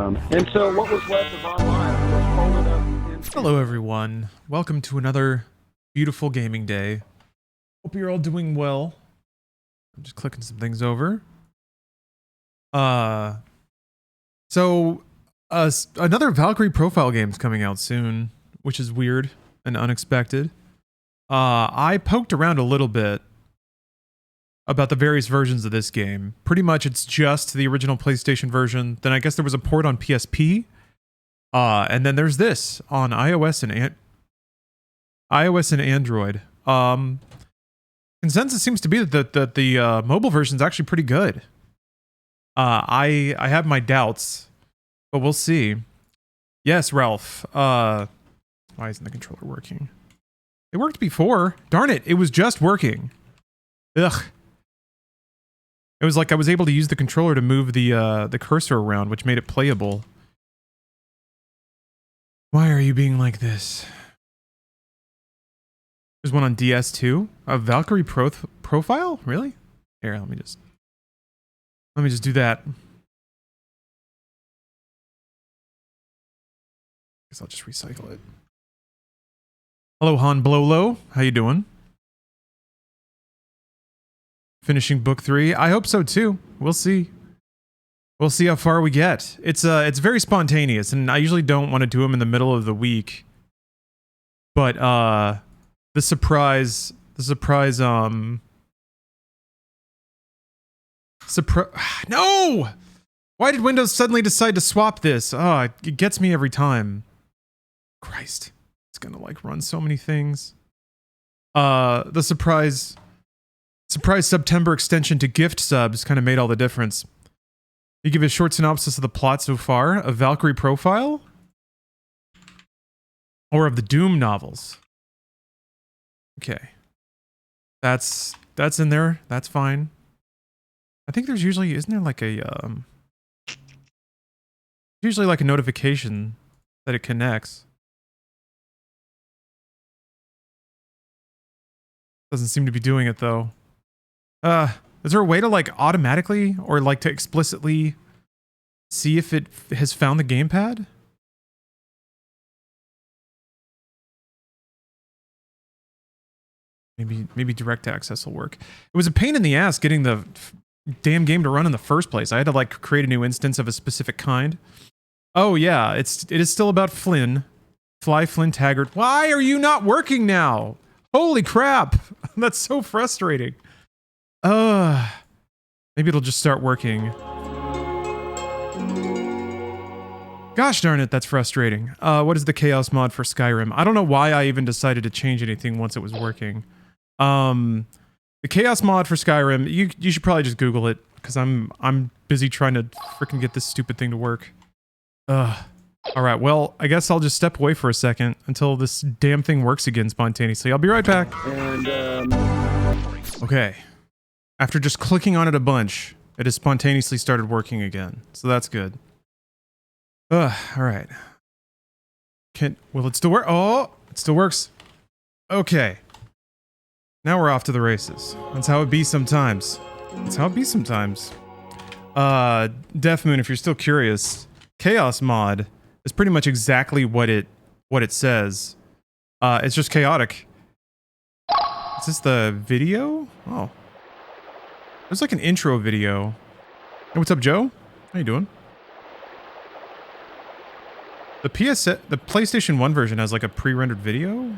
And so what was left of our life was folded up into... Hello everyone, welcome to another beautiful gaming day. Hope you're all doing well. I'm just clicking some things over. Another Valkyrie profile game is coming out soon, which is weird and unexpected. I poked around a little bit about the various versions of this game. Pretty much it's just the original PlayStation version. Then I guess there was a port on PSP. And then there's this on iOS and Android. Consensus seems to be that the mobile version is actually pretty good. I have my doubts, but we'll see. Yes, Ralph. Why isn't the controller working? It worked before. Darn it, it was just working. Ugh. It was like I was able to use the controller to move the cursor around, which made it playable. Why are you being like this? There's one on DS too. A Valkyrie profile? Really? Here, let me just do that. Guess I'll just recycle it. Hello, Han Blolo. How you doing? Finishing book 3. I hope so too. We'll see. We'll see how far we get. It's very spontaneous, and I usually don't want to do them in the middle of the week. But the surprise no! Why did Windows suddenly decide to swap this? Oh, it gets me every time. Christ. It's gonna like run so many things. The surprise September extension to gift subs kind of made all the difference. You give a short synopsis of the plot so far, a Valkyrie profile? Or of the Doom novels? Okay. That's in there. That's fine. I think there's usually, isn't there like a, usually like a notification that it connects. Doesn't seem to be doing it though. Is there a way to like automatically or like to explicitly see if it has found the gamepad? Maybe direct access will work. It was a pain in the ass getting the damn game to run in the first place. I had to like create a new instance of a specific kind. Oh yeah, it is still about Flynn. Fly Flynn Taggart. Why are you not working now? Holy crap. That's so frustrating. Maybe it'll just start working. Gosh darn it, that's frustrating. What is the Chaos mod for Skyrim? I don't know why I even decided to change anything once it was working. The Chaos mod for Skyrim, you should probably just Google it, because I'm busy trying to freaking get this stupid thing to work. Alright, well, I guess I'll just step away for a second until this damn thing works again spontaneously. I'll be right back. And, Okay. After just clicking on it a bunch, it has spontaneously started working again. So that's good. Alright. Will it still work? Oh, it still works. Okay. Now we're off to the races. That's how it be sometimes. That's how it be sometimes. Death Moon, if you're still curious, Chaos mod is pretty much exactly what it says. It's just chaotic. Is this the video? Oh. There's like an intro video. Hey, what's up, Joe? How you doing? The PlayStation 1 version has like a pre-rendered video.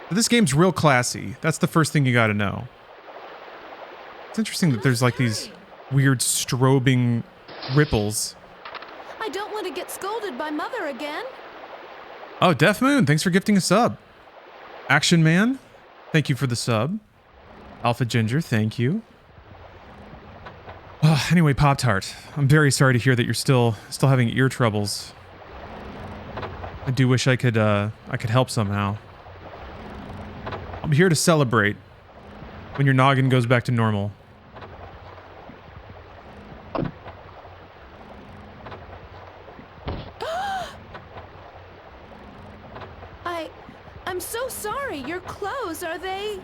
But this game's real classy. That's the first thing you gotta know. It's interesting that there's like these weird strobing ripples. I don't want to get scolded by Mother again. Oh, Death Moon, thanks for gifting a sub. Action Man, thank you for the sub. Alpha Ginger, thank you. Anyway, Pop-Tart, I'm very sorry to hear that you're still having ear troubles. I do wish I could help somehow. I'm here to celebrate when your noggin goes back to normal. I'm so sorry. Your clothes, are they...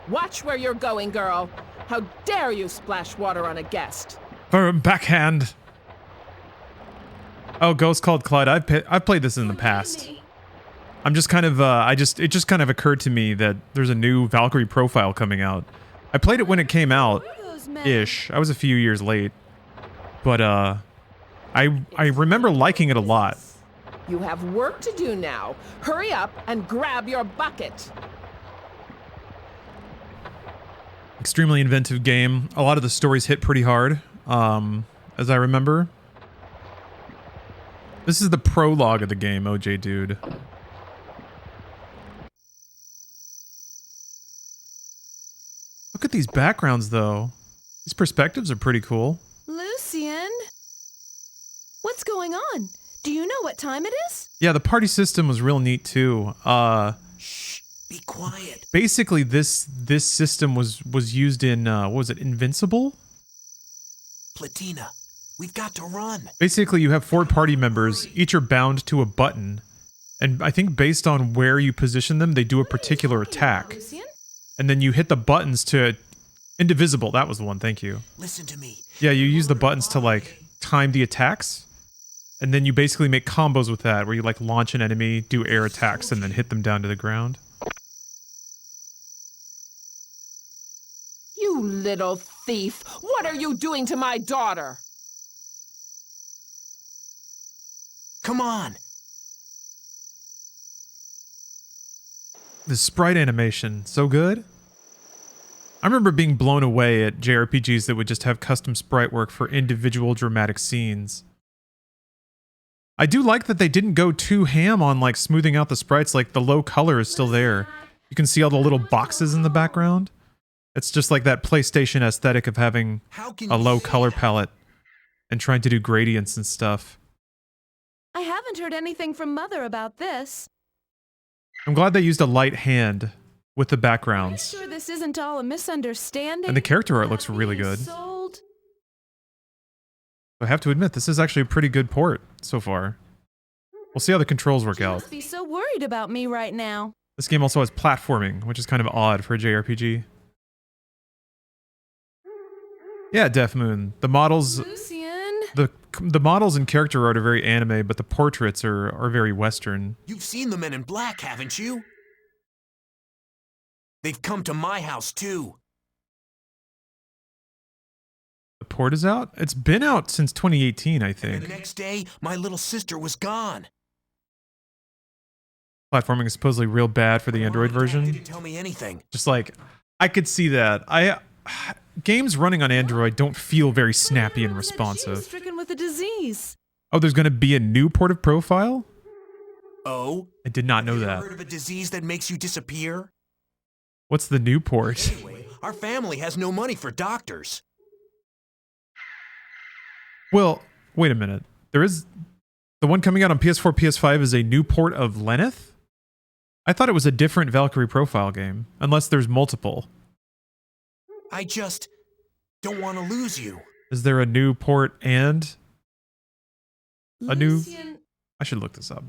Watch where you're going, girl. How dare you splash water on a guest? Firm backhand. Oh, Ghost Called Clyde. I've played this in the past. I'm just kind of it just kind of occurred to me that there's a new Valkyrie profile coming out. I played it when it came out, ish. I was a few years late, but I remember liking it a lot. You have work to do now. Hurry up and grab your bucket. Extremely inventive game. A lot of the stories hit pretty hard, as I remember. This is the prologue of the game, OJ dude. Look at these backgrounds, though. These perspectives are pretty cool. Lucian? What's going on? Do you know what time it is? Yeah, the party system was real neat, too. Shh, be quiet. Basically, this system was used in, what was it, Invincible? Platina, we've got to run. Basically, you have 4 party members. Each are bound to a button. And I think based on where you position them, they do a particular attack. Lucian? And then you hit the buttons to... Indivisible, that was the one, thank you. Listen to me. Yeah, you use the buttons to, like, time the attacks. And then you basically make combos with that, where you, like, launch an enemy, do air attacks, and then hit them down to the ground. You little thief! What are you doing to my daughter? Come on. The sprite animation, so good. I remember being blown away at JRPGs that would just have custom sprite work for individual dramatic scenes. I do like that they didn't go too ham on like smoothing out the sprites, like the low color is still there. You can see all the little boxes in the background. It's just like that PlayStation aesthetic of having a low color palette and trying to do gradients and stuff. I haven't heard anything from Mother about this. I'm glad they used a light hand with the Are you backgrounds. sure this isn't all a misunderstanding? And the character art looks About really being good. sold? I have to admit, this is actually a pretty good port so far. We'll see how the controls work You out. must be so worried about me right now. This game also has platforming, which is kind of odd for a JRPG. Yeah, Death Moon. The models, Lucian? the models and character art are very anime, but the portraits are very Western. You've seen the Men in Black, haven't you? They've come to my house, too. The port is out? It's been out since 2018, I And think. the next day, my little sister was gone. Platforming is supposedly real bad for the Android Mom and Dad version. didn't tell me anything. Just like, I could see that. Games running on Android don't feel very snappy and But I didn't know that she was responsive. stricken with a disease. Oh, there's going to be a new port of Profile? Oh? I did not know Have you that. heard of a disease that makes you disappear? What's the new port? Anyway, our family has no money for doctors. Well, wait a minute. There is... The one coming out on PS4, PS5 is a new port of Lenneth? I thought it was a different Valkyrie Profile game. Unless there's multiple. I just don't want to lose you. Is there a new port and... A new... Lucian, I should look this up.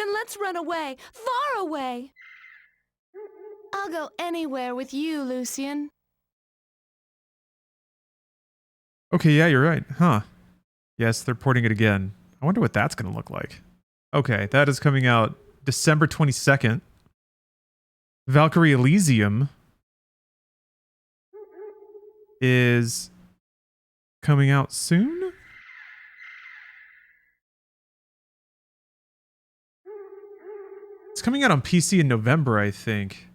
then let's run away. Far away. I'll go anywhere with you, Lucian. Okay, yeah, you're right. Huh. Yes, they're porting it again. I wonder what that's going to look like. Okay, that is coming out December 22nd. Valkyrie Elysium is coming out soon? It's coming out on PC in November, I think.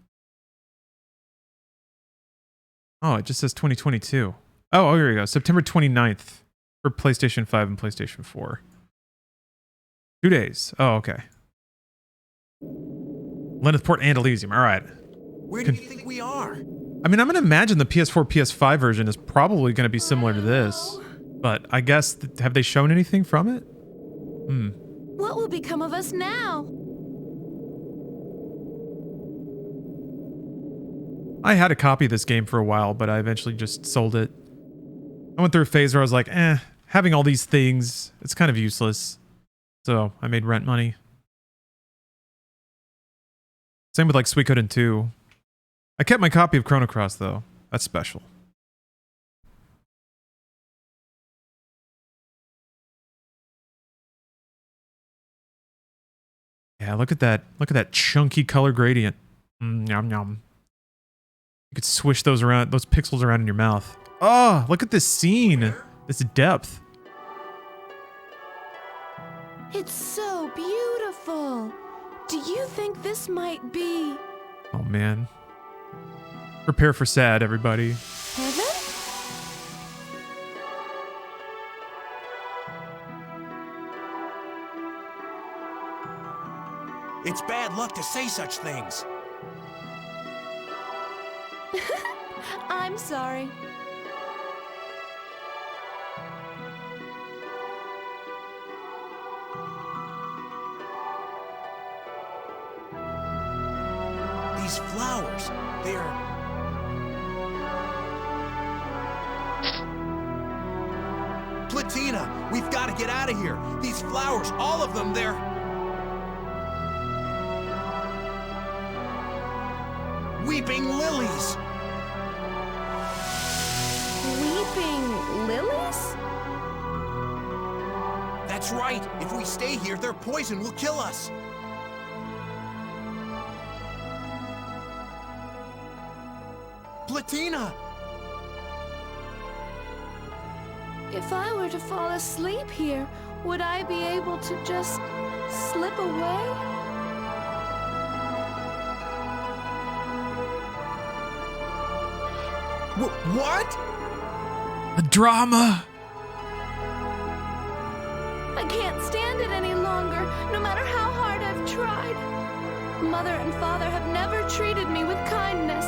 Oh, it just says 2022. Oh, here we go. September 29th for PlayStation 5 and PlayStation 4. 2 days. Oh, okay. Lenneth Port and Elysium. All right. Where do you think we are? I mean, I'm going to imagine the PS4, PS5 version is probably going to be similar to this. But I guess, have they shown anything from it? What will become of us now? I had a copy of this game for a while, but I eventually just sold it. I went through a phase where I was like, having all these things, it's kind of useless. So I made rent money. Same with like Suikoden 2. I kept my copy of Chrono Cross though. That's special. Yeah, look at that. Look at that chunky color gradient. Yum yum. You could swish those around, those pixels around in your mouth. Oh, look at this scene. This depth. It's so beautiful. Do you think this might be Oh man. Prepare for sad, everybody. heaven? It's bad luck to say such things. I'm sorry. These flowers, they're... Platina, we've got to get out of here. These flowers, all of them, they're... Weeping lilies. Weeping lilies? That's right. If we stay here, their poison will kill us. Platina! If I were to fall asleep here, would I be able to just slip away? What? The drama. I can't stand it any longer, no matter how hard I've tried. Mother and Father have never treated me with kindness.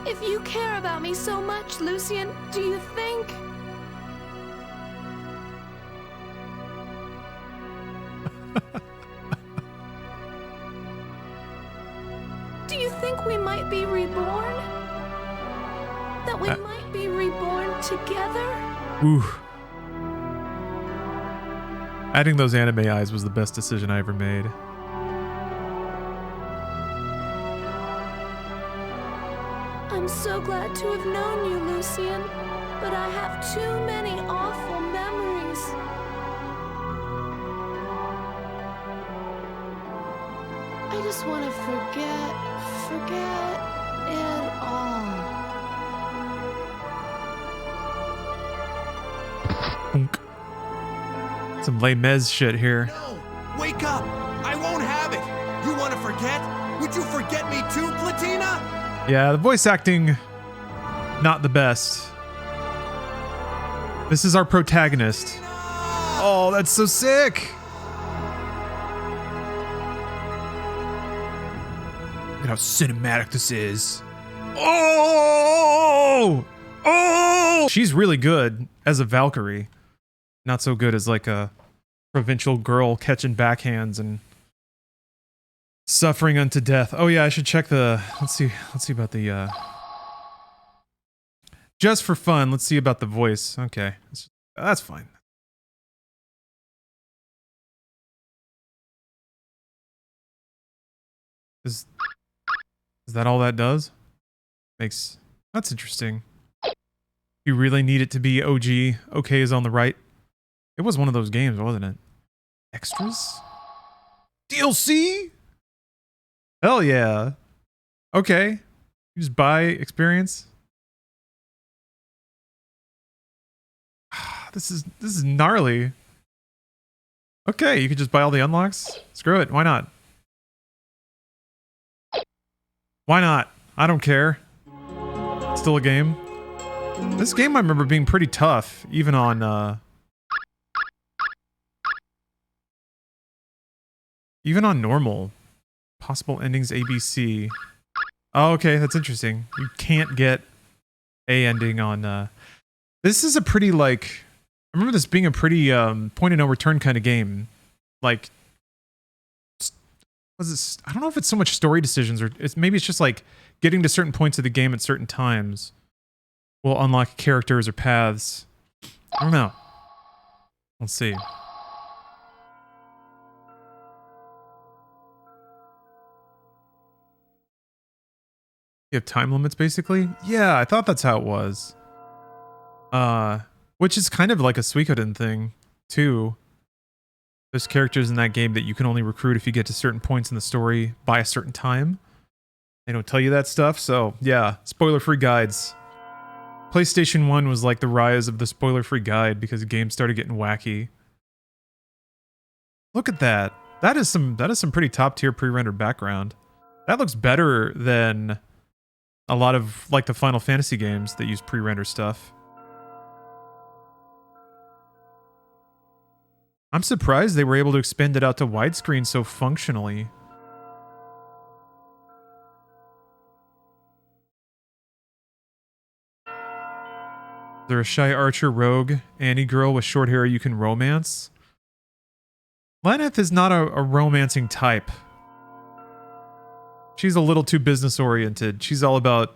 If you care about me so much, Lucian, do you think... Do you think we might be reborn? That we might be reborn together? Ooh. Adding those anime eyes was the best decision I ever made. I'm so glad to have known you, Lucian, but I have too many awful memories. I just want to forget it all. Some Les Mis shit here. No! Wake up! I won't have it! You want to forget? Would you forget me too, Platina? Yeah, the voice acting, not the best. This is our protagonist. Oh, that's so sick! Look at how cinematic this is. Oh! Oh! She's really good as a Valkyrie. Not so good as like a provincial girl catching backhands and suffering unto death. Oh yeah, I should check the... Let's see about the... Just for fun, let's see about the voice. Okay, that's fine. Is that all that does? That's interesting. You really need it to be OG. Okay is on the right. It was one of those games, wasn't it? Extras? DLC? Hell yeah. Okay. You just buy experience. This is gnarly. Okay, you could just buy all the unlocks. Screw it. Why not? Why not? I don't care. It's still a game. This game I remember being pretty tough, even on normal. Possible endings ABC. Oh, okay, that's interesting. You can't get a ending on this is a pretty like I remember this being a pretty point of no return kind of game. Like was this I don't know if it's so much story decisions or maybe it's just like getting to certain points of the game at certain times. will unlock characters or paths. I don't know. Let's see. You have time limits, basically? Yeah, I thought that's how it was. Which is kind of like a Suikoden thing, too. There's characters in that game that you can only recruit if you get to certain points in the story by a certain time. They don't tell you that stuff, so yeah, spoiler-free guides. PlayStation 1 was like the rise of the spoiler-free guide because games started getting wacky. Look at that. That is some pretty top-tier pre-rendered background. That looks better than a lot of like the Final Fantasy games that use pre-render stuff. I'm surprised they were able to expand it out to widescreen so functionally. Is there a shy archer rogue Annie girl with short hair you can romance? Lenneth is not a romancing type. She's a little too business oriented. She's all about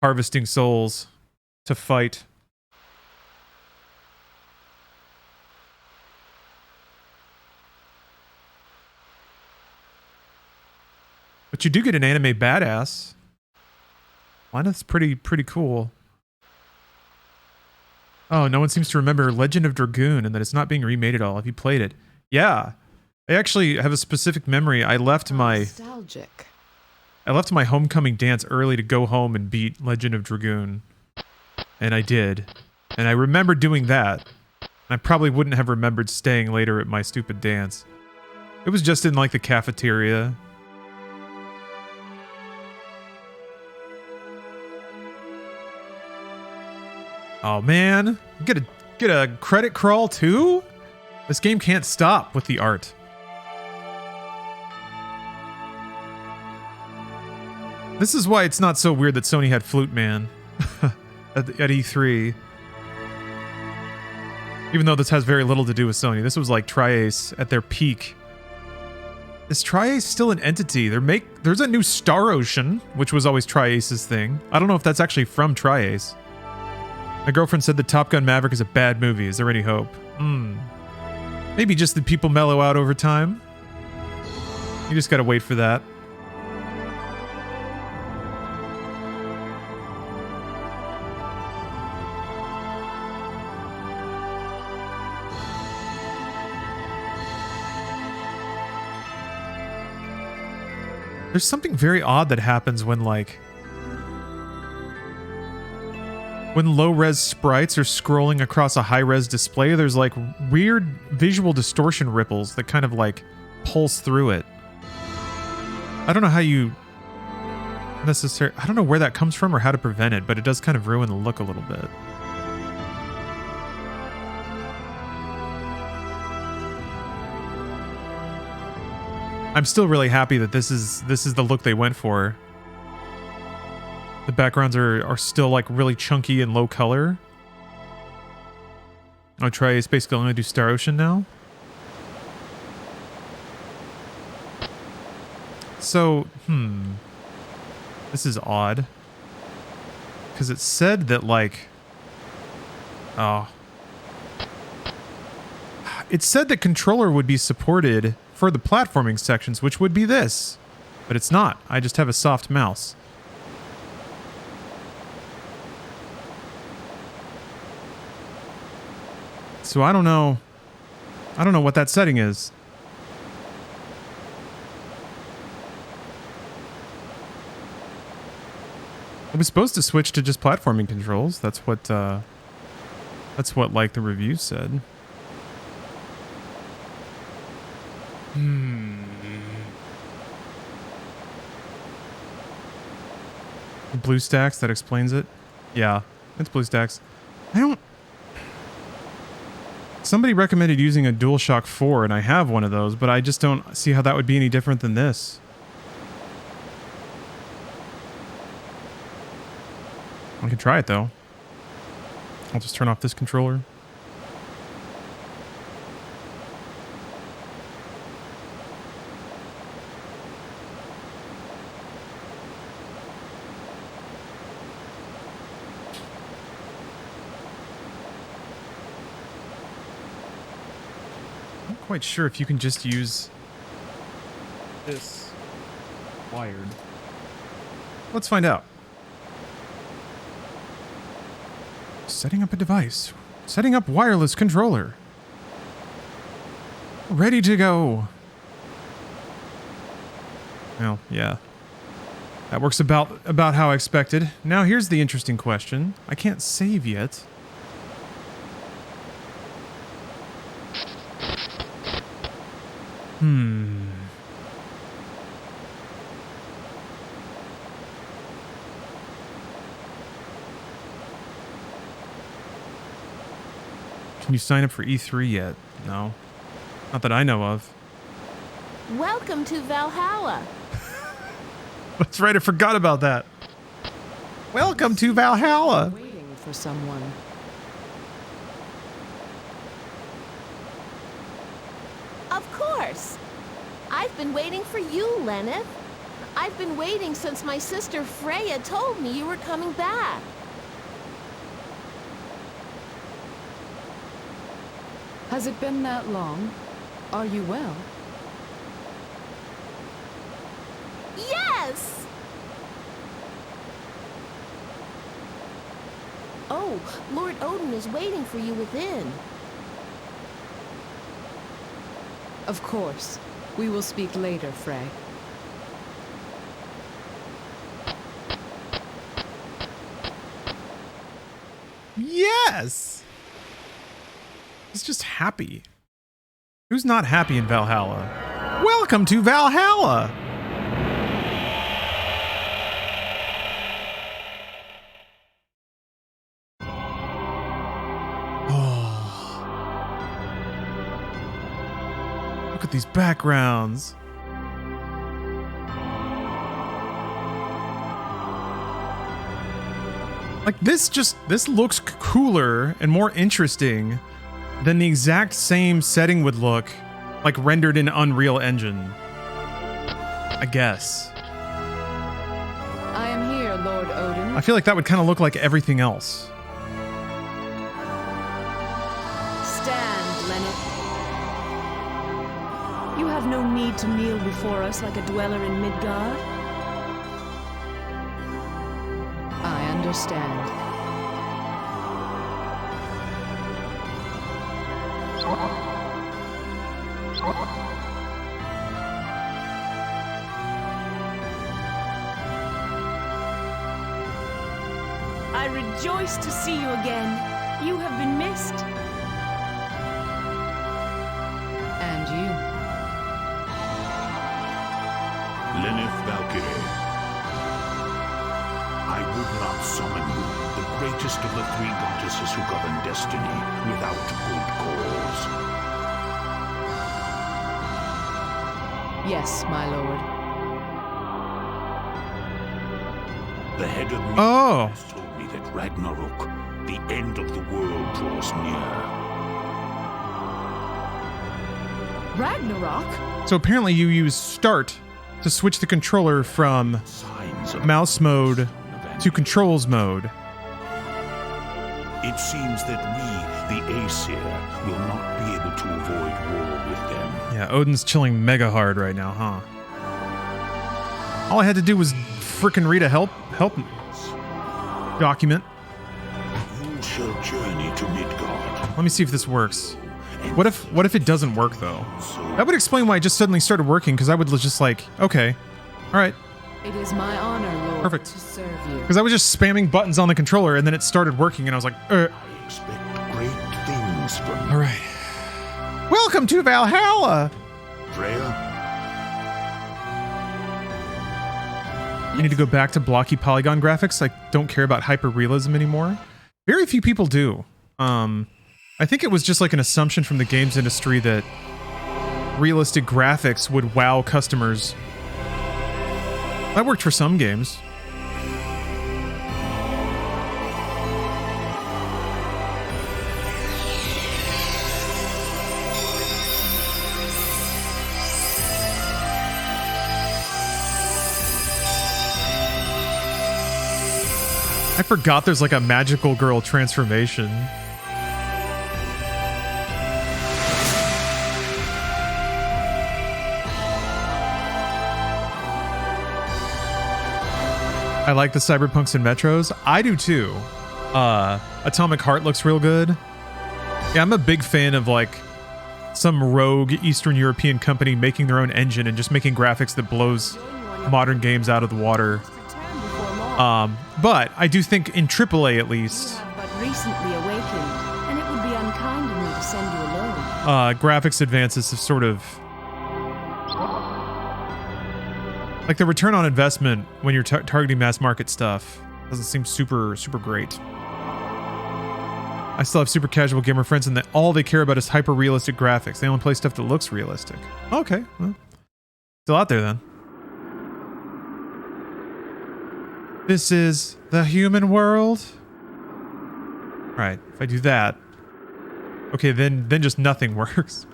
harvesting souls to fight. But you do get an anime badass. Lenneth's pretty cool. Oh, no one seems to remember Legend of Dragoon and that it's not being remade at all. Have you played it? Yeah. I actually have a specific memory. I left my homecoming dance early to go home and beat Legend of Dragoon. And I did. And I remember doing that. I probably wouldn't have remembered staying later at my stupid dance. It was just in like the cafeteria. Oh man, get a credit crawl too? This game can't stop with the art. This is why it's not so weird that Sony had Flute Man at E3. Even though this has very little to do with Sony. This was like Tri-Ace at their peak. Is Tri-Ace still an entity? There's a new Star Ocean, which was always Tri-Ace's thing. I don't know if that's actually from Tri-Ace. My girlfriend said that Top Gun Maverick is a bad movie. Is there any hope? Maybe just that people mellow out over time. You just gotta wait for that. There's something very odd that happens when when low-res sprites are scrolling across a high-res display, there's like weird visual distortion ripples that kind of like pulse through it. I don't know how you I don't know where that comes from or how to prevent it, but it does kind of ruin the look a little bit. I'm still really happy that this is the look they went for. The backgrounds are still like really chunky and low color. I'll try. It's basically only do Star Ocean now. So, this is odd. Because it said that like, it said that controller would be supported for the platforming sections, which would be this, but it's not. I just have a soft mouse. So I don't know what that setting is. I was supposed to switch to just platforming controls. That's what like the review said. BlueStacks, that explains it. Yeah, it's BlueStacks. Somebody recommended using a DualShock 4, and I have one of those, but I just don't see how that would be any different than this. I can try it, though. I'll just turn off this controller. quite sure if you can just use this wired. Let's find out. Setting up a device. Setting up wireless controller. Ready to go. Well, yeah. That works about how I expected. Now here's the interesting question. I can't save yet. Can you sign up for E3 yet? No. Not that I know of. Welcome to Valhalla. That's right, I forgot about that. Welcome to Valhalla. Waiting for someone. Of course. I've been waiting for you, Lenneth. I've been waiting since my sister Freya told me you were coming back. Has it been that long? Are you well? Yes! Oh, Lord Odin is waiting for you within. Of course. We will speak later, Frey. Yes! He's just happy. Who's not happy in Valhalla? Welcome to Valhalla! Oh. Look at these backgrounds. Like this looks cooler and more interesting than the exact same setting would look, like rendered in Unreal Engine. I guess. I am here, Lord Odin. I feel like that would kind of look like everything else. Stand, Lenneth. You have no need to kneel before us like a dweller in Midgard. I understand. I rejoice to see you again. You have been missed. And you. Lenneth Valkyrie. I would not summon you, the greatest of the three goddesses who govern destiny, without good cause. Yes, my lord. The head of me has told me that Ragnarok, the end of the world, draws near. Ragnarok? So apparently you use start to switch the controller from mouse mode to controls mode. It seems that we, the Aesir, will not be able to avoid war with them. Yeah, Odin's chilling mega hard right now, huh? All I had to do was frickin' read a help document. You shall journey to Midgard. Let me see if this works. What if it doesn't work though? That would explain why it just suddenly started working, because I would just like, okay, all right, It is my honor, Lord, perfect. to serve you. Because I was just spamming buttons on the controller and then it started working and I was like, I expect great things from you. all right. Welcome to Valhalla. Freya, I need to go back to blocky polygon graphics. I don't care about hyperrealism anymore. Very few people do. I think it was just like an assumption from the games industry that realistic graphics would wow customers. That worked for some games. I forgot there's like a magical girl transformation. I like the Cyberpunks and Metros. I do too. Atomic Heart looks real good. Yeah, I'm a big fan of like some rogue Eastern European company making their own engine and just making graphics that blows modern games out of the water. But I do think in AAA at least, You have but recently awakened, and it would be unkind of me to send you alone. graphics advances have sort of like the return on investment when you're targeting mass market stuff doesn't seem super great. I still have super casual gamer friends and all they care about is hyper realistic graphics. They only play stuff that looks realistic. Okay, well, still out there then. This is the human world. All right, if I do that, okay, then just nothing works.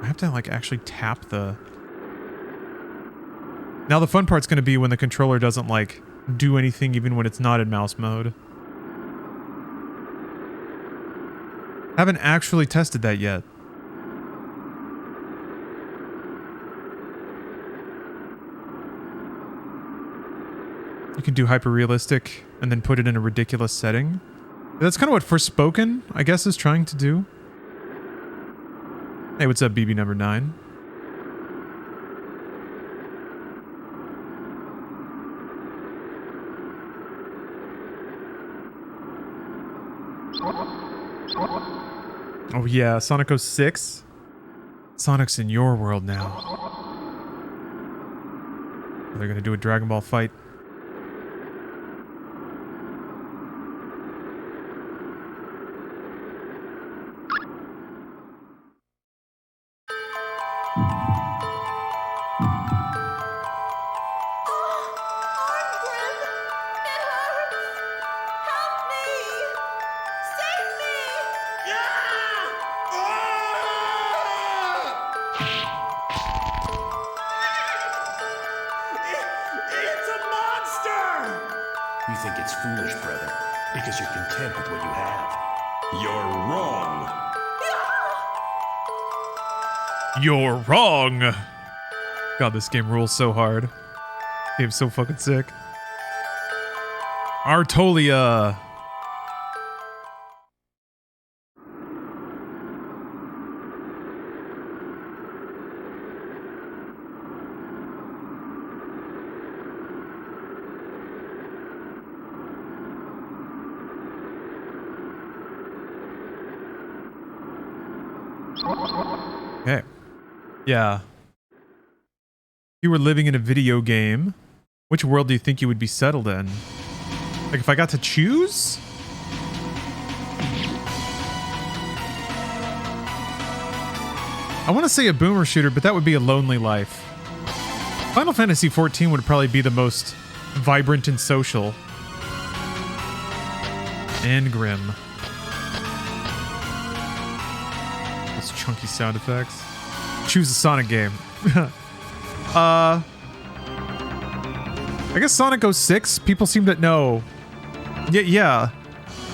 I have to like actually tap the... Now the fun part's going to be when the controller doesn't like do anything even when it's not in mouse mode. Haven't actually tested that yet. You can do hyper realistic and then put it in a ridiculous setting. That's kind of what Forspoken, I guess, is trying to do. Hey, what's up, BB number 9? Oh yeah, Sonic 06? Sonic's in your world now. They're gonna do a Dragon Ball fight. It's a monster! You think it's foolish, brother, because you're content with what you have. You're wrong. You're wrong! God, this game rules so hard. Game's so fucking sick. Artolia! Okay. Yeah. If you were living in a video game, which world do you think you would be settled in? Like, if I got to choose? I want to say a boomer shooter, but that would be a lonely life. Final Fantasy XIV would probably be the most vibrant and social. And grim. Those chunky sound effects. Choose a Sonic game. I guess Sonic 06, people seem to know. Yeah.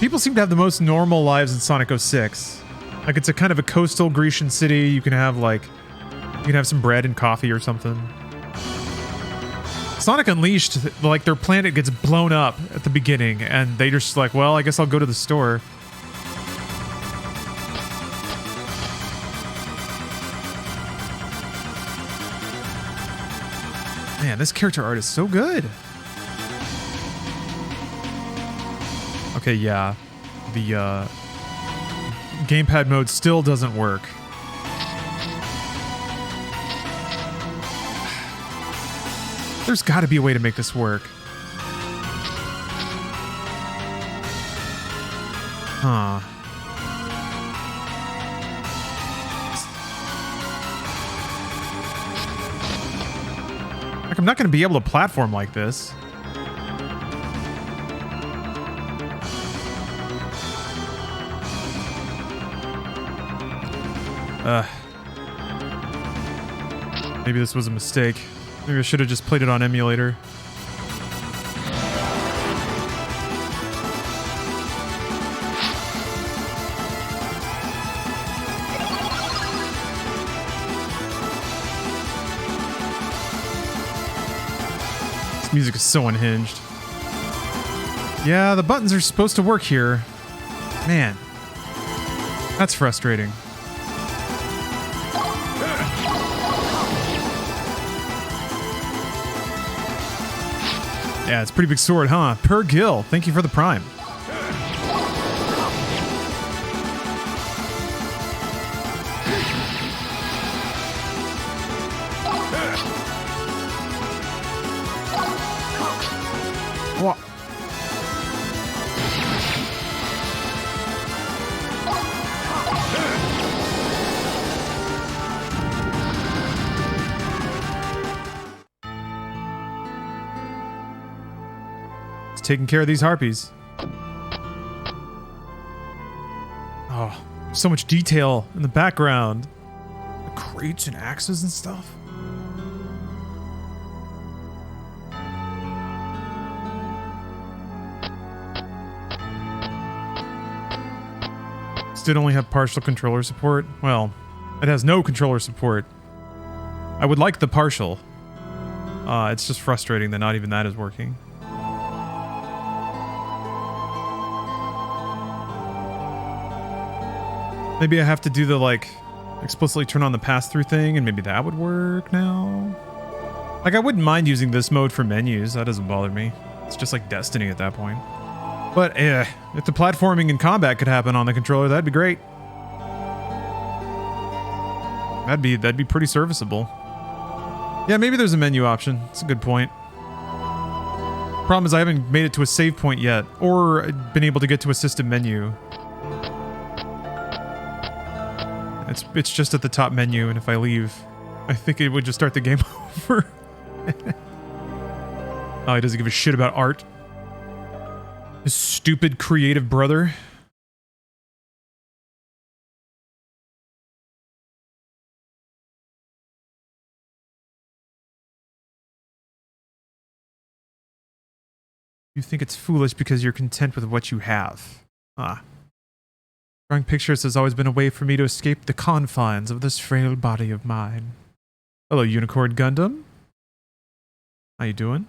People seem to have the most normal lives in Sonic 06. Like, it's a kind of a coastal Grecian city. You can have some bread and coffee or something. Sonic Unleashed, like, their planet gets blown up at the beginning, and they just like, well, I guess I'll go to the store. Man, this character art is so good. Okay, yeah. The gamepad mode still doesn't work. There's got to be a way to make this work. Huh. Like, I'm not going to be able to platform like this. Maybe this was a mistake. Maybe I should have just played it on emulator. This music is so unhinged. Yeah, the buttons are supposed to work here. Man, that's frustrating. Yeah, it's a pretty big sword, huh? Per Gil, thank you for the prime. What? Taking care of these harpies. Oh, so much detail in the background. The crates and axes and stuff. This did only have partial controller support. Well, it has no controller support. I would like the partial. It's just frustrating that not even that is working. Maybe I have to do the, like, explicitly turn on the pass-through thing, and maybe that would work now? Like, I wouldn't mind using this mode for menus. That doesn't bother me. It's just like Destiny at that point. But, if the platforming and combat could happen on the controller, that'd be great. That'd be pretty serviceable. Yeah, maybe there's a menu option. It's a good point. Problem is I haven't made it to a save point yet, or been able to get to a system menu. It's just at the top menu, and if I leave, I think it would just start the game over. Oh, he doesn't give a shit about art. His stupid creative brother. You think it's foolish because you're content with what you have. Ah. Drawing pictures has always been a way for me to escape the confines of this frail body of mine. Hello, Unicorn Gundam. How you doing?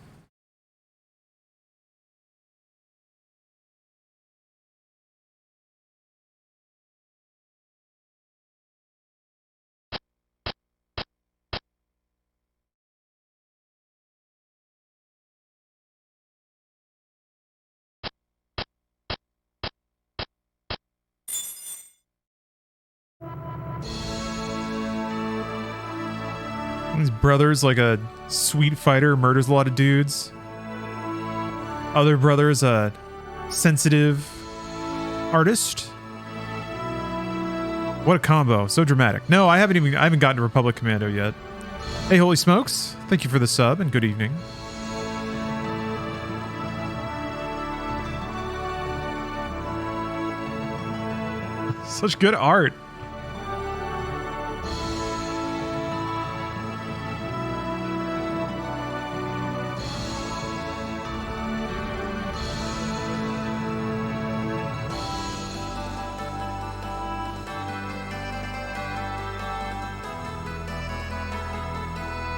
His brother's like a sweet fighter, murders a lot of dudes. Other brother's a sensitive artist. What a combo. So dramatic. No, I haven't gotten to Republic Commando yet. Hey, Holy Smokes. Thank you for the sub and good evening. Such good art.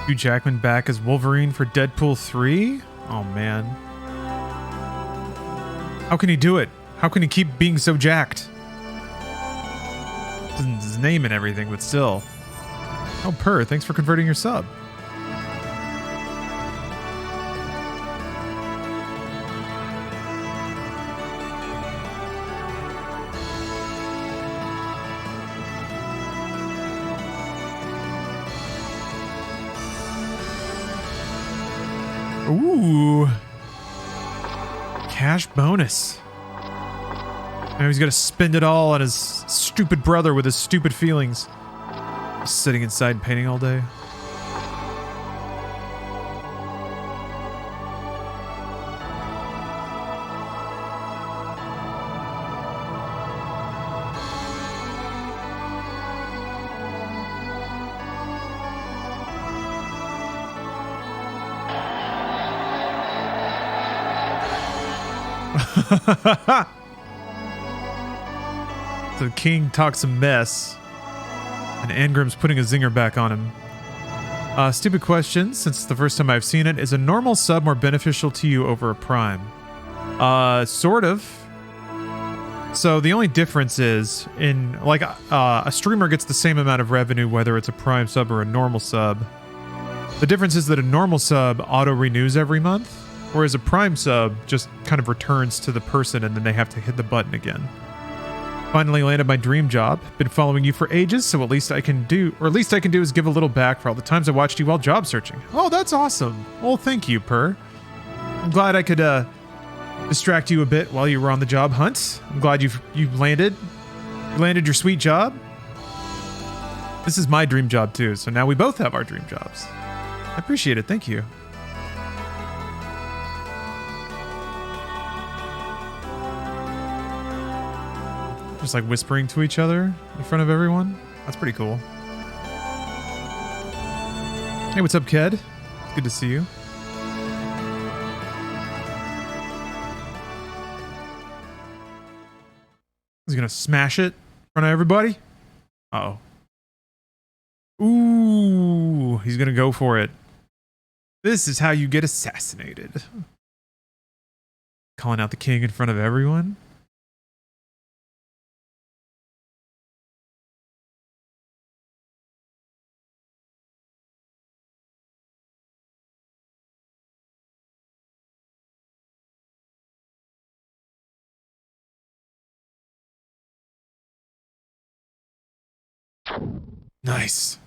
Hugh Jackman back as Wolverine for Deadpool 3? Oh man. How can he do it? How can he keep being so jacked? His name and everything, but still. Oh, Per, thanks for converting your sub. Ooh. Cash bonus. Now he's got to spend it all on his stupid brother with his stupid feelings. Just sitting inside painting all day. So King talks a mess, and Angram's putting a zinger back on him. Stupid question, since it's the first time I've seen it. Is a normal sub more beneficial to you over a prime? Sort of. So the only difference is in like a streamer gets the same amount of revenue whether it's a prime sub or a normal sub. The difference is that a normal sub auto renews every month, whereas a prime sub just kind of returns to the person and then they have to hit the button again. Finally landed my dream job. Been following you for ages, so at least I can do is give a little back for all the times I watched you while job searching. Oh, that's awesome. Oh, thank you, Per. I'm glad I could distract you a bit while you were on the job hunt. I'm glad you've landed your sweet job. This is my dream job too, so now we both have our dream jobs. I appreciate it. Thank you. Just like whispering to each other in front of everyone. That's pretty cool. Hey, what's up, Ked? It's good to see you. He's gonna smash it in front of everybody. Uh-oh. Ooh, he's gonna go for it. This is how you get assassinated. Calling out the king in front of everyone. Nice.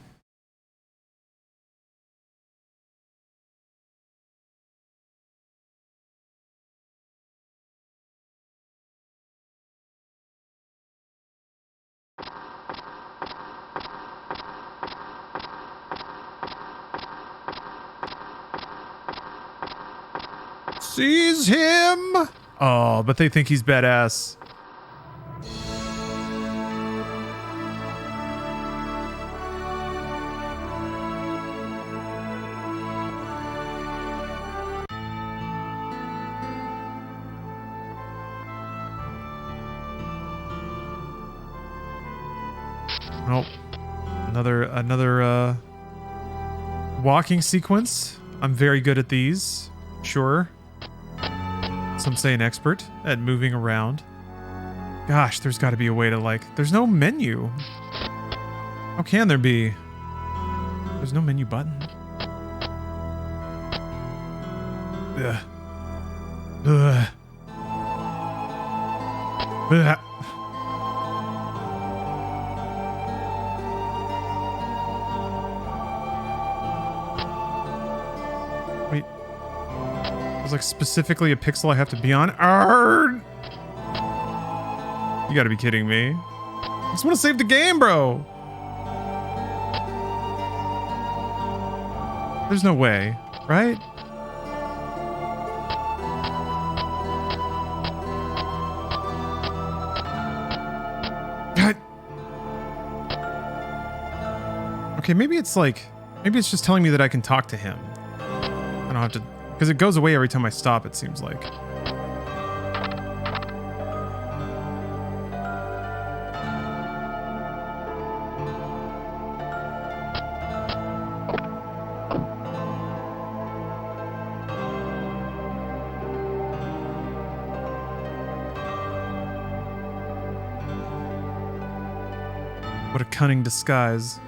Seize him! Oh, but they think he's badass. Oh, another walking sequence. I'm very good at these. Sure. Some say an expert at moving around. Gosh, there's got to be a way to there's no menu. How can there be? There's no menu button. Ugh. Ugh. Ugh. Wait. There's specifically a pixel I have to be on? Arrgh! You gotta be kidding me. I just want to save the game, bro. There's no way, right? God. Okay, maybe it's just telling me that I can talk to him. I don't have to, because it goes away every time I stop, it seems like. What a cunning disguise.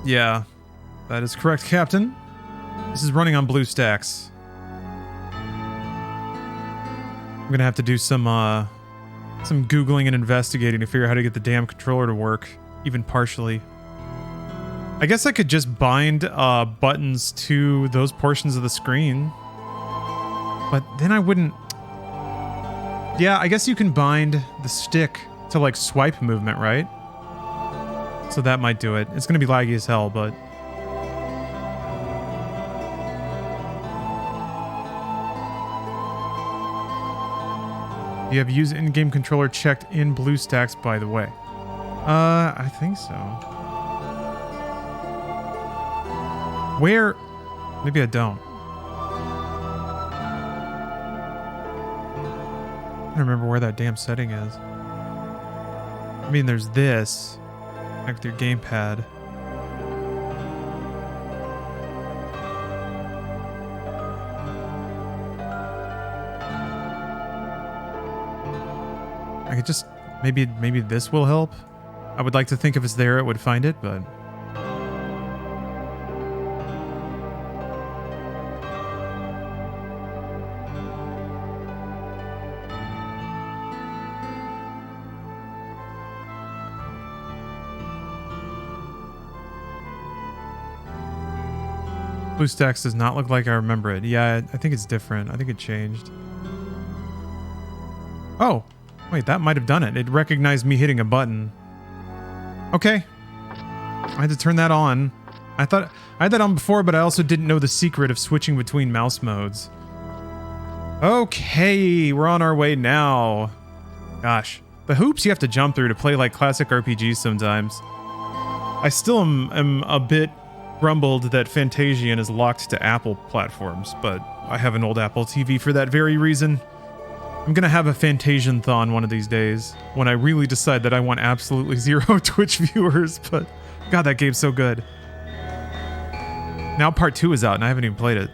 Yeah, that is correct, Captain. This is running on BlueStacks. I'm gonna have to do some Googling and investigating to figure out how to get the damn controller to work, even partially. I guess I could just bind buttons to those portions of the screen. But then I wouldn't... Yeah, I guess you can bind the stick to swipe movement, right? So that might do it. It's going to be laggy as hell, but... You have use in-game controller checked in BlueStacks, by the way. I think so. Where? Maybe I don't. don't remember where that damn setting is. I mean, there's this. Connect your gamepad. I could just maybe this will help. I would like to think if it's there, it would find it, but. BlueStacks does not look like I remember it. Yeah, I think it's different. I think it changed. Oh, wait, that might have done it. It recognized me hitting a button. Okay. I had to turn that on. I thought I had that on before, but I also didn't know the secret of switching between mouse modes. Okay, we're on our way now. Gosh, the hoops you have to jump through to play like classic RPGs sometimes. I still am a bit grumbled that Fantasian is locked to Apple platforms, but I have an old Apple TV for that very reason. I'm gonna have a Fantasian-thon one of these days when I really decide that I want absolutely zero Twitch viewers, but God, that game's so good. Now part 2 is out and I haven't even played it.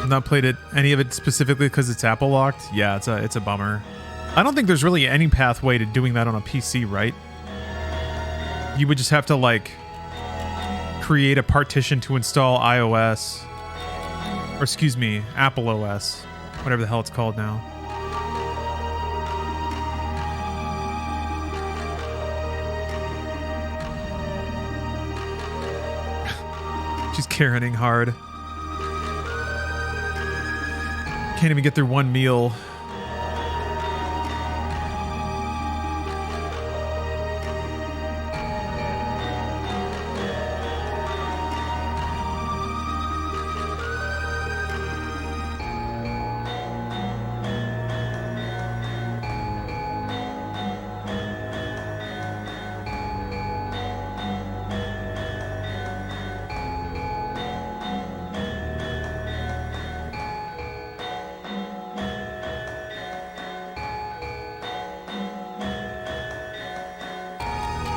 Not played it, any of it specifically because it's Apple locked. Yeah, it's a bummer. I don't think there's really any pathway to doing that on a PC, right? You would just have to like create a partition to install iOS, or excuse me, Apple OS, whatever the hell it's called now. She's Karening hard. Can't even get through one meal.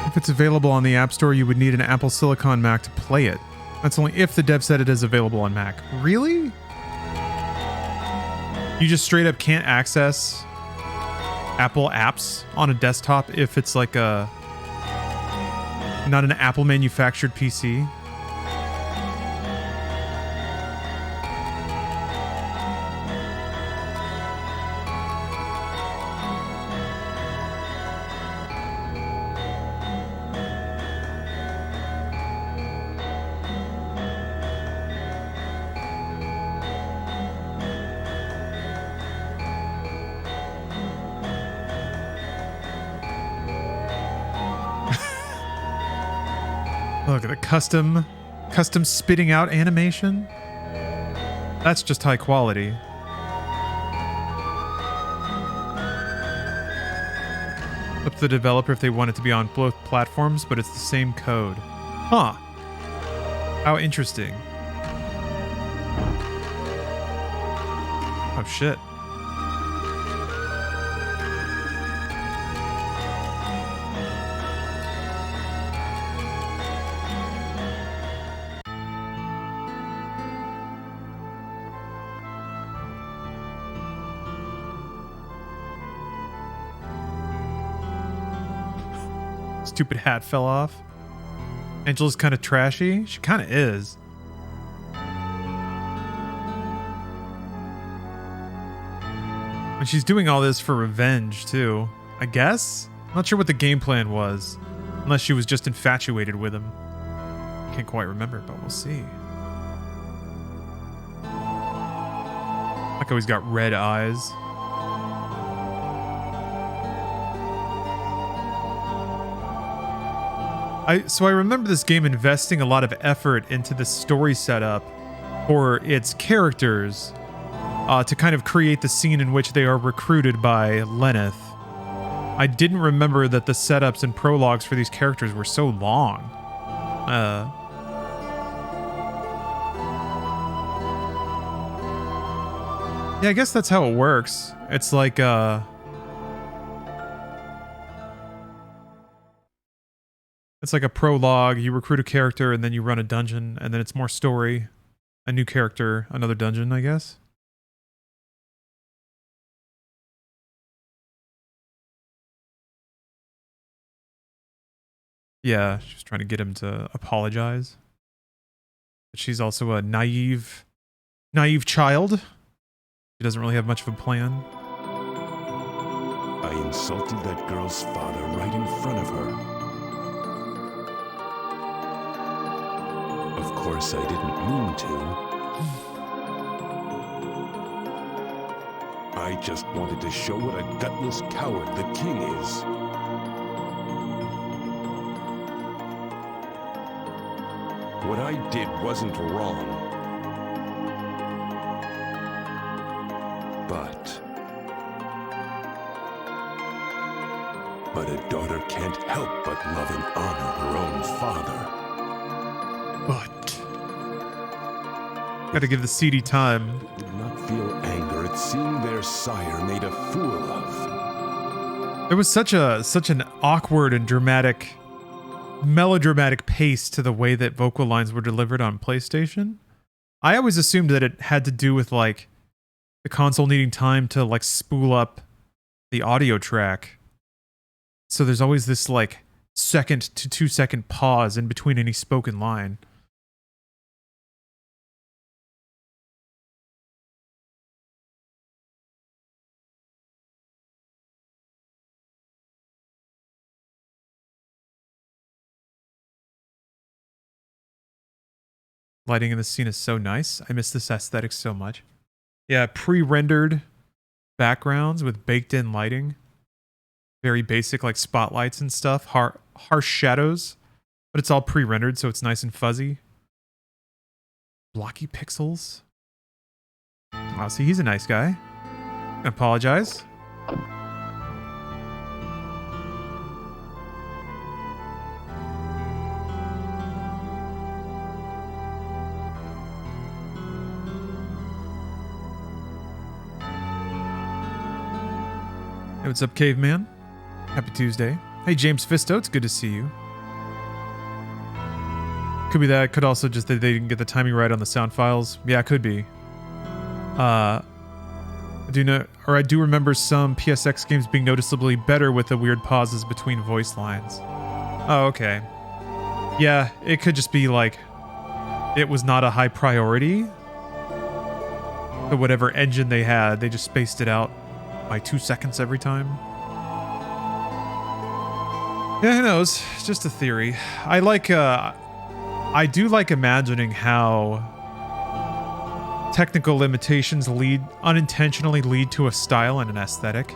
If it's available on the App Store, you would need an Apple Silicon Mac to play it. That's only if the dev said it is available on Mac. Really? You just straight up can't access Apple apps on a desktop if it's like a not an Apple manufactured PC? Look at the custom spitting out animation. That's just high quality. Up to the developer if they want it to be on both platforms, but it's the same code. Huh. How interesting. Oh shit. Stupid hat fell off. Angela's kind of trashy. She kind of is. And she's doing all this for revenge, too. I guess? I'm not sure what the game plan was. Unless she was just infatuated with him. Can't quite remember, but we'll see. Like how he's got red eyes. So I remember this game investing a lot of effort into the story setup for its characters to kind of create the scene in which they are recruited by Lenneth. I didn't remember that the setups and prologues for these characters were so long. Yeah, I guess that's how it works. It's like it's like a prologue, you recruit a character, and then you run a dungeon, and then it's more story, a new character, another dungeon, I guess. Yeah, she's trying to get him to apologize. But she's also a naive child. She doesn't really have much of a plan. I insulted that girl's father right in front of her. Of course, I didn't mean to. I just wanted to show what a gutless coward the king is. What I did wasn't wrong. But a daughter can't help but love and honor her own father. But gotta give the CD time. Did not feel anger at seeing their sire made a fool of. There was such an awkward and melodramatic pace to the way that vocal lines were delivered on PlayStation. I always assumed that it had to do with like the console needing time to like spool up the audio track. So there's always this like 1 to 2 second pause in between any spoken line. Lighting in the scene is so nice. I miss this aesthetic so much. Yeah, pre-rendered backgrounds with baked-in lighting. Very basic, like spotlights and stuff. Harsh shadows, but it's all pre-rendered, so it's nice and fuzzy. Blocky pixels. Oh, see, he's a nice guy. I apologize. Hey, what's up, caveman? Happy Tuesday. Hey, James Fisto, it's good to see you. Could be that. Could also just that they didn't get the timing right on the sound files. Yeah, it could be. I do remember some PSX games being noticeably better with the weird pauses between voice lines. Oh, okay. Yeah, it could just be like it was not a high priority. But whatever engine they had, they just spaced it out by 2 seconds every time. Yeah, who knows? It's just a theory. I do like imagining how technical limitations unintentionally lead to a style and an aesthetic.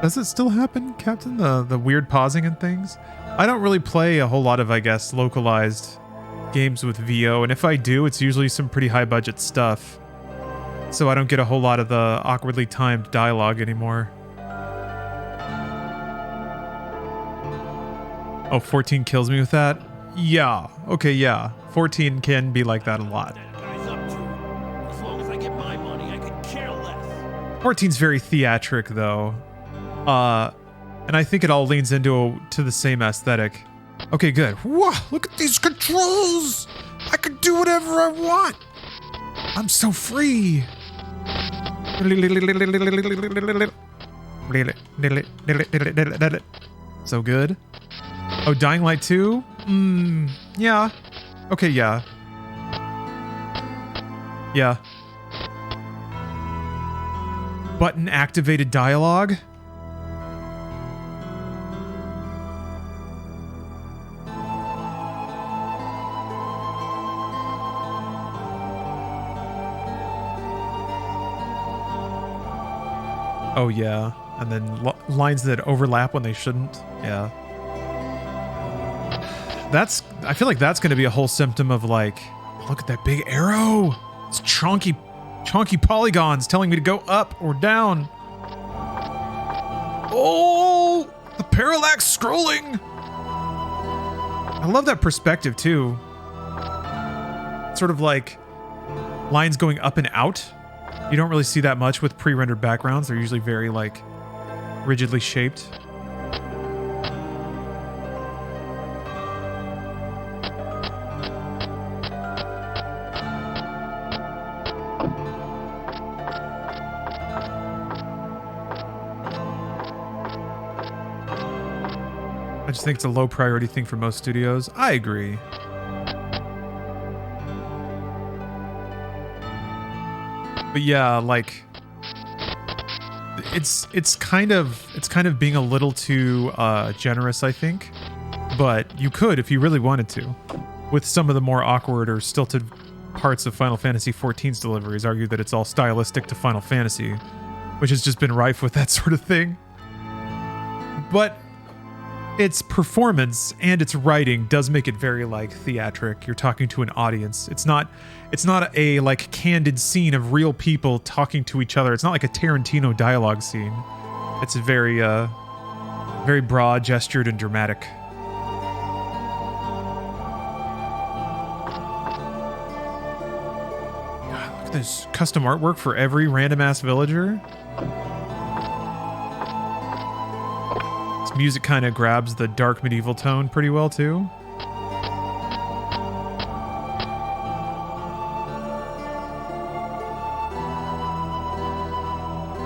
Does it still happen, Captain? The weird pausing and things? I don't really play a whole lot of, I guess, localized games with VO, and if I do, it's usually some pretty high budget stuff. So I don't get a whole lot of the awkwardly timed dialogue anymore. Oh, 14 kills me with that? Yeah. Okay, yeah. 14 can be like that a lot. Guy's up to. As long as I get my money, I could care less. 14's very theatric, though. And I think it all leans to the same aesthetic. Okay, good. Whoa, look at these controls! I could do whatever I want! I'm so free! So good. Oh, Dying Light 2? Yeah. Okay, yeah. Yeah. Button activated dialogue? Oh, yeah. And then lines that overlap when they shouldn't. Yeah. I feel like that's going to be a whole symptom of like, look at that big arrow. It's chunky polygons telling me to go up or down. Oh, the parallax scrolling. I love that perspective too. Sort of like lines going up and out. You don't really see that much with pre-rendered backgrounds. They're usually very like rigidly shaped. I just think it's a low priority thing for most studios. I agree. But yeah, like it's kind of being a little too generous, I think. But you could, if you really wanted to, with some of the more awkward or stilted parts of Final Fantasy XIV's deliveries, argue that it's all stylistic to Final Fantasy, which has just been rife with that sort of thing. But its performance and its writing does make it very like theatric. You're talking to an audience. It's not a like candid scene of real people talking to each other. It's not like a Tarantino dialogue scene. It's very very broad gestured and dramatic. God, look at this custom artwork for every random ass villager. Music kind of grabs the dark medieval tone pretty well too.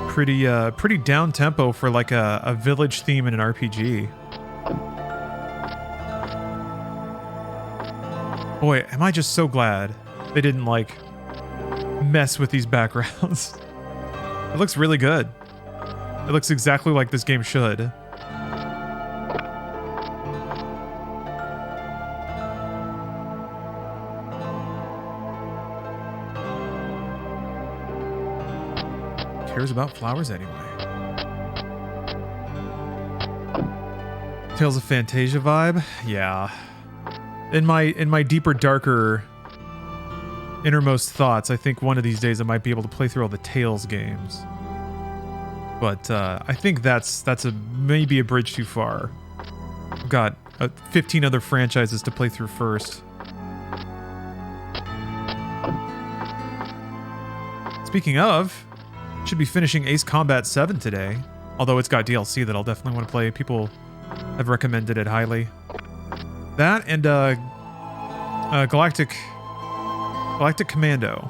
Pretty down tempo for like a village theme in an RPG. Boy, am I just so glad they didn't like mess with these backgrounds. It looks really good. It looks exactly like this game should. Cares about flowers anyway. Tales of Fantasia vibe? Yeah. In my deeper, darker, innermost thoughts, I think one of these days I might be able to play through all the Tales games. But I think that's maybe a bridge too far. I've got 15 other franchises to play through first. Speaking of, should be finishing Ace Combat 7 today, although it's got DLC that I'll definitely want to play. People have recommended it highly. That and Galactic Commando.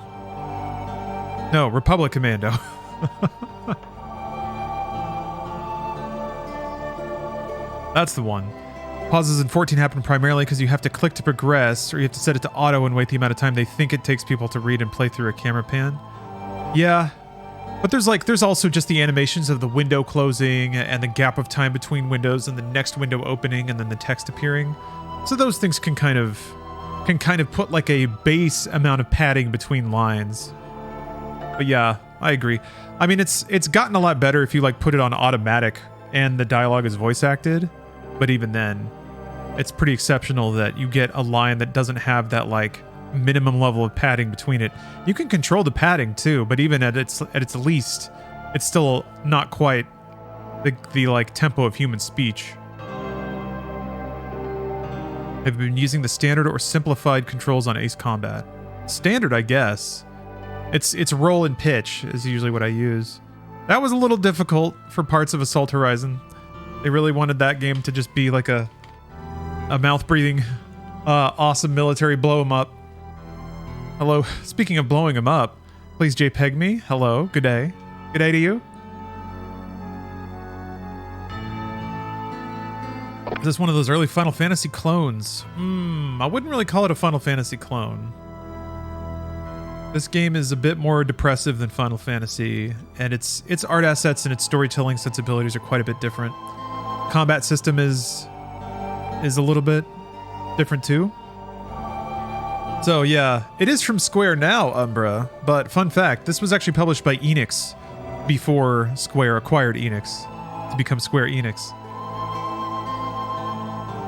No, Republic Commando. That's the one. Pauses in 14 happen primarily because you have to click to progress, or you have to set it to auto and wait the amount of time they think it takes people to read and play through a camera pan. Yeah. But there's also just the animations of the window closing and the gap of time between windows and the next window opening and then the text appearing. So those things can kind of put like a base amount of padding between lines. But yeah, I agree. I mean, it's gotten a lot better if you like put it on automatic and the dialogue is voice acted. But even then, it's pretty exceptional that you get a line that doesn't have that like minimum level of padding between it. You can control the padding too, but even at its least, it's still not quite the like tempo of human speech. Have you been using the standard or simplified controls on Ace Combat? Standard, I guess. It's roll and pitch is usually what I use. That was a little difficult for parts of Assault Horizon. They really wanted that game to just be like a mouth-breathing, awesome military blow 'em up. Hello. Speaking of blowing him up, please JPEG me. Hello. Good day. Good day to you. Is this one of those early Final Fantasy clones? I wouldn't really call it a Final Fantasy clone. This game is a bit more depressive than Final Fantasy, and its art assets and its storytelling sensibilities are quite a bit different. Combat system is a little bit different too. So yeah, it is from Square now, Umbra, but fun fact, this was actually published by Enix before Square acquired Enix to become Square Enix.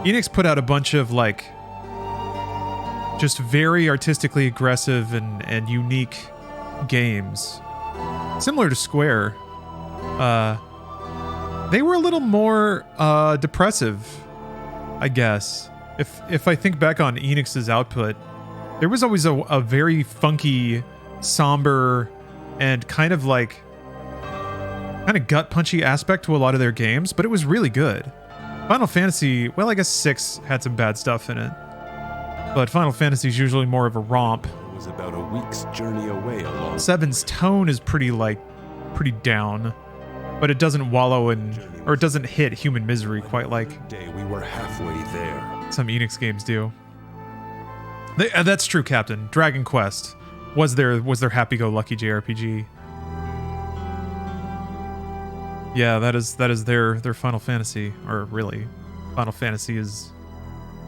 Enix put out a bunch of like just very artistically aggressive and unique games. Similar to Square. They were a little more depressive, I guess. If I think back on Enix's output, there was always a very funky, somber, and kind of gut-punchy aspect to a lot of their games, but it was really good. Final Fantasy, well, I guess 6 had some bad stuff in it. But Final Fantasy is usually more of a romp. It was about a week's journey away along. 7's tone is pretty down, but it doesn't wallow in, or it doesn't hit human misery quite like Day we were halfway there. some Enix games do. That's true, Captain. Dragon Quest was their happy-go-lucky JRPG. Yeah, that is their Final Fantasy, or really, Final Fantasy is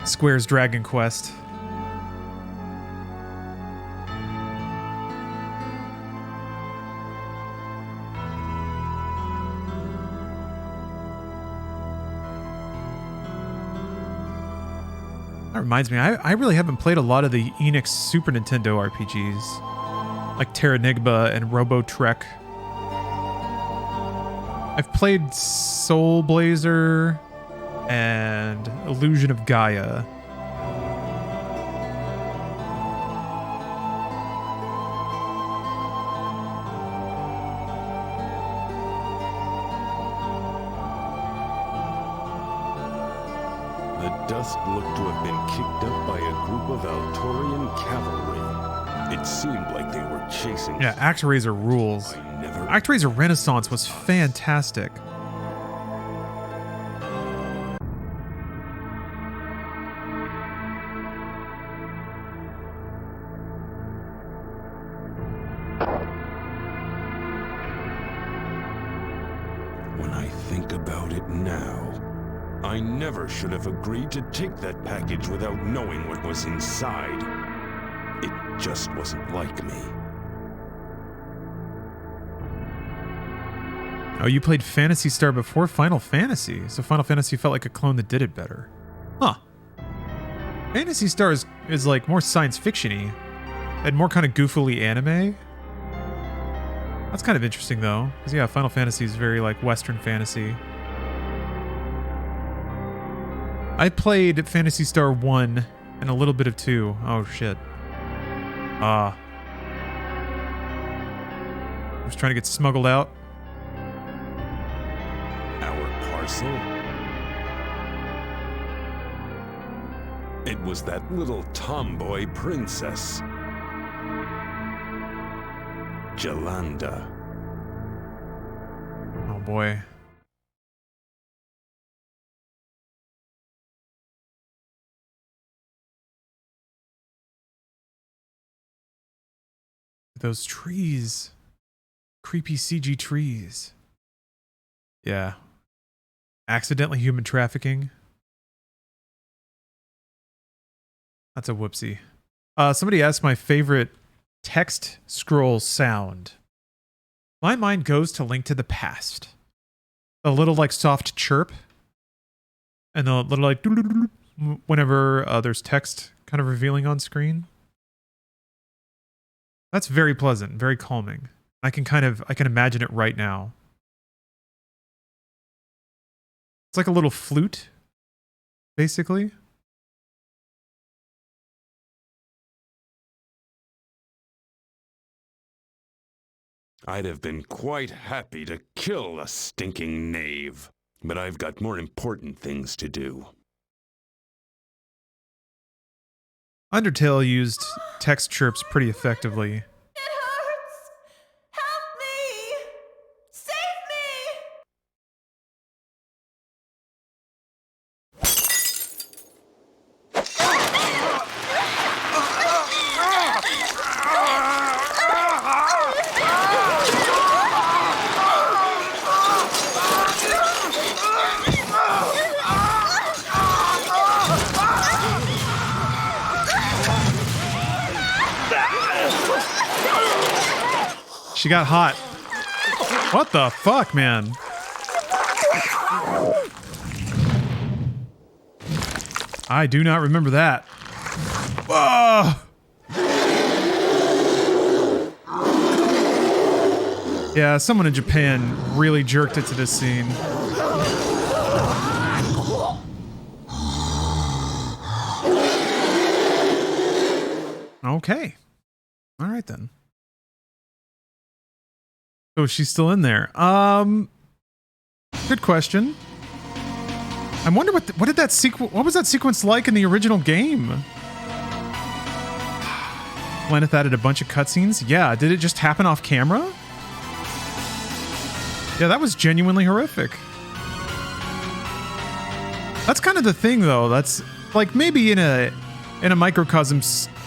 Square's Dragon Quest. That reminds me, I really haven't played a lot of the Enix Super Nintendo RPGs, like Terranigma and Robo Trek. I've played Soul Blazer and Illusion of Gaia. The dust looked to have been kicked up by a group of Altorian cavalry. It seemed like they were chasing. Yeah, ActRaiser rules. ActRaiser Renaissance was fantastic. When I think about it now, I never should have agreed to take that package without knowing what was inside. It just wasn't like me. Oh, you played Phantasy Star before Final Fantasy, so Final Fantasy felt like a clone that did it better. Huh. Phantasy Star is like more science fiction-y and more kind of goofily anime. That's kind of interesting though, because yeah, Final Fantasy is very like Western fantasy. I played Phantasy Star 1 and a little bit of 2. Oh shit. I was trying to get smuggled out. Our parcel? It was that little tomboy princess. Jalanda. Oh boy. Those trees. Creepy CG trees. Yeah. Accidentally human trafficking. That's a whoopsie. Somebody asked my favorite text scroll sound. My mind goes to Link to the Past. A little like soft chirp. And the little like whenever there's text kind of revealing on screen. That's very pleasant, very calming. I can imagine it right now. It's like a little flute, basically. I'd have been quite happy to kill a stinking knave, but I've got more important things to do. Undertale used text chirps pretty effectively. It hurts! Help me! Save me! She got hot. What the fuck, man? I do not remember that. Oh! Yeah, someone in Japan really jerked it to this scene. Okay. All right then. So she's still in there. Good question. I wonder what did that what was that sequence like in the original game? Lenneth added a bunch of cutscenes. Yeah, did it just happen off camera? Yeah, that was genuinely horrific. That's kind of the thing, though. That's like maybe in a microcosm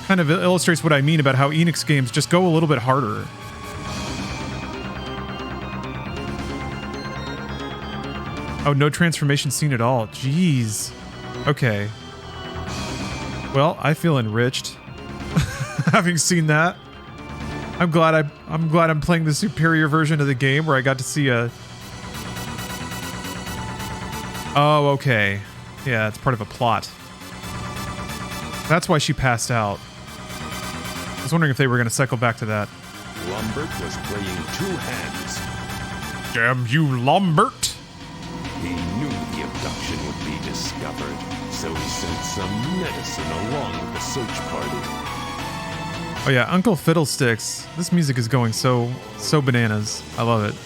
kind of illustrates what I mean about how Enix games just go a little bit harder. Oh, no transformation scene at all. Jeez. Okay. Well, I feel enriched having seen that. I'm glad I'm playing the superior version of the game where I got to see a... Oh, okay. Yeah, it's part of a plot. That's why she passed out. I was wondering if they were going to cycle back to that. Lambert was playing two hands. Damn you, Lambert! He knew the abduction would be discovered, so he sent some medicine along with the search party. Oh yeah, Uncle Fiddlesticks. This music is going so bananas. I love it.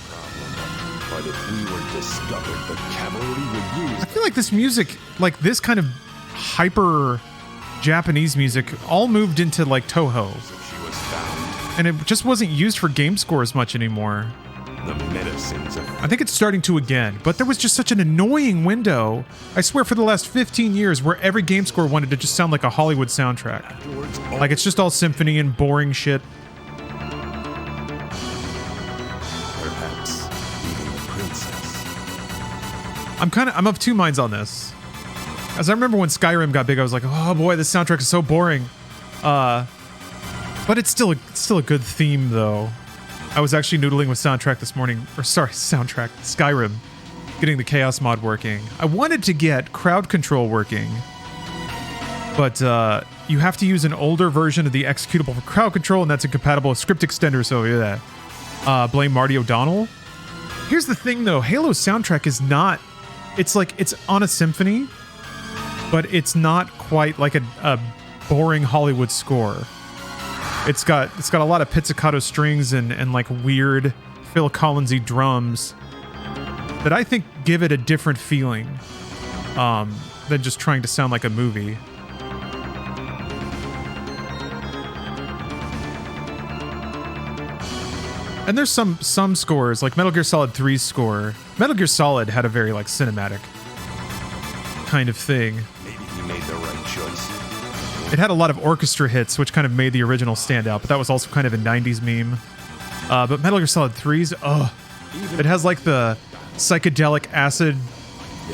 But if we were discovered, the cavalry would use... I feel like this music, like this kind of hyper Japanese music, all moved into like Toho. She was found. And it just wasn't used for game scores much anymore. The medicines of... I think it's starting to again, but there was just such an annoying window. I swear for the last 15 years where every game score wanted to just sound like a Hollywood soundtrack. Like it's just all symphony and boring shit. Perhaps even the princess. I'm of two minds on this. As I remember when Skyrim got big, I was like, oh boy, this soundtrack is so boring. But it's still a good theme though. I was actually noodling with Skyrim, getting the Chaos mod working. I wanted to get crowd control working, but you have to use an older version of the executable for crowd control, and that's incompatible with script extender, so yeah. Blame Marty O'Donnell. Here's the thing though, Halo's soundtrack is not, it's like, it's on a symphony, but it's not quite like a boring Hollywood score. It's got a lot of pizzicato strings and like weird Phil Collins-y drums that I think give it a different feeling than just trying to sound like a movie. And there's some scores, like Metal Gear Solid 3's score. Metal Gear Solid had a very like cinematic kind of thing. Maybe he made the right choice. It had a lot of orchestra hits, which kind of made the original stand out, but that was also kind of a 90s meme. But Metal Gear Solid 3's, it has like the psychedelic acid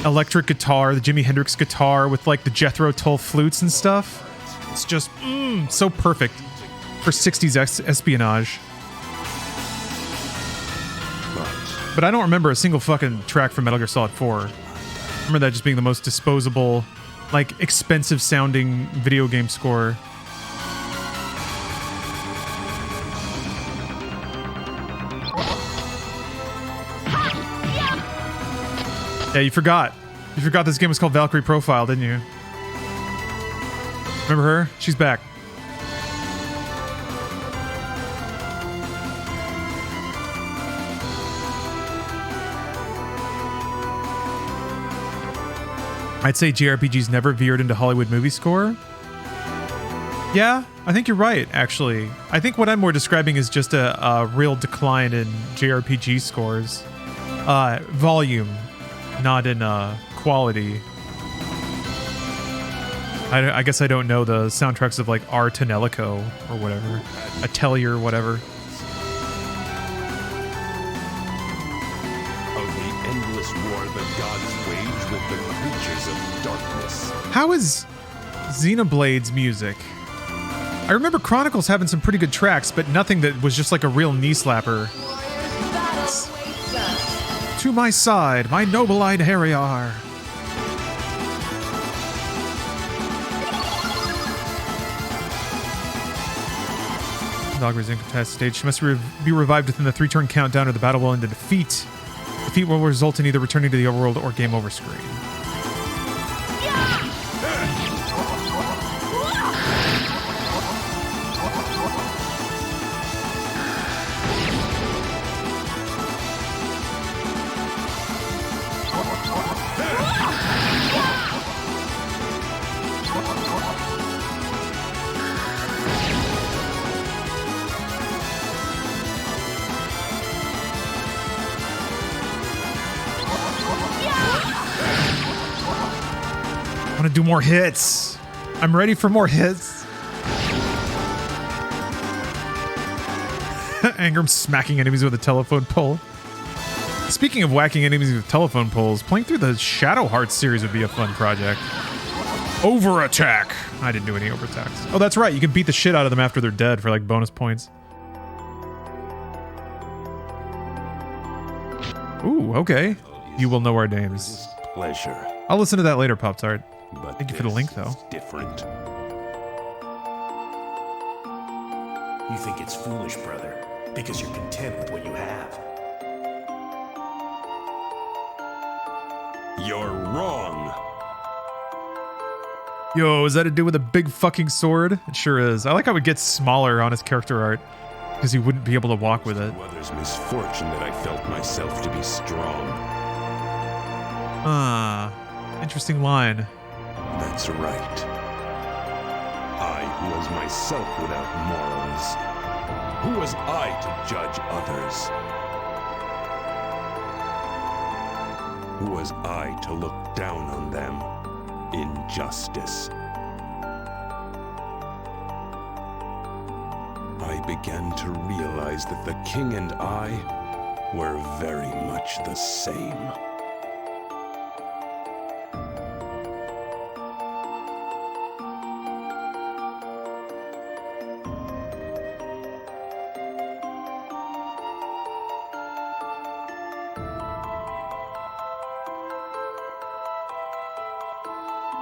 electric guitar, the Jimi Hendrix guitar with like the Jethro Tull flutes and stuff. It's just, so perfect for 60s espionage. But I don't remember a single fucking track from Metal Gear Solid 4. I remember that just being the most disposable, like, expensive sounding video game score. Yeah, you forgot. You forgot this game was called Valkyrie Profile, didn't you? Remember her? She's back. I'd say JRPGs never veered into Hollywood movie score. Yeah, I think you're right, actually. I think what I'm more describing is just a real decline in JRPG scores. Volume, not in quality. I guess I don't know the soundtracks of like R. Tonelico or whatever. Atelier, whatever. Of the endless war the gods wage with the creatures of darkness. How is Xenoblade's music? I remember Chronicles having some pretty good tracks, but nothing that was just like a real knee slapper. To my side, my noble-eyed Harriar. Valkyrie's in contest stage. She must be revived within the 3-turn countdown, or the battle will end in defeat. Defeat will result in either returning to the overworld or game over screen. I want to do more hits. I'm ready for more hits. Angrim smacking enemies with a telephone pole. Speaking of whacking enemies with telephone poles, playing through the Shadow Hearts series would be a fun project. Over attack. I didn't do any over attacks. Oh, that's right. You can beat the shit out of them after they're dead for like bonus points. Ooh, okay. You will know our names. Pleasure. I'll listen to that later, Pop-Tart. But Thank you for the link, though. Different. You think it's foolish, brother, because you're content with what you have. You're wrong. Yo, is that a dude with a big fucking sword? It sure is. I like how it gets smaller on his character art, because he wouldn't be able to walk with it. To others' misfortune that I felt myself to be strong. Ah, interesting line. That's right. I, who was myself without morals. Who was I to judge others? Who was I to look down on them? Injustice. I began to realize that the king and I were very much the same.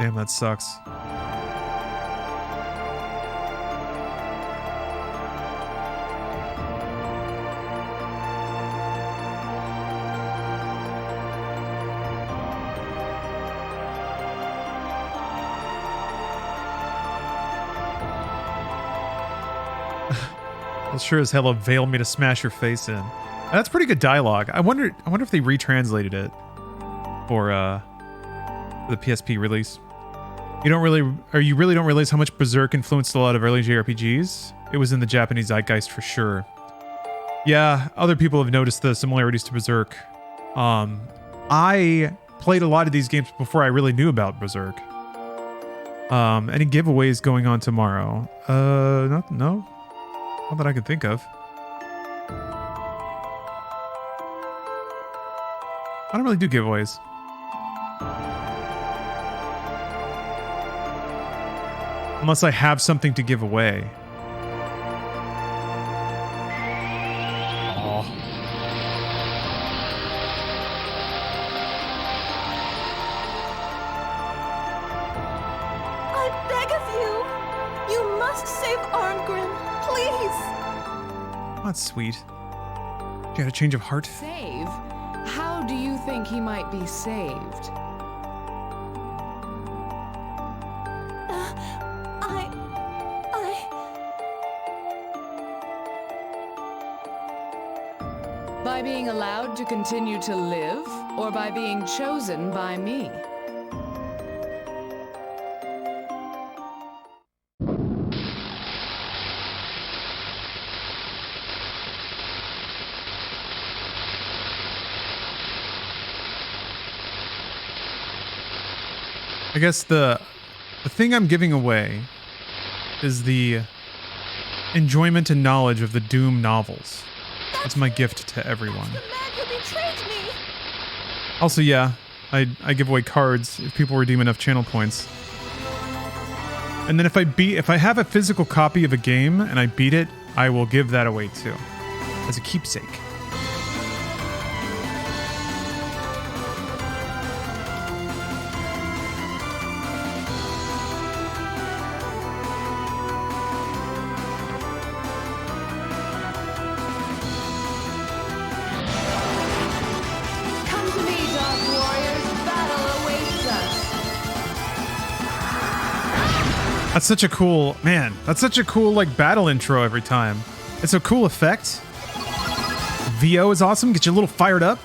Damn, that sucks. Well, sure as hell availed me to smash your face in. That's pretty good dialogue. I wonder if they retranslated it for the PSP release. You really don't realize how much Berserk influenced a lot of early JRPGs. It was in the Japanese zeitgeist for sure. Yeah, other people have noticed the similarities to Berserk. I played a lot of these games before I really knew about Berserk. Any giveaways going on tomorrow? No. Not that I can think of. I don't really do giveaways. Unless I have something to give away. Oh. I beg of you! You must save Arngrim, please! That's sweet. You got a change of heart? Save? How do you think he might be saved? By being allowed to continue to live, or by being chosen by me? I guess the thing I'm giving away is the enjoyment and knowledge of the Doom novels. That's my gift to everyone. The man who betrayed me! Also, yeah, I give away cards if people redeem enough channel points. And then if I have a physical copy of a game and I beat it, I will give that away too, as a keepsake. That's such a cool, man, that's such a cool, like, battle intro every time. It's a cool effect. VO is awesome, get you a little fired up.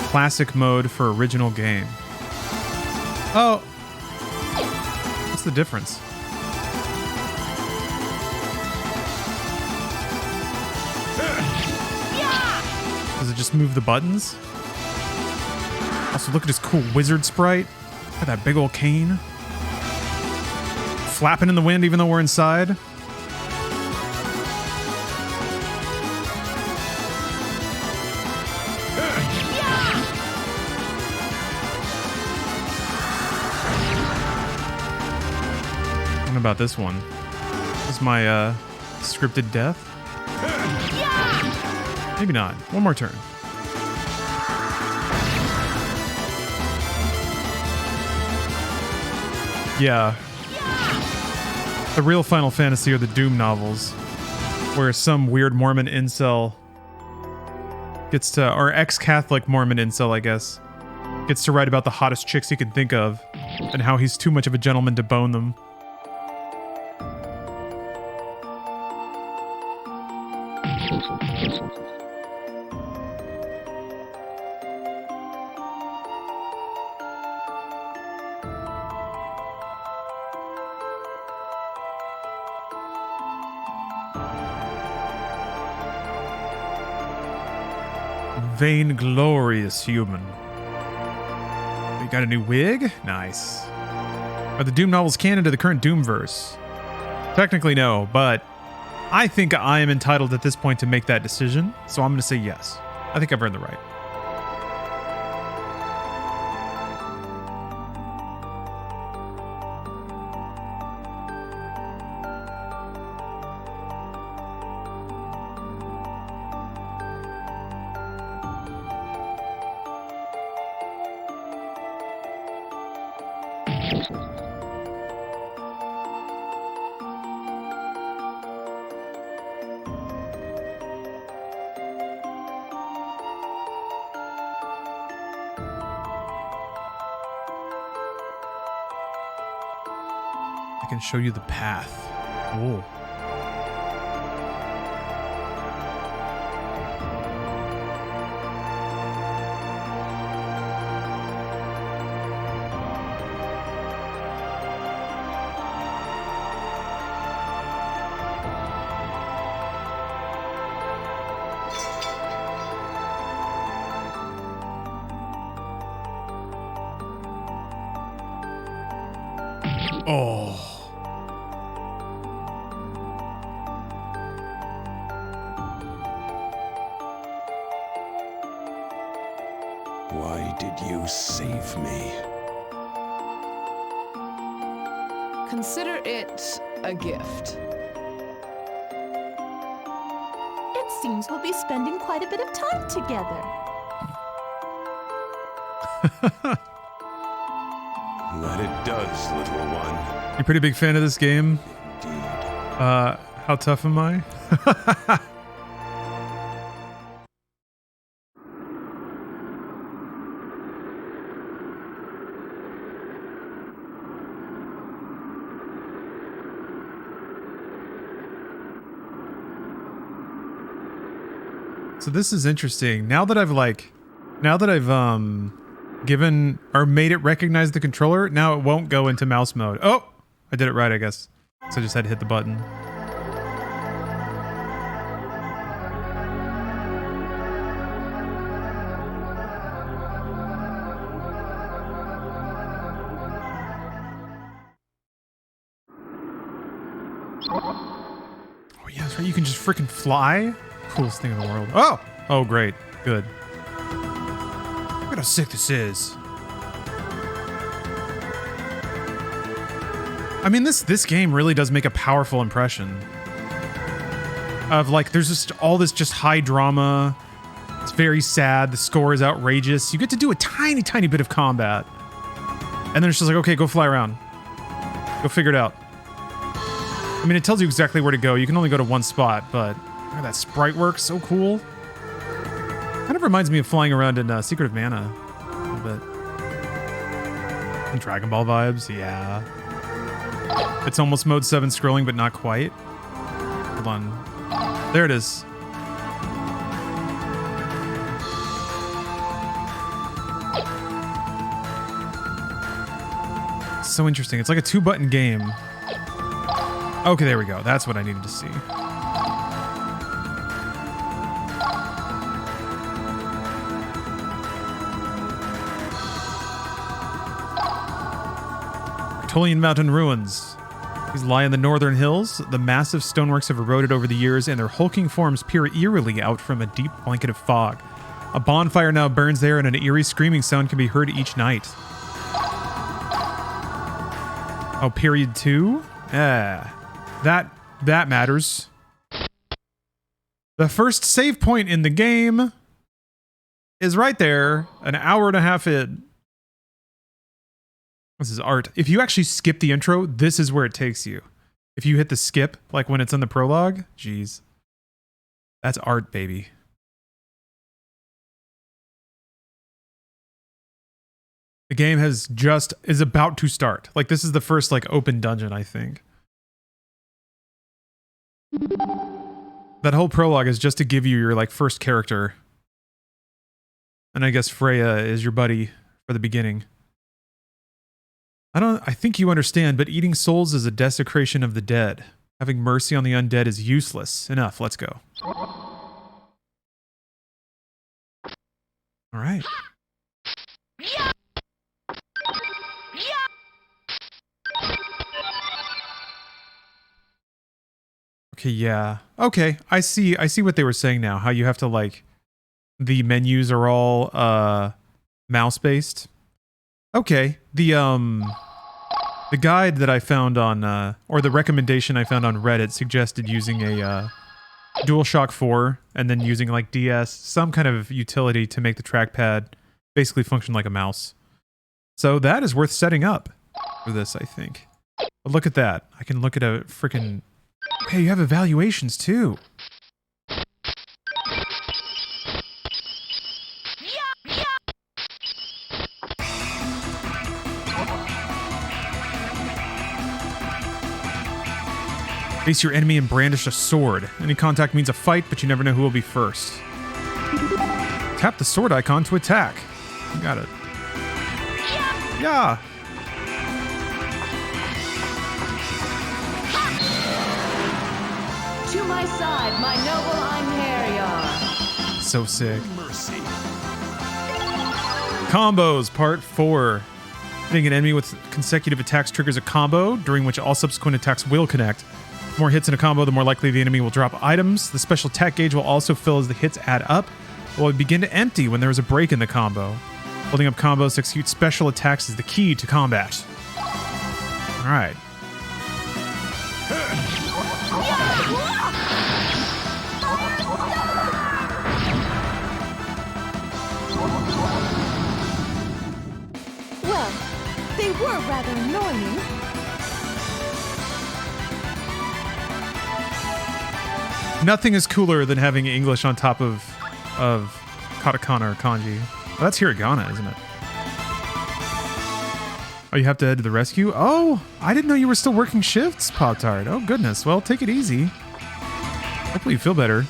Classic mode for original game. Oh. What's the difference? Does it just move the buttons? Also, look at his cool wizard sprite. Look at that big old cane. Flapping in the wind even though we're inside. What about this one? This is my scripted death? Maybe not. One more turn. Yeah. The real Final Fantasy are the Doom novels, where some weird Mormon incel gets to, or ex-Catholic Mormon incel, I guess, gets to write about the hottest chicks he can think of, and how he's too much of a gentleman to bone them. Vainglorious human. You got a new wig? Nice. Are the Doom novels canon to the current Doomverse? Technically no, but I think I am entitled at this point to make that decision, so I'm going to say yes. I think I've earned the right. I can show you the path. Whoa. Oh. Why did you save me? Consider it a gift. It seems we'll be spending quite a bit of time together. That it does, little one. You a pretty big fan of this game? Indeed. How tough am I? So this is interesting. Now that I've given or made it recognize the controller, now it won't go into mouse mode. Oh, I did it right, I guess. So I just had to hit the button. Oh yeah, that's right. You can just freaking fly. Coolest thing in the world. Oh! Oh, great. Good. Look at how sick this is. I mean, this game really does make a powerful impression. Of, like, there's just all this just high drama. It's very sad. The score is outrageous. You get to do a tiny, tiny bit of combat. And then it's just like, okay, go fly around. Go figure it out. I mean, it tells you exactly where to go. You can only go to one spot, but... Oh, that sprite work, so cool. Kind of reminds me of flying around in Secret of Mana a little bit. Dragon Ball vibes, yeah. It's almost mode 7 scrolling, but not quite. Hold on. There it is. So interesting. It's like a 2-button game. Okay, there we go. That's what I needed to see. Artolian Mountain ruins. These lie in the northern hills. The massive stoneworks have eroded over the years, and their hulking forms peer eerily out from a deep blanket of fog. A bonfire now burns there, and an eerie screaming sound can be heard each night. Oh, period 2? That matters. The first save point in the game is right there, an hour and a half in. This is art. If you actually skip the intro, this is where it takes you. If you hit the skip, like when it's in the prologue, geez. That's art, baby. The game is about to start. Like, this is the first, like, open dungeon, I think. That whole prologue is just to give you your, like, first character. And I guess Freya is your buddy for the beginning. I think you understand, but eating souls is a desecration of the dead. Having mercy on the undead is useless. Enough, let's go. All right. Okay, yeah. Okay, I see what they were saying now. How you have to, like, the menus are all mouse based. Okay. The guide that I found on or the recommendation I found on Reddit suggested using a DualShock 4 and then using like DS, some kind of utility to make the trackpad basically function like a mouse. So that is worth setting up for this, I think. But look at that. I can look at a freaking... Hey, you have evaluations too. Face your enemy and brandish a sword. Any contact means a fight, but you never know who will be first. Tap the sword icon to attack. You got it. Yeah. To my side, my noble Einherjar. So sick. Mercy. Combos, part 4. Hitting an enemy with consecutive attacks triggers a combo, during which all subsequent attacks will connect. The more hits in a combo, the more likely the enemy will drop items. The special attack gauge will also fill as the hits add up. It will begin to empty when there is a break in the combo. Holding up combos to execute special attacks is the key to combat. Alright. Well, they were rather annoying. Nothing is cooler than having English on top of katakana or kanji. Well, that's hiragana, isn't it? Oh, you have to head to the rescue? Oh, I didn't know you were still working shifts, Pop-Tart. Oh, goodness. Well, take it easy. Hopefully you feel better.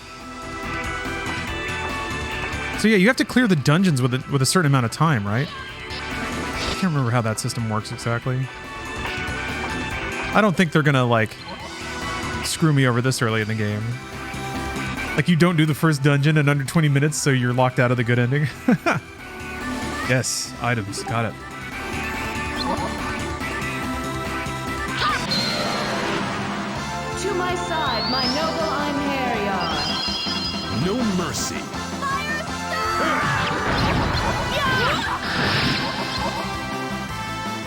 So yeah, you have to clear the dungeons with a certain amount of time, right? I can't remember how that system works exactly. I don't think they're gonna, like, screw me over this early in the game. Like, you don't do the first dungeon in under 20 minutes, so you're locked out of the good ending. Yes, items. Got it. To my side, my noble Einherjar. No mercy.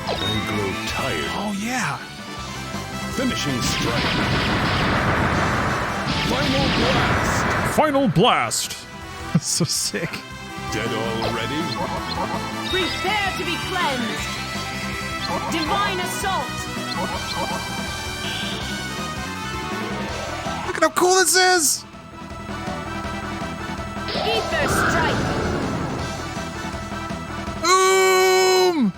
I grow tired. Oh, yeah. Finishing strike. Final blast. Final blast. That's so sick. Dead already? Prepare to be cleansed. Divine assault. Look at how cool this is. Ether strike. Boom.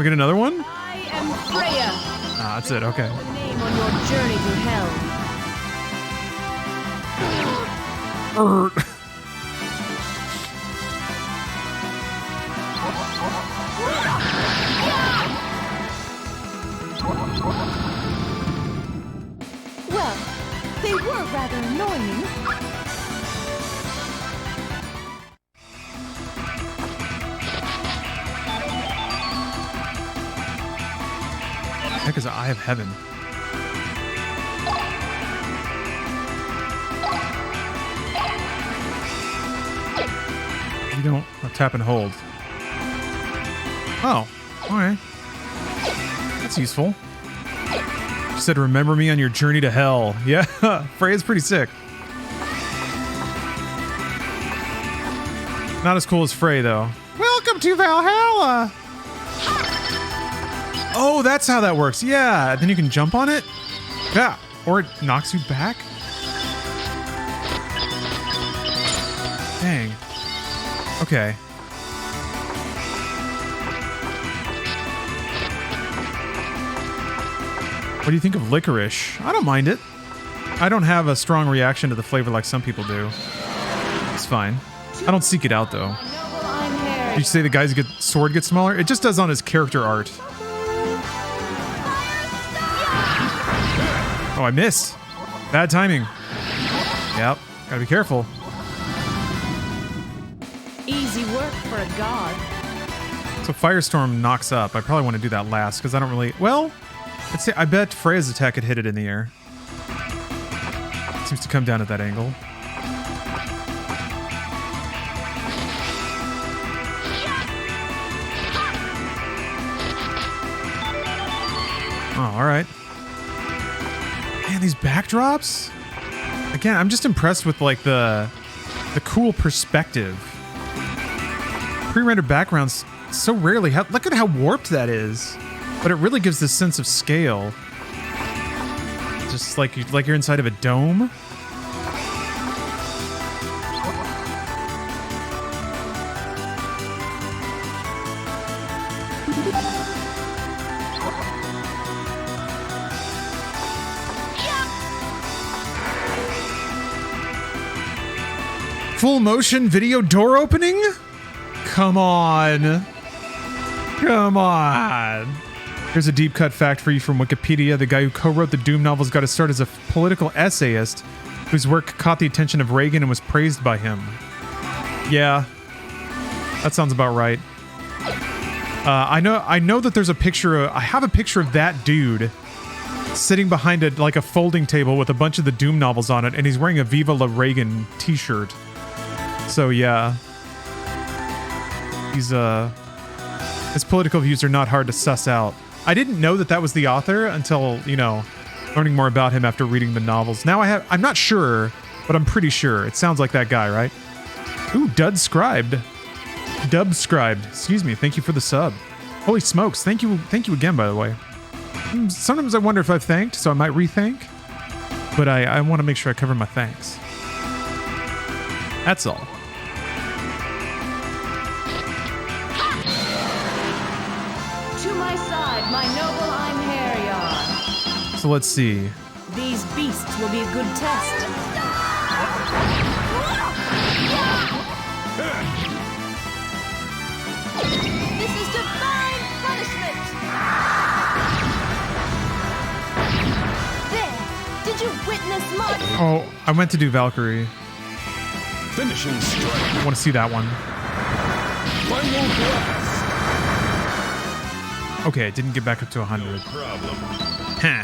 We get another one? I am Freya. Ah, that's it. Okay. The name on your journey to hell. Well, they were rather annoying. Heck is the Eye of Heaven? You don't tap and hold. Oh, alright. That's useful. She said, remember me on your journey to hell. Yeah, Freya's pretty sick. Not as cool as Frey, though. Welcome to Valhalla! Oh, that's how that works. Yeah, then you can jump on it? Yeah, or it knocks you back? Dang. Okay. What do you think of licorice? I don't mind it. I don't have a strong reaction to the flavor like some people do. It's fine. I don't seek it out, though. Did you say the guy's sword gets smaller? It just does on his character art. Oh, I missed. Bad timing. Yep. Gotta be careful. Easy work for a god. So Firestorm knocks up. I probably want to do that last because I don't really... Well, let's see. I bet Freya's attack could hit it in the air. Seems to come down at that angle. Oh, all right. Man, these backdrops? Again, I'm just impressed with like the cool perspective. Pre-rendered backgrounds so rarely have. Look at how warped that is. But it really gives this sense of scale. Just like you're inside of a dome. Full motion video door opening? Come on. Come on. Here's a deep cut fact for you from Wikipedia. The guy who co-wrote the Doom novels got his start as a political essayist whose work caught the attention of Reagan and was praised by him. Yeah. That sounds about right. I know that there's a picture I have a picture of that dude sitting behind a folding table with a bunch of the Doom novels on it, and he's wearing a Viva la Reagan t-shirt. So yeah, his political views are not hard to suss out. I didn't know that was the author until, learning more about him after reading the novels. Now I'm not sure, but I'm pretty sure. It sounds like that guy, right? Ooh, Dubscribed, excuse me. Thank you for the sub. Holy smokes. Thank you again, by the way. Sometimes I wonder if I've thanked, so I might rethank, but I want to make sure I cover my thanks. That's all. My noble Einherjar. So let's see. These beasts will be a good test. This is divine punishment. There. Did you witness my... Oh, I went to do Valkyrie. Finishing strike. I want to see that one. Final blast. Okay, it didn't get back up to 100. No problem. Huh.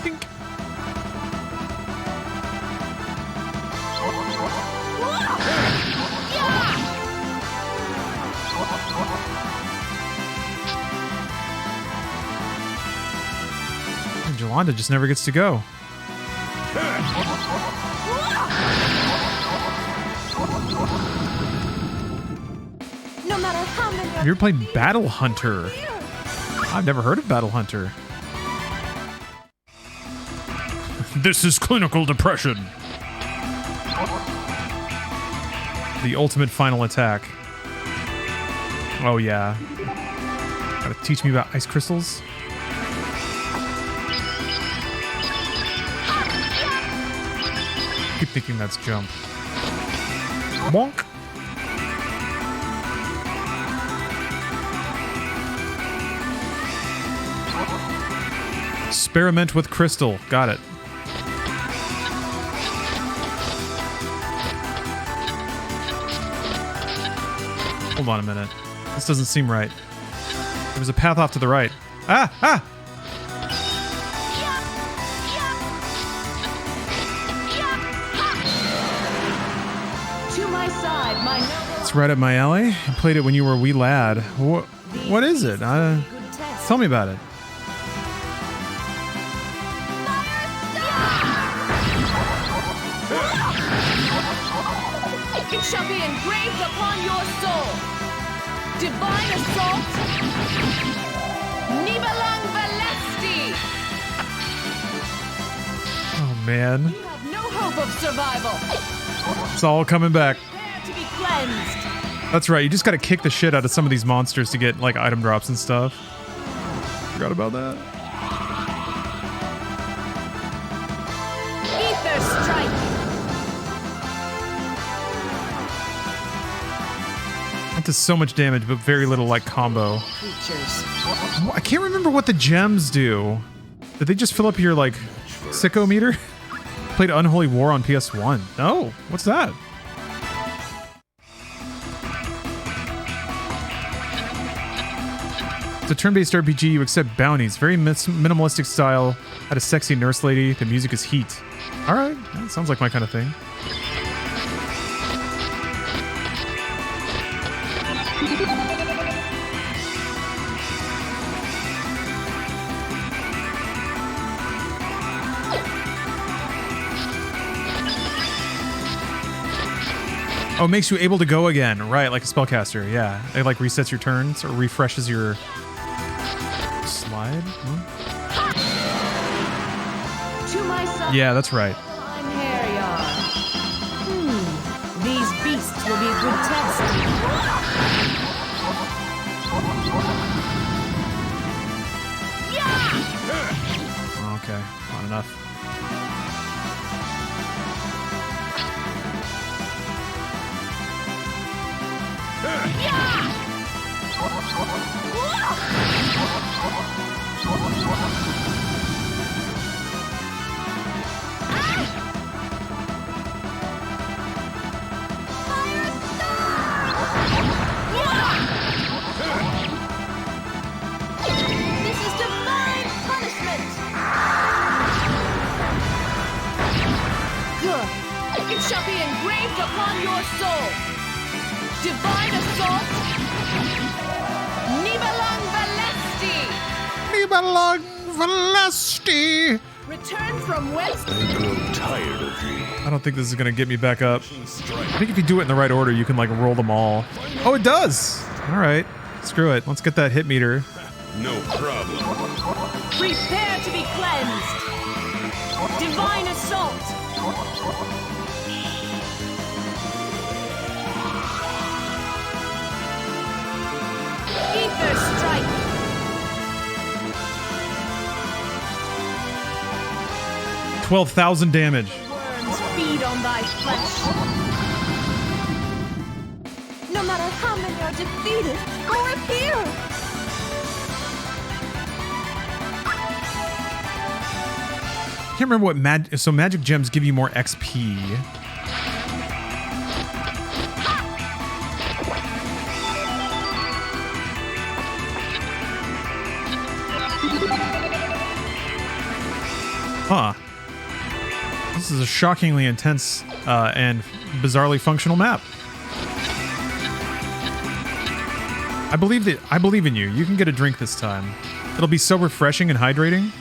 Dink. And Jolanda just never gets to go. No matter how many... Have you ever played Battle Hunter? I've never heard of Battle Hunter. This is clinical depression. The ultimate final attack. Oh, yeah. Gotta teach me about ice crystals. Keep thinking that's jump. Bonk. Experiment with crystal. Got it. Hold on a minute. This doesn't seem right. There was a path off to the right. Ah! Ah! To my side, my noble. It's right up my alley. I played it when you were a wee lad. What is it? Tell me about it. It shall be engraved upon your soul. Divine assault. Nibalang Valesti. Oh, man. You have no hope of survival. It's all coming back. Prepare to be cleansed. That's right. You just gotta kick the shit out of some of these monsters to get, like, item drops and stuff. Forgot about that. Ether strike. That does so much damage, but very little, like, combo. Creatures. I can't remember what the gems do. Did they just fill up your, like, sicko meter? Played Unholy War on PS1. No. What's that? It's a turn-based RPG. You accept bounties. Very minimalistic style. Had a sexy nurse lady. The music is heat. All right. That sounds like my kind of thing. Oh, it makes you able to go again. Right, like a spellcaster. Yeah. It like resets your turns or refreshes your slide. Huh? To my side. Yeah, that's right. I'm here, y'all. These beasts will be a good test. Okay, not enough. This is divine punishment. Good. It shall be engraved upon your soul. Divine assault. Nibalang Valesti. Nibalang Valesti. Return from whence? I grow tired of you. I don't think this is gonna get me back up. I think if you do it in the right order, you can like roll them all. Oh, it does. All right, screw it. Let's get that hit meter. No problem. Prepare to be cleansed. Divine assault. Ether strike. 12,000 damage. Worms feed on thy flesh. No matter how many are defeated, more appear. Can't remember what so magic gems give you more XP. Huh. This is a shockingly intense and bizarrely functional map. I believe in you. You can get a drink this time. It'll be so refreshing and hydrating.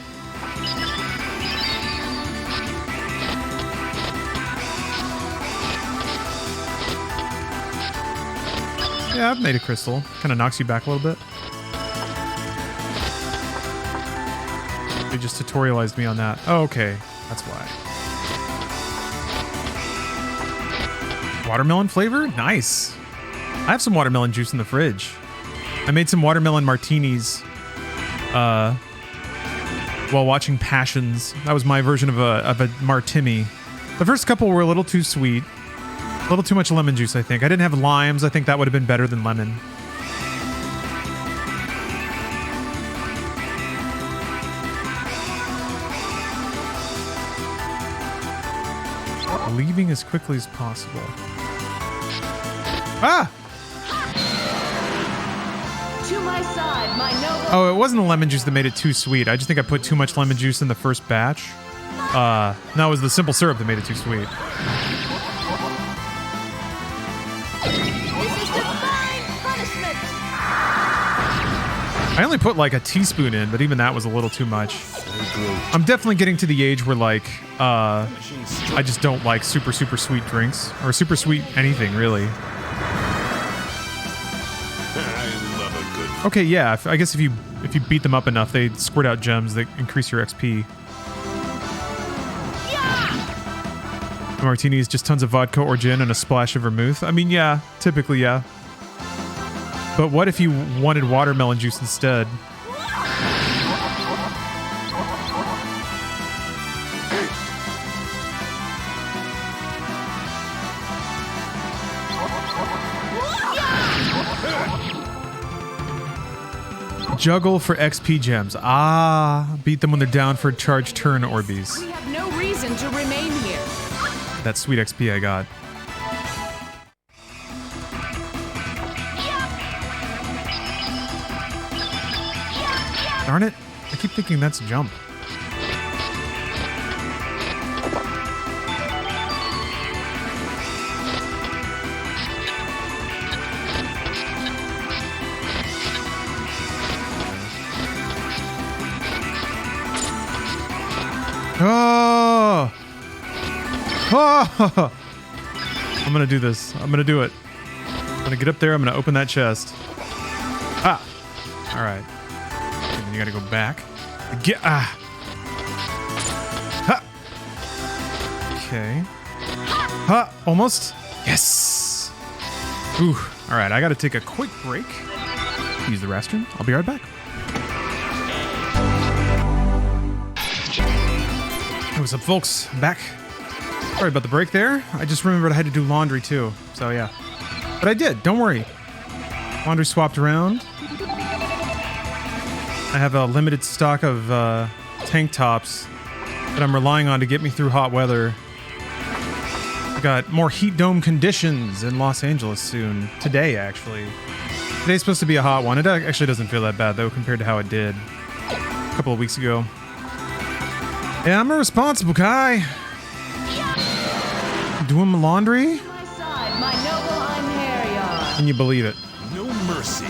Yeah, I've made a crystal. Kind of knocks you back a little bit. They just tutorialized me on that. Oh, okay. That's why. Watermelon flavor? Nice. I have some watermelon juice in the fridge. I made some watermelon martinis while watching Passions. That was my version of a martini. The first couple were a little too sweet. A little too much lemon juice, I think. I didn't have limes. I think that would have been better than lemon. Leaving as quickly as possible. Ah! To my side, my noble. Oh, it wasn't the lemon juice that made it too sweet. I just think I put too much lemon juice in the first batch. No, it was the simple syrup that made it too sweet. This is divine punishment. I only put like a teaspoon in, but even that was a little too much. I'm definitely getting to the age where like, I just don't like super sweet drinks or super sweet anything really. I love a good. Okay, yeah, I guess if you beat them up enough, they squirt out gems that increase your XP. The martini is just tons of vodka or gin and a splash of vermouth. I mean, yeah, typically, yeah. But what if you wanted watermelon juice instead? Juggle for XP gems. Ah, beat them when they're down for charged turn Orbeez. We have no reason to remain here. That sweet XP I got. Darn it. I keep thinking that's a jump. Oh! Oh! I'm gonna do this. I'm gonna do it. I'm gonna get up there. I'm gonna open that chest. Ah! Alright. And then you gotta go back. Get. Ah! Ha! Okay. Ha! Almost. Yes! Ooh. Alright, I gotta take a quick break. Use the restroom. I'll be right back. Hey, what's up, folks? I'm back. Sorry about the break there. I just remembered I had to do laundry too. So yeah. But I did. Don't worry. Laundry swapped around. I have a limited stock of tank tops that I'm relying on to get me through hot weather. I got more heat dome conditions in Los Angeles soon. Today, actually. Today's supposed to be a hot one. It actually doesn't feel that bad, though, compared to how it did a couple of weeks ago. Yeah, I'm a responsible guy. Doing my laundry? To my side, my noble Einherjar. Can you believe it? No mercy.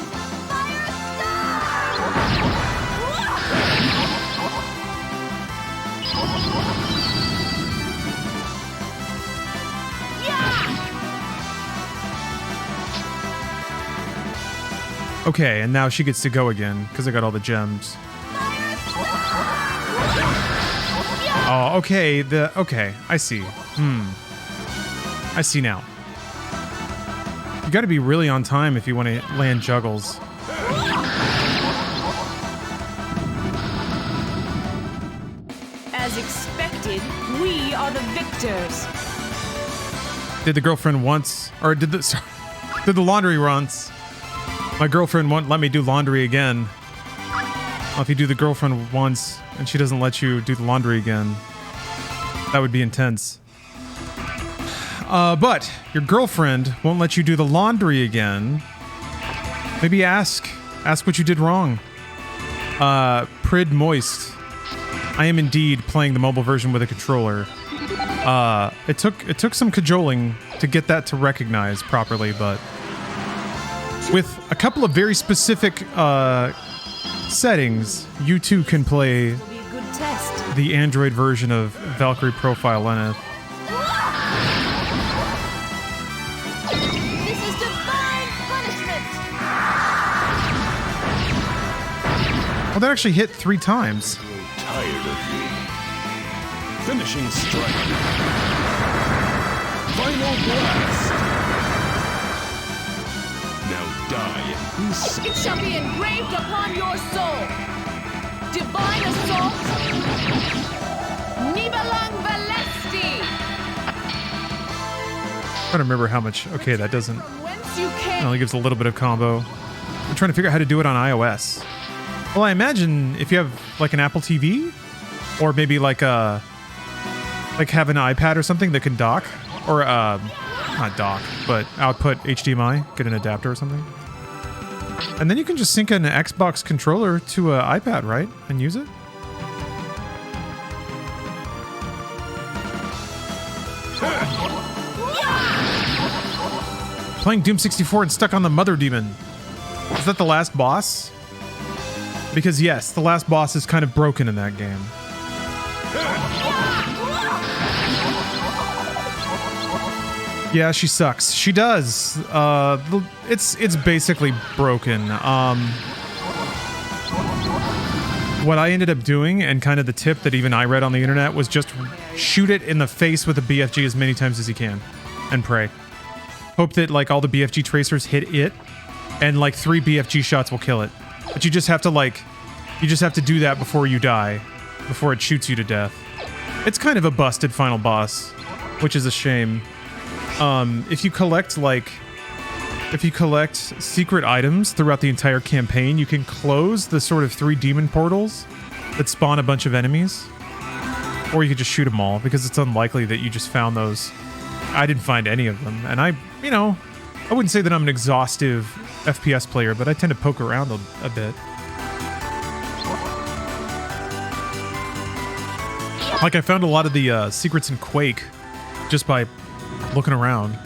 Okay, and now she gets to go again, because I got all the gems. Oh, okay, okay, I see. I see now. You gotta be really on time if you want to land juggles. As expected, we are the victors. Did the girlfriend once, or did the laundry once? My girlfriend won't let me do laundry again. Well, if you do the girlfriend once and she doesn't let you do the laundry again, that would be intense. But your girlfriend won't let you do the laundry again. Maybe ask what you did wrong. Prid Moist. I am indeed playing the mobile version with a controller. It took some cajoling to get that to recognize properly, but with a couple of very specific settings, you too can play This will be a good test. the Android version of Valkyrie Profile Lenneth. This is divine punishment. Well, that actually hit 3 times. Tired of you. Finishing strike. Final blast. Now die in peace. It shall be engraved upon your soul. Divine assault. Nibalang Valesti. I'm trying to remember how much. Okay, that doesn't. From whence you It came. only gives a little bit of combo. I'm trying to figure out how to do it on iOS. Well, I imagine if you have like an Apple TV, or maybe like have an iPad or something that can dock, or not dock, but output HDMI, get an adapter or something. And then you can just sync an Xbox controller to an iPad, right? And use it? Playing Doom 64 and stuck on the Mother Demon. Is that the last boss? Because yes, the last boss is kind of broken in that game. Yeah, she sucks. She does. It's basically broken. What I ended up doing, and kind of the tip that even I read on the internet, was just shoot it in the face with a BFG as many times as you can, and pray. Hope that like all the BFG tracers hit it, and like 3 BFG shots will kill it. But you just have to do that before you die, before it shoots you to death. It's kind of a busted final boss, which is a shame. If you collect secret items throughout the entire campaign, you can close the sort of 3 demon portals that spawn a bunch of enemies. Or you could just shoot them all, because it's unlikely that you just found those. I didn't find any of them, and I wouldn't say that I'm an exhaustive FPS player, but I tend to poke around a bit. Like, I found a lot of the secrets in Quake just by looking around.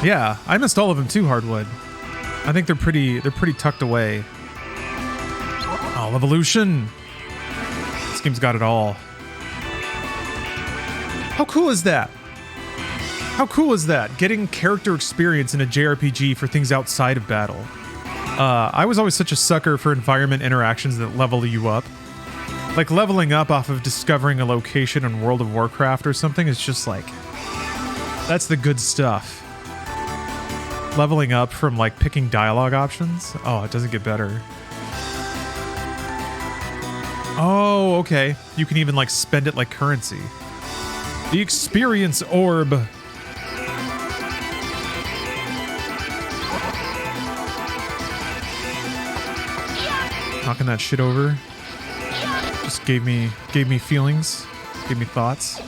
Yeah, I missed all of them too, Hardwood. I think they're pretty tucked away. Oh, Evolution! This game's got it all. How cool is that? How cool is that? Getting character experience in a JRPG for things outside of battle. I was always such a sucker for environment interactions that level you up. Like, leveling up off of discovering a location in World of Warcraft or something is just like... That's the good stuff. Leveling up from, like, picking dialogue options? Oh, it doesn't get better. Oh, okay. You can even, like, spend it like currency. The Experience Orb. Knocking that shit over. Just gave me feelings, gave me thoughts.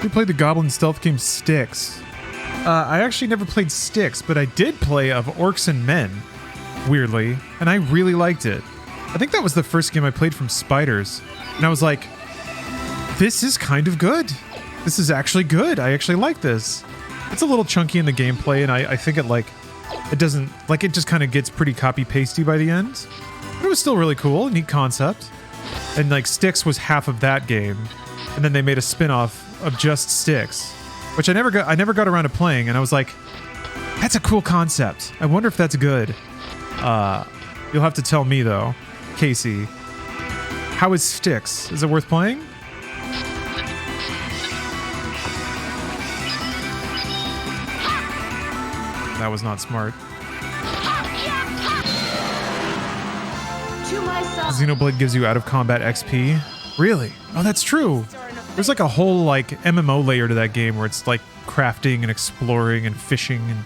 We played the Goblin stealth game Styx. I actually never played Styx, but I did play Of Orcs and Men, weirdly, and I really liked it. I think that was the first game I played from Spiders, and I was like, this is kind of good. This is actually good. I actually like this. It's a little chunky in the gameplay, and I think it doesn't, like, it just kind of gets pretty copy-pasty by the end. But it was still really cool, neat concept. And, like, Styx was half of that game, and then they made a spin-off of just Styx, which I never got around to playing, and I was like, that's a cool concept. I wonder if that's good. You'll have to tell me, though. Casey, how is Styx? Is it worth playing? That was not smart. Xenoblade gives you out-of-combat XP. Really? Oh, that's true. There's like a whole like MMO layer to that game where it's like crafting and exploring and fishing and...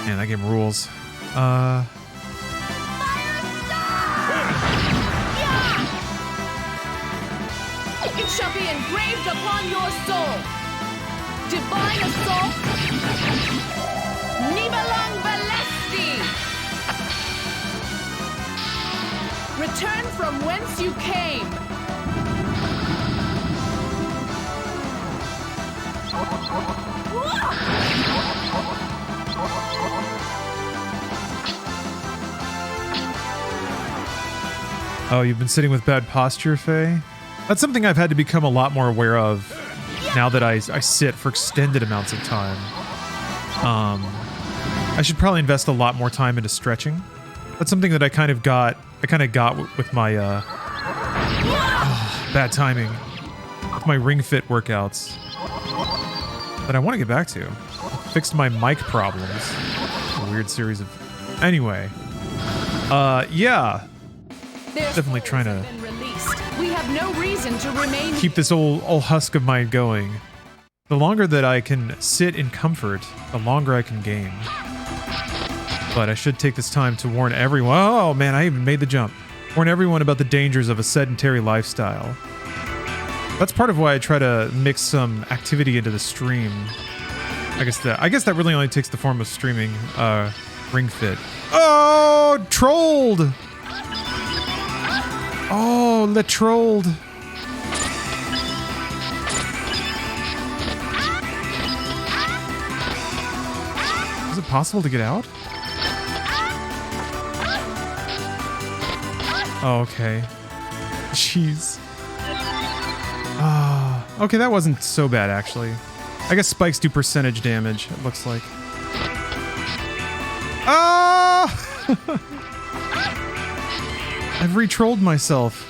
Man, that game rules. It shall be engraved upon your soul. Divine assault. Nibalang Valesti. Return from whence you came. Oh, you've been sitting with bad posture, Faye? That's something I've had to become a lot more aware of now that I sit for extended amounts of time. I should probably invest a lot more time into stretching. That's something that I kind of got with my bad timing with my Ring Fit workouts that I want to get back to. Fixed my mic problems. A weird series of... Anyway. Yeah. Definitely trying to We have no reason to remain keep this old husk of mine going. The longer that I can sit in comfort, the longer I can game. But I should take this time to warn everyone... Oh, man, I even made the jump. Warn everyone about the dangers of a sedentary lifestyle. That's part of why I try to mix some activity into the stream. I guess that really only takes the form of streaming Ring Fit. Oh, trolled! Oh, le trolled. Is it possible to get out? Oh, okay. Jeez. Okay, that wasn't so bad, actually. I guess spikes do percentage damage, it looks like. Ah! I've re-trolled myself.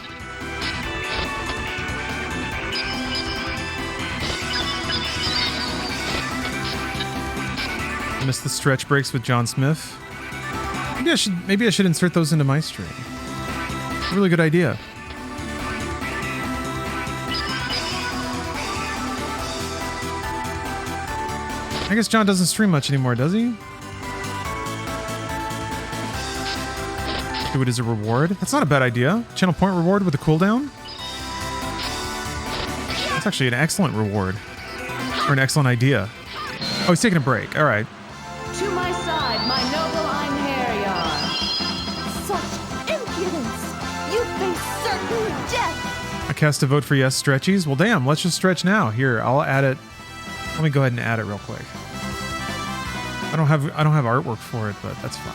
Missed the stretch breaks with John Smith. Maybe I should insert those into my stream. Really good idea. I guess John doesn't stream much anymore, does he? Do it as a reward? That's not a bad idea. Channel point reward with a cooldown? That's actually an excellent reward. Or an excellent idea. Oh, he's taking a break. All right. to my side, my noble Einherjar. Such impudence! You face certain death! I cast a vote for yes stretchies. Well, damn, let's just stretch now. Here, I'll add it. Let me go ahead and add it real quick. I don't have artwork for it, but that's fine.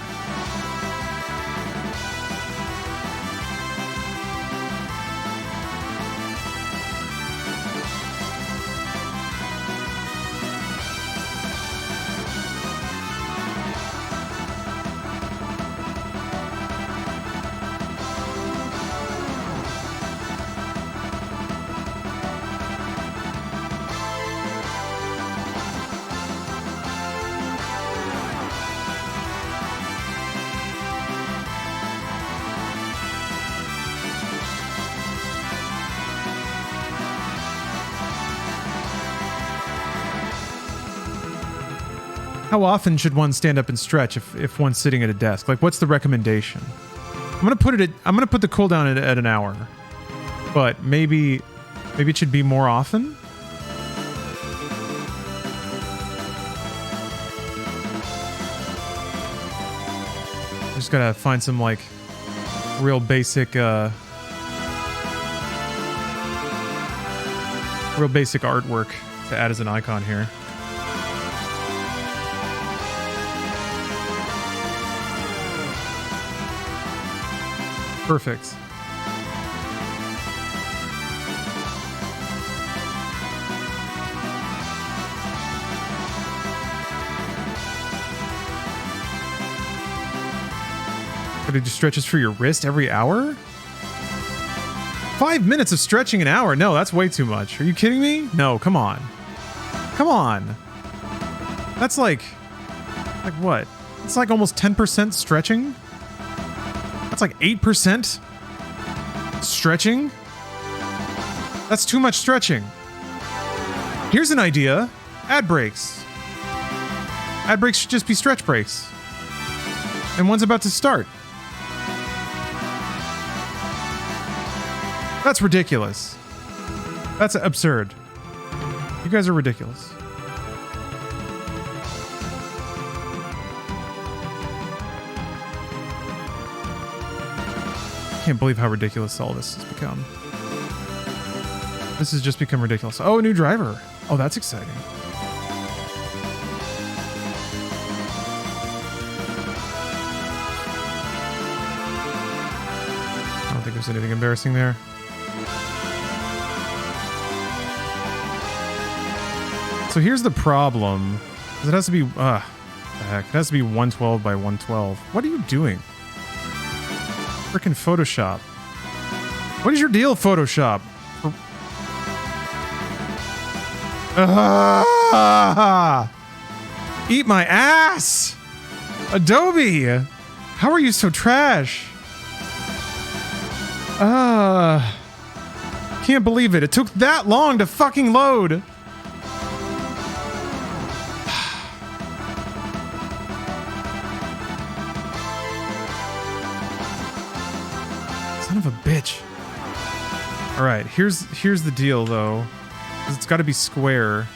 How often should one stand up and stretch if one's sitting at a desk? Like, what's the recommendation? I'm gonna put the cooldown at an hour, but maybe it should be more often. Just gotta find some like real basic artwork to add as an icon here. Perfect. But it just stretches for your wrist every hour? 5 minutes of stretching an hour? No, that's way too much. Are you kidding me? No, come on. Come on. That's like what? It's like almost 10% stretching? That's like 8% stretching? That's too much stretching. Here's an idea. Ad breaks. Ad breaks should just be stretch breaks. And one's about to start. That's ridiculous. That's absurd. You guys are ridiculous. I can't believe how ridiculous all this has become. This has just become ridiculous. Oh, a new driver. Oh, that's exciting. I don't think there's anything embarrassing there. So here's the problem. It has to be... The heck? It has to be 112 by 112. What are you doing? Frickin' Photoshop. What is your deal, Photoshop? Eat my ass! Adobe! How are you so trash? Can't believe it. It took that long to fucking load. Son of a bitch. All right, here's the deal though. It's got to be square.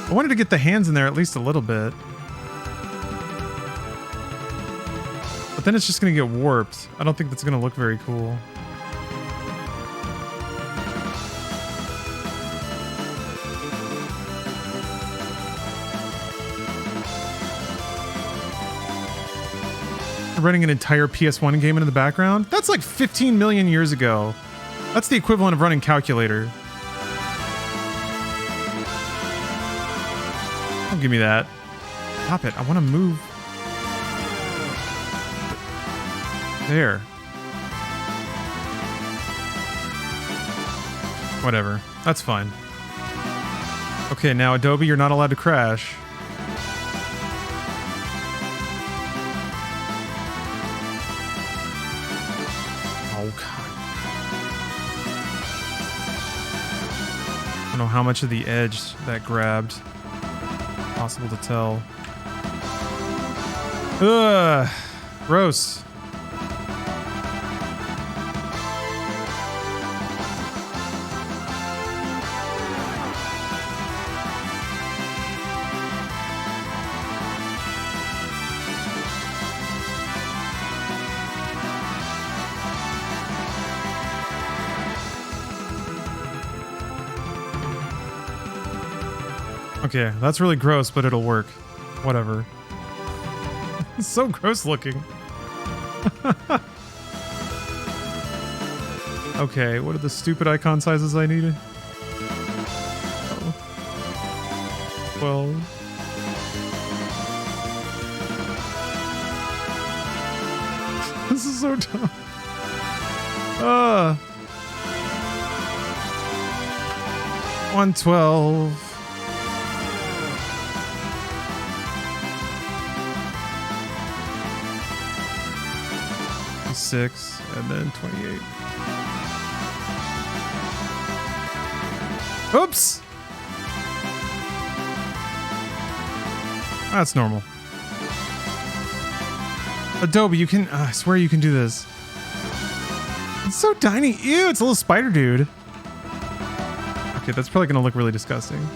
I wanted to get the hands in there at least a little bit. But then it's just going to get warped. I don't think that's going to look very cool. Running an entire PS1 game into the background? That's like 15 million years ago. That's the equivalent of running calculator. Don't give me that. Stop it. I want to move. There. Whatever. That's fine. Okay, now Adobe, you're not allowed to crash. Oh, God. I don't know how much of the edge that grabbed. Impossible to tell. Ugh. Gross. Okay, that's really gross, but it'll work. Whatever. It's so gross looking. Okay, what are the stupid icon sizes I needed? Oh. Well. This is so dumb. 112. 6 and then 28. Oops! That's normal. Adobe, you can... I swear you can do this. It's so tiny. Ew, it's a little spider dude. Okay, that's probably gonna look really disgusting.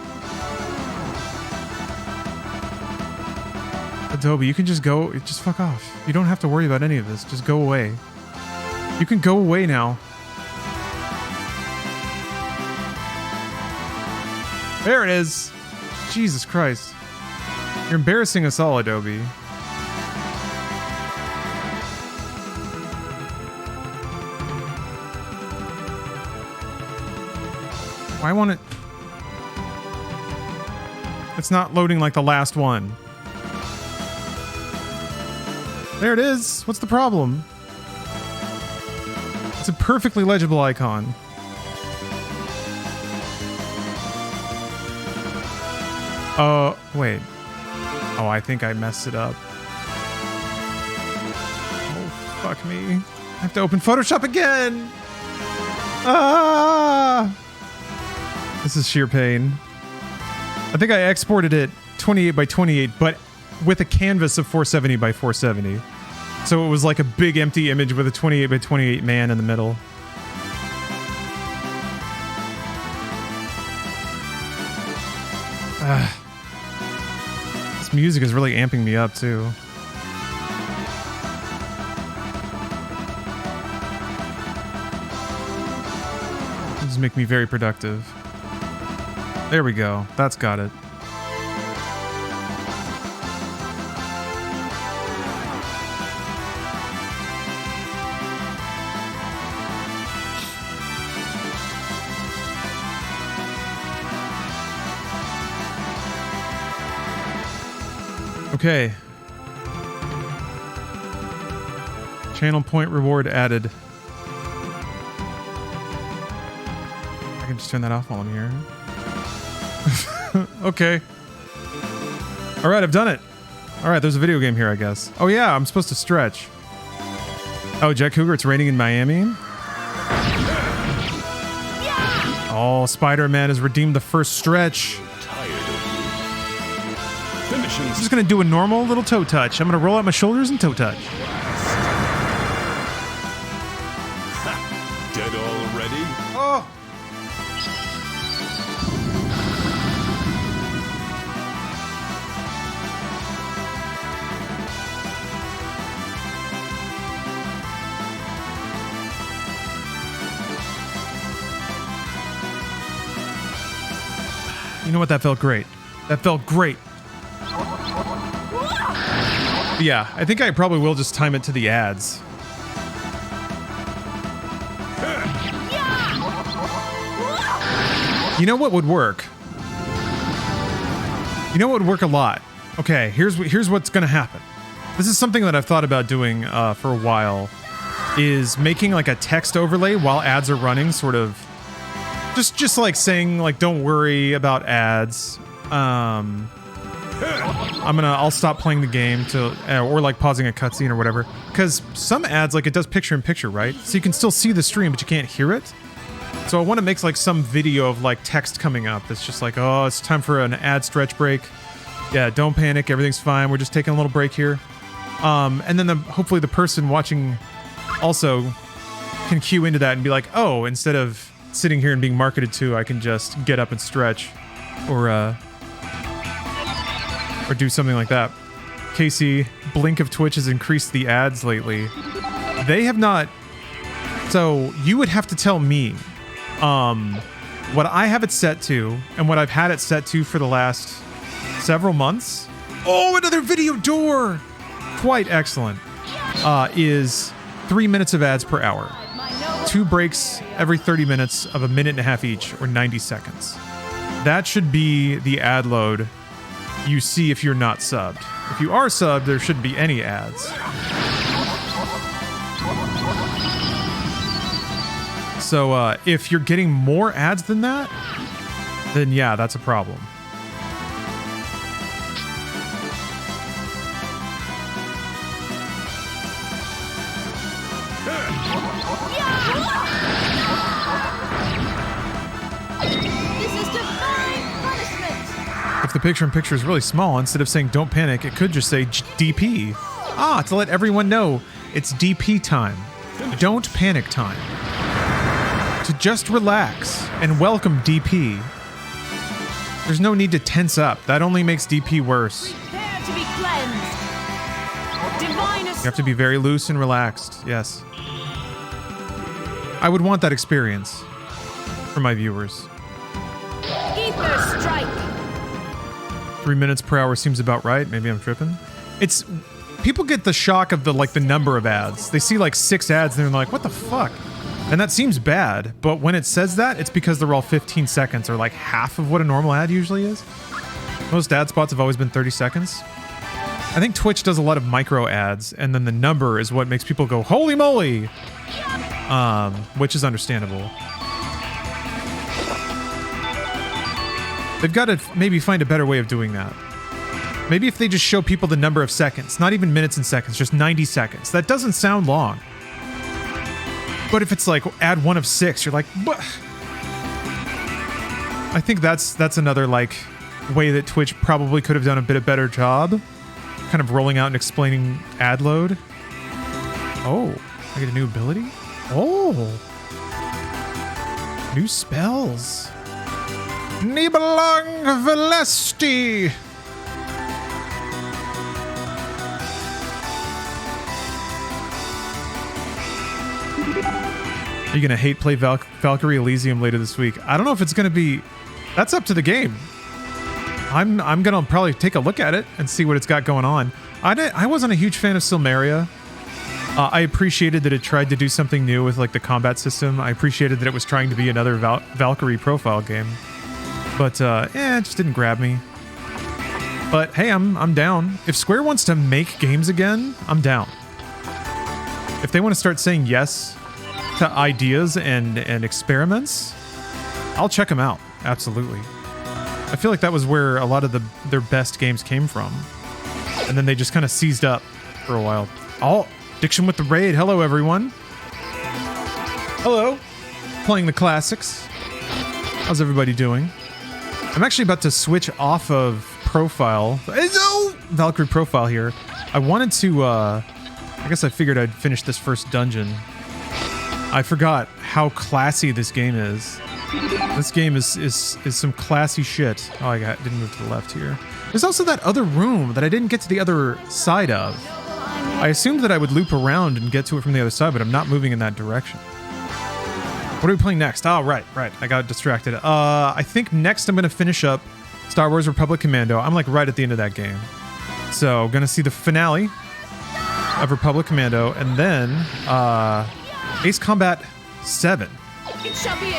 Adobe, you can just go... Just fuck off. You don't have to worry about any of this. Just go away. You can go away now. There it is. Jesus Christ. You're embarrassing us all, Adobe. Why won't it... It's not loading like the last one. There it is. What's the problem? It's a perfectly legible icon. Wait. Oh, I think I messed it up. Oh, fuck me. I have to open Photoshop again! Ah! This is sheer pain. I think I exported it 28 by 28, but with a canvas of 470 by 470. So it was like a big empty image with a 28 by 28 man in the middle. This music is really amping me up too. This make me very productive. There we go. That's got it. Okay. Channel point reward added. I can just turn that off while I'm here. Okay. All right, I've done it. All right, there's a video game here, I guess. Oh yeah, I'm supposed to stretch. Oh, Jet Cougar, it's raining in Miami. Oh, Spider-Man has redeemed the first stretch. I'm just gonna do a normal little toe touch. I'm gonna roll out my shoulders and toe touch. Dead already? Oh. You know what? That felt great. That felt great. Yeah, I think I probably will just time it to the ads. You know what would work? You know what would work a lot? Okay, here's what's gonna happen. This is something that I've thought about doing for a while, is making like a text overlay while ads are running, sort of just like saying like, don't worry about ads. I'll stop playing the game or like pausing a cutscene or whatever. Because some ads, like it does picture in picture, right? So you can still see the stream, but you can't hear it. So I want to make like some video of like text coming up that's just like, oh, it's time for an ad stretch break. Yeah, don't panic, everything's fine. We're just taking a little break here. And then hopefully the person watching also can cue into that and be like, oh, instead of sitting here and being marketed to, I can just get up and stretch or do something like that. Casey, Blink of Twitch has increased the ads lately. They have not. So you would have to tell me what I have it set to and what I've had it set to for the last several months. Oh, another video door! Quite excellent. Is 3 minutes of ads per hour. 2 breaks every 30 minutes of a minute and a half each, or 90 seconds. That should be the ad load you see if you're not subbed. If you are subbed, there shouldn't be any ads. So if you're getting more ads than that, then yeah, that's a problem. If the picture-in-picture is really small, instead of saying don't panic, it could just say DP. To let everyone know it's DP time. Don't panic time. To just relax and welcome DP. There's no need to tense up. That only makes DP worse. Prepare to be cleansed. Divine You have to be very loose and relaxed. Yes. I would want that experience for my viewers. Ether strike. 3 minutes per hour seems about right. Maybe I'm tripping. It's people get the shock of the number of ads. They see like 6 ads and they're like, what the fuck? And that seems bad, but when it says that, it's because they're all 15 seconds or like half of what a normal ad usually is. Most ad spots have always been 30 seconds. I think Twitch does a lot of micro ads, and then the number is what makes people go, holy moly! Which is understandable. They've got to maybe find a better way of doing that. Maybe if they just show people the number of seconds, not even minutes and seconds, just 90 seconds. That doesn't sound long. But if it's like ad 1 of 6, you're like, what? I think that's another like way that Twitch probably could have done a bit of better job, kind of rolling out and explaining ad load. Oh, I get a new ability? Oh, new spells. Nibelung Velesti. Are you gonna hate play Valkyrie Elysium later this week? I don't know if it's gonna be. That's up to the game. I'm gonna probably take a look at it and see what it's got going on. I wasn't a huge fan of Silmeria. I appreciated that it tried to do something new with like the combat system. I appreciated that it was trying to be another Valkyrie profile game. But it just didn't grab me. But hey, I'm down. If Square wants to make games again, I'm down. If they want to start saying yes to ideas and experiments, I'll check them out. Absolutely. I feel like that was where a lot of their best games came from. And then they just kind of seized up for a while. Oh, Diction with the raid. Hello, everyone. Hello. Playing the classics. How's everybody doing? I'm actually about to switch off of profile. No! Valkyrie profile here. I wanted to, I guess I figured I'd finish this first dungeon. I forgot how classy this game is. This game is some classy shit. Oh, I didn't move to the left here. There's also that other room that I didn't get to the other side of. I assumed that I would loop around and get to it from the other side, but I'm not moving in that direction. What are we playing next? Oh, right. I got distracted. I think next I'm going to finish up Star Wars Republic Commando. I'm like right at the end of that game. So, going to see the finale of Republic Commando, and then Ace Combat 7.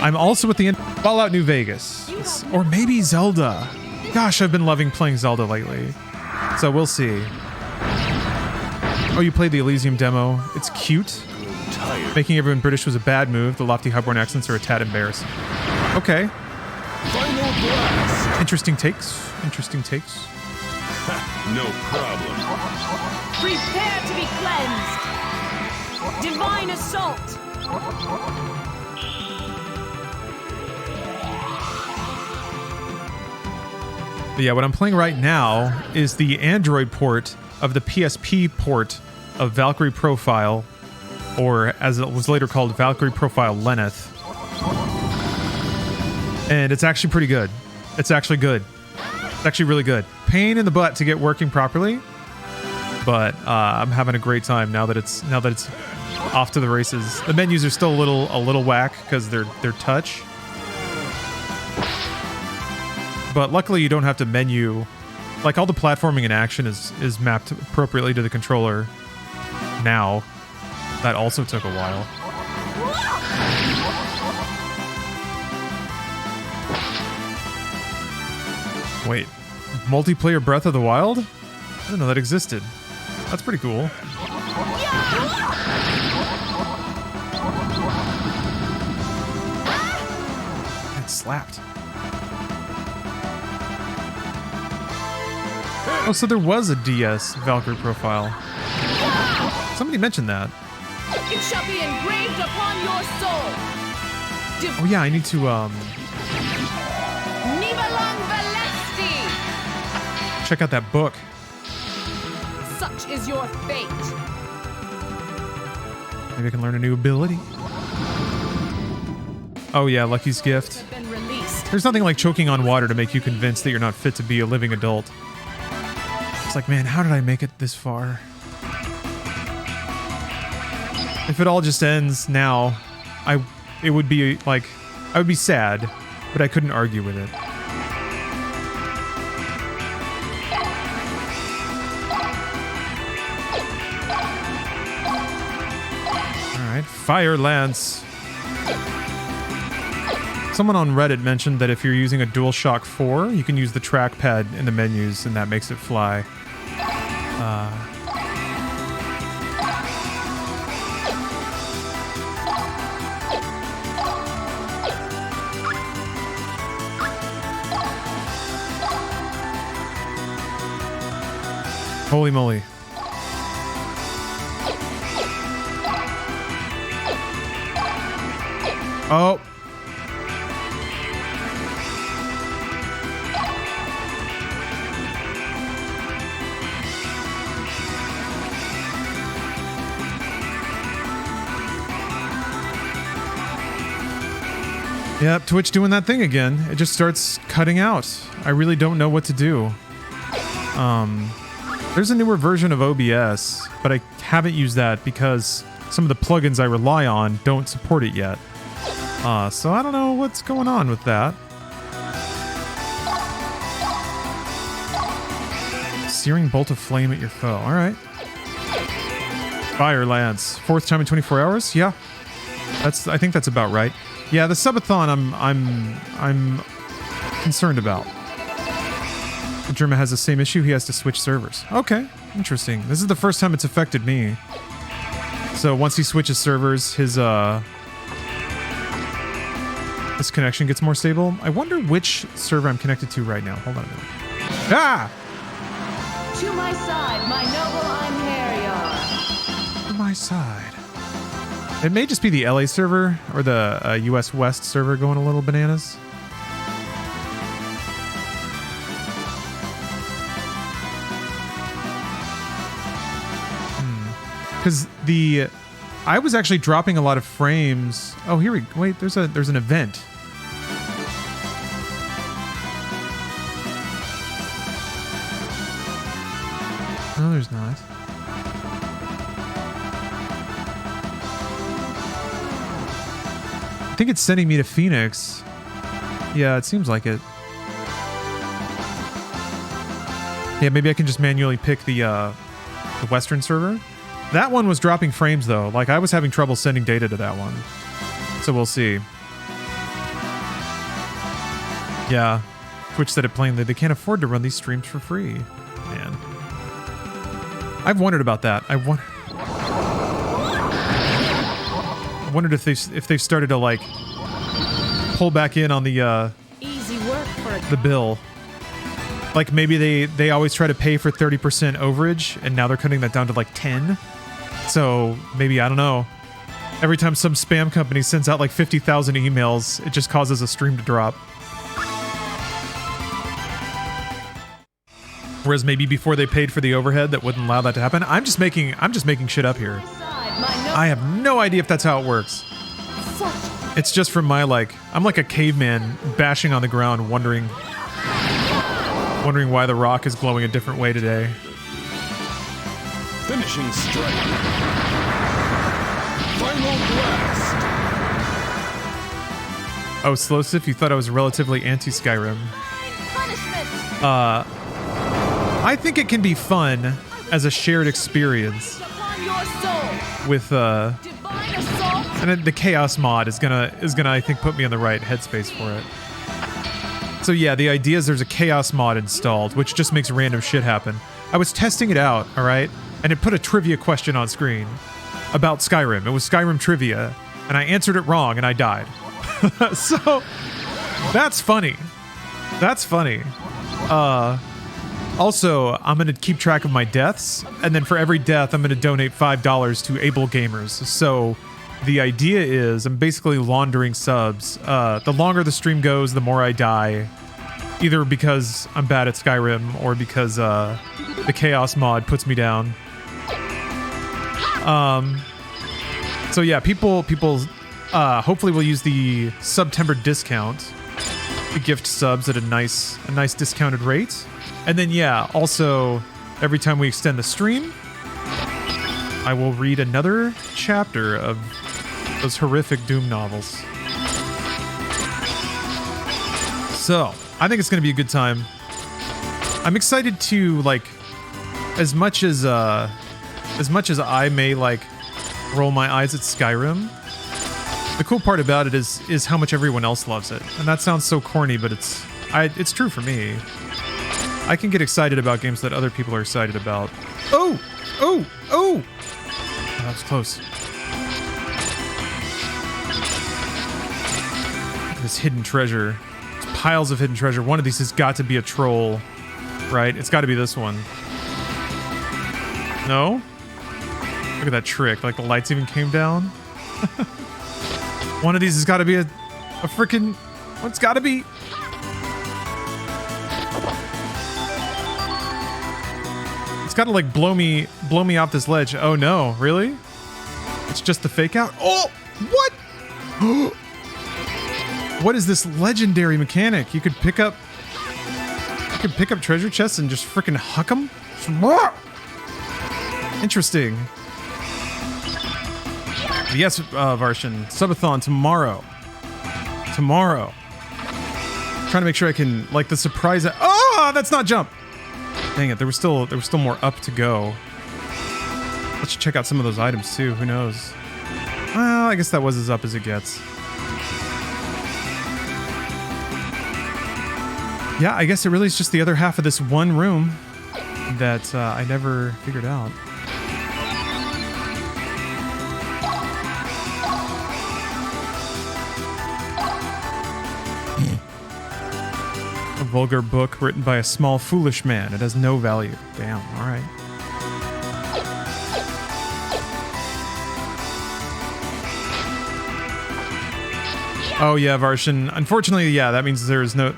I'm also at the end of Fallout New Vegas. Or maybe Zelda. Gosh, I've been loving playing Zelda lately. So we'll see. Oh, you played the Elysium demo. It's cute. Making everyone British was a bad move. The lofty highborn accents are a tad embarrassing. Okay. Interesting takes. No problem. Prepare to be cleansed. Divine assault. But yeah, what I'm playing right now is the Android port of the PSP port of Valkyrie Profile, or as it was later called, Valkyrie Profile Lenneth. And it's actually pretty good. It's actually good. It's actually really good. Pain in the butt to get working properly, but I'm having a great time now that it's off to the races. The menus are still a little whack because they're touch. But luckily you don't have to menu. Like, all the platforming and action is mapped appropriately to the controller now. That also took a while. Wait, multiplayer Breath of the Wild? I didn't know that existed. That's pretty cool. It slapped. Oh, so there was a DS Valkyrie Profile. Somebody mentioned that. It shall be engraved upon your soul. Oh yeah, I need to Nibalang Valesti. check out that book. Such is your fate. Maybe I can learn a new ability. Oh yeah, Lucky's gift. Been released. There's nothing like choking on water to make you convinced that you're not fit to be a living adult. It's like, man, how did I make it this far? If it all just ends now, it would be like, I would be sad, but I couldn't argue with it. Alright, Fire Lance. Someone on Reddit mentioned that if you're using a DualShock 4, you can use the trackpad in the menus and that makes it fly. Holy moly. Oh. Yep, Twitch doing that thing again. It just starts cutting out. I really don't know what to do. There's a newer version of OBS, but I haven't used that because some of the plugins I rely on don't support it yet. So I don't know what's going on with that. Searing bolt of flame at your foe. All right. Fire Lance. 4th time in 24 hours? Yeah. I think that's about right. Yeah, the subathon I'm concerned about. Germa has the same issue. He has to switch servers. Okay, interesting. This is the first time it's affected me. So once he switches servers, his connection gets more stable. I wonder which server I'm connected to right now. Hold on a minute. Ah! To my side, my noble Einherjar. To my side. It may just be the LA server or the US West server going a little bananas. Because I was actually dropping a lot of frames. Oh, here we go. Wait, there's an event. No, there's not. I think it's sending me to Phoenix. Yeah, it seems like it. Yeah, maybe I can just manually pick the Western server. That one was dropping frames though. Like I was having trouble sending data to that one. So we'll see. Yeah. Twitch said it plainly. They can't afford to run these streams for free. Man. I've wondered about that. I wondered if they've started to like pull back in on the Easy work for the bill. Like maybe they always try to pay for 30% overage and now they're cutting that down to like 10. So maybe, I don't know. Every time some spam company sends out like 50,000 emails, it just causes a stream to drop. Whereas maybe before they paid for the overhead that wouldn't allow that to happen. I'm just making shit up here. I have no idea if that's how it works. It's just from my like, I'm like a caveman bashing on the ground wondering why the rock is glowing a different way today. Finishing strike. Final blast. Oh, Slowsif, you thought I was relatively anti-Skyrim. I think it can be fun as a shared experience with and the Chaos mod is gonna I think put me in the right headspace for it. So yeah, the idea is there's a Chaos mod installed, which just makes random shit happen. I was testing it out, all right, and it put a trivia question on screen about Skyrim. It was Skyrim trivia, and I answered it wrong, and I died. So that's funny. That's funny. Also, I'm going to keep track of my deaths, and then for every death, I'm going to donate $5 to Able Gamers. So the idea is I'm basically laundering subs. The longer the stream goes, the more I die, either because I'm bad at Skyrim or because the Chaos mod puts me down. So yeah, people hopefully will use the September discount to gift subs at a nice discounted rate. And then yeah, also every time we extend the stream, I will read another chapter of those horrific Doom novels. So, I think it's going to be a good time. I'm excited to like as much as I may like roll my eyes at Skyrim, the cool part about it is how much everyone else loves it. And that sounds so corny, but it's true for me. I can get excited about games that other people are excited about. Oh! Oh! Oh! That was close. This hidden treasure. There's piles of hidden treasure. One of these has got to be a troll, right? It's got to be this one. No? Look at that trick. Like the lights even came down. One of these has got to be a freaking... What's got to be? It's got to like blow me off this ledge. Oh no, really? It's just the fake out? Oh, what? What is this legendary mechanic? You could pick up treasure chests and just freaking huck them? Interesting. Yes, Varshan. Subathon tomorrow. Tomorrow. Trying to make sure I can like the surprise. Oh, that's not jump. Dang it, there was still more up to go. Let's check out some of those items too, who knows? Well, I guess that was as up as it gets. Yeah, I guess it really is just the other half of this one room that I never figured out. A vulgar book written by a small, foolish man. It has no value. Damn, alright. Oh yeah, Varshan. Unfortunately, yeah, that means there's no...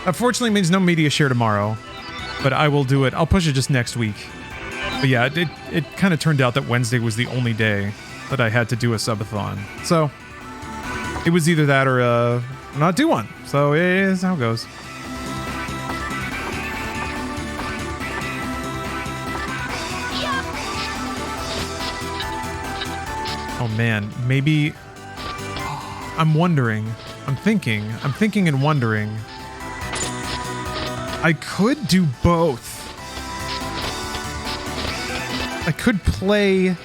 Unfortunately means no media share tomorrow. But I will do it. I'll push it just next week. But yeah, it kind of turned out that Wednesday was the only day that I had to do a subathon. So, it was either that or not do one. So, it is how it goes. Oh man, maybe... I'm wondering. I'm thinking and wondering. I could do both. I could play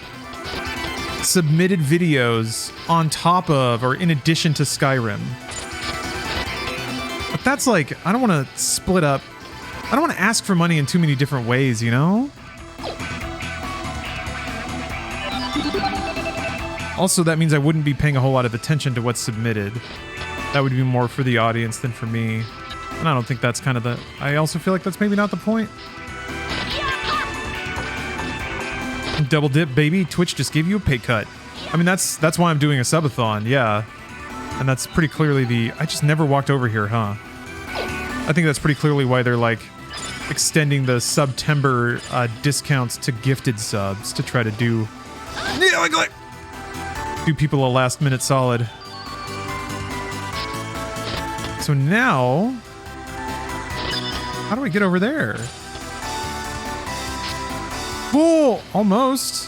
submitted videos on top of or in addition to Skyrim. But that's like, I don't want to split up. I don't want to ask for money in too many different ways, you know? Also, that means I wouldn't be paying a whole lot of attention to what's submitted. That would be more for the audience than for me. And I don't think that's kind of the... I also feel like that's maybe not the point. Double dip, baby. Twitch just gave you a pay cut. I mean, that's why I'm doing a subathon, yeah. And that's pretty clearly the... I just never walked over here, huh? I think that's pretty clearly why they're, like, extending the September discounts to gifted subs to try to do... do people a last-minute solid. So now... How do I get over there? Whoa! Almost.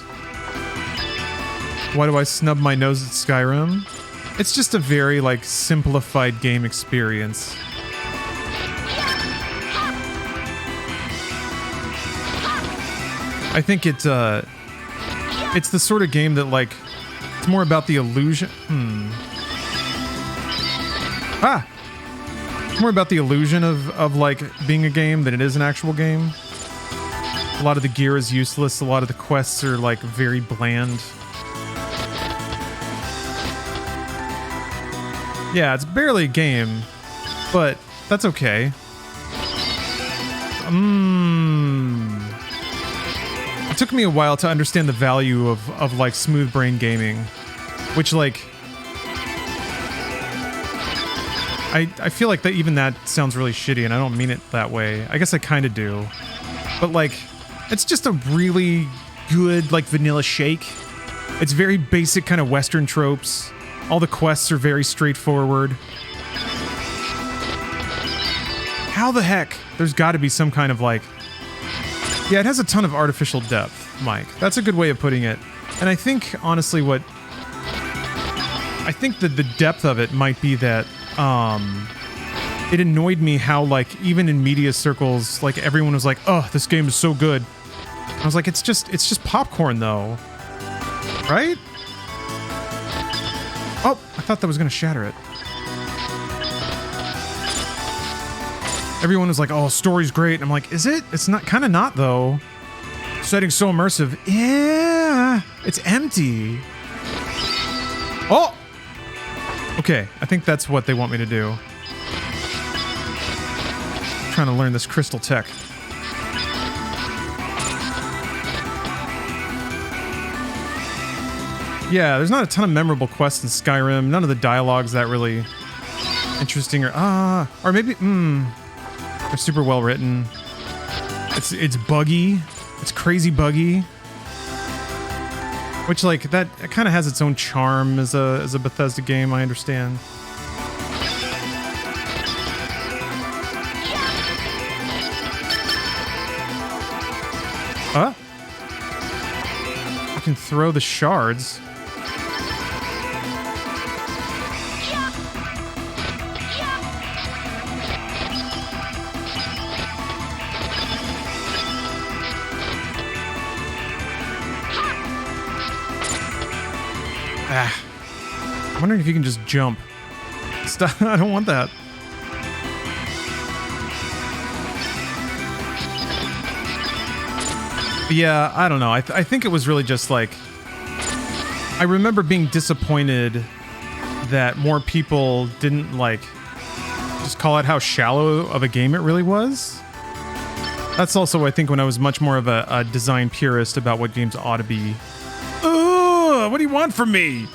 Why do I snub my nose at Skyrim? It's just a very, like, simplified game experience. I think it's the sort of game that, like, it's more about the illusion. It's more about the illusion of like being a game than it is an actual game. A lot of the gear is useless. A lot of the quests are like very bland. Yeah, it's barely a game, but that's okay. It took me a while to understand the value of like smooth brain gaming, which like I feel like that even that sounds really shitty, and I don't mean it that way. I guess I kind of do, but like it's just a really good like vanilla shake. It's very basic kind of Western tropes. All the quests are very straightforward. How the heck? There's got to be some kind of like... Yeah, it has a ton of artificial depth, Mike. That's a good way of putting it. And I think, honestly, I think that the depth of it might be that, it annoyed me how, like, even in media circles, like, everyone was like, oh, this game is so good. I was like, it's just popcorn, though. Right? Oh, I thought that was gonna shatter it. Everyone was like, oh, story's great. And I'm like, is it? It's not, kind of not, though. Setting's so immersive. Yeah, it's empty. Oh! Okay, I think that's what they want me to do. I'm trying to learn this crystal tech. Yeah, there's not a ton of memorable quests in Skyrim. None of the dialogue's that really interesting or maybe they're super well written. It's buggy. It's crazy buggy. Which like that it kind of has its own charm as a Bethesda game, I understand. Huh? I can throw the shards. I'm wondering if you can just jump. Stop. I don't want that. Yeah, I don't know. I think it was really just like, I remember being disappointed that more people didn't like just call out how shallow of a game it really was. That's also, I think, when I was much more of a design purist about what games ought to be. Ugh, what do you want from me?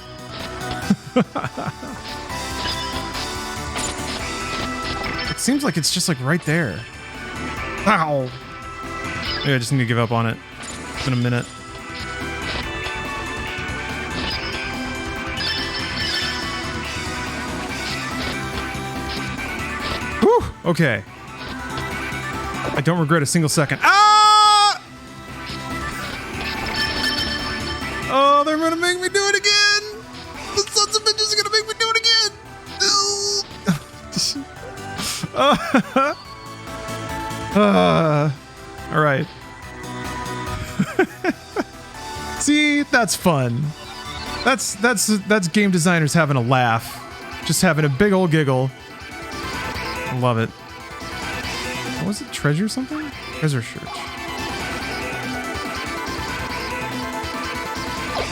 It seems like it's just like right there. Ow. Maybe I just need to give up on it. It's been a minute. Whew, okay. I don't regret a single second. Ah! Oh, they're gonna make me do it again! The sons of bitches are gonna make me do it again! All right. See, that's fun. That's game designers having a laugh, just having a big old giggle. I love it. What was it? Treasure something? Treasure search.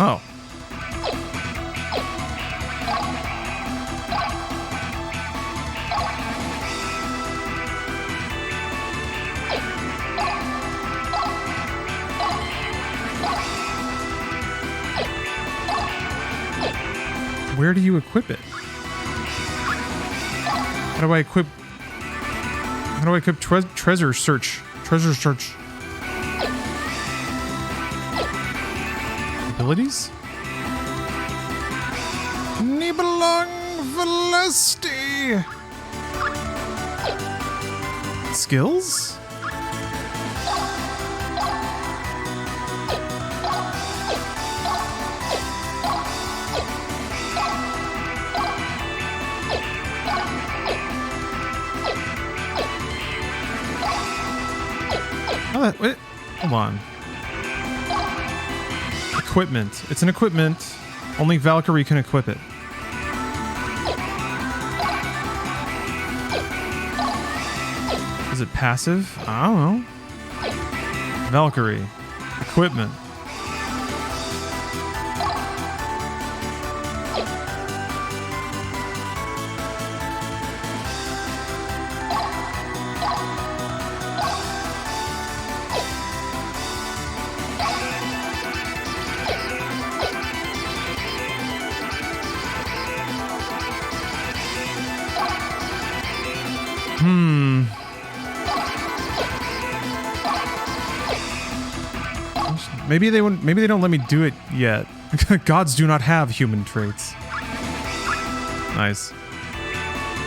Oh. Where do you equip it? How do I equip treasure search? Treasure search. Abilities? Nibelung Velocity. Skills? Oh, wait, hold on. Equipment. It's an equipment. Only Valkyrie can equip it. Is it passive? I don't know. Valkyrie. Equipment. Maybe they wouldn't. Maybe they don't let me do it yet. Gods do not have human traits. Nice.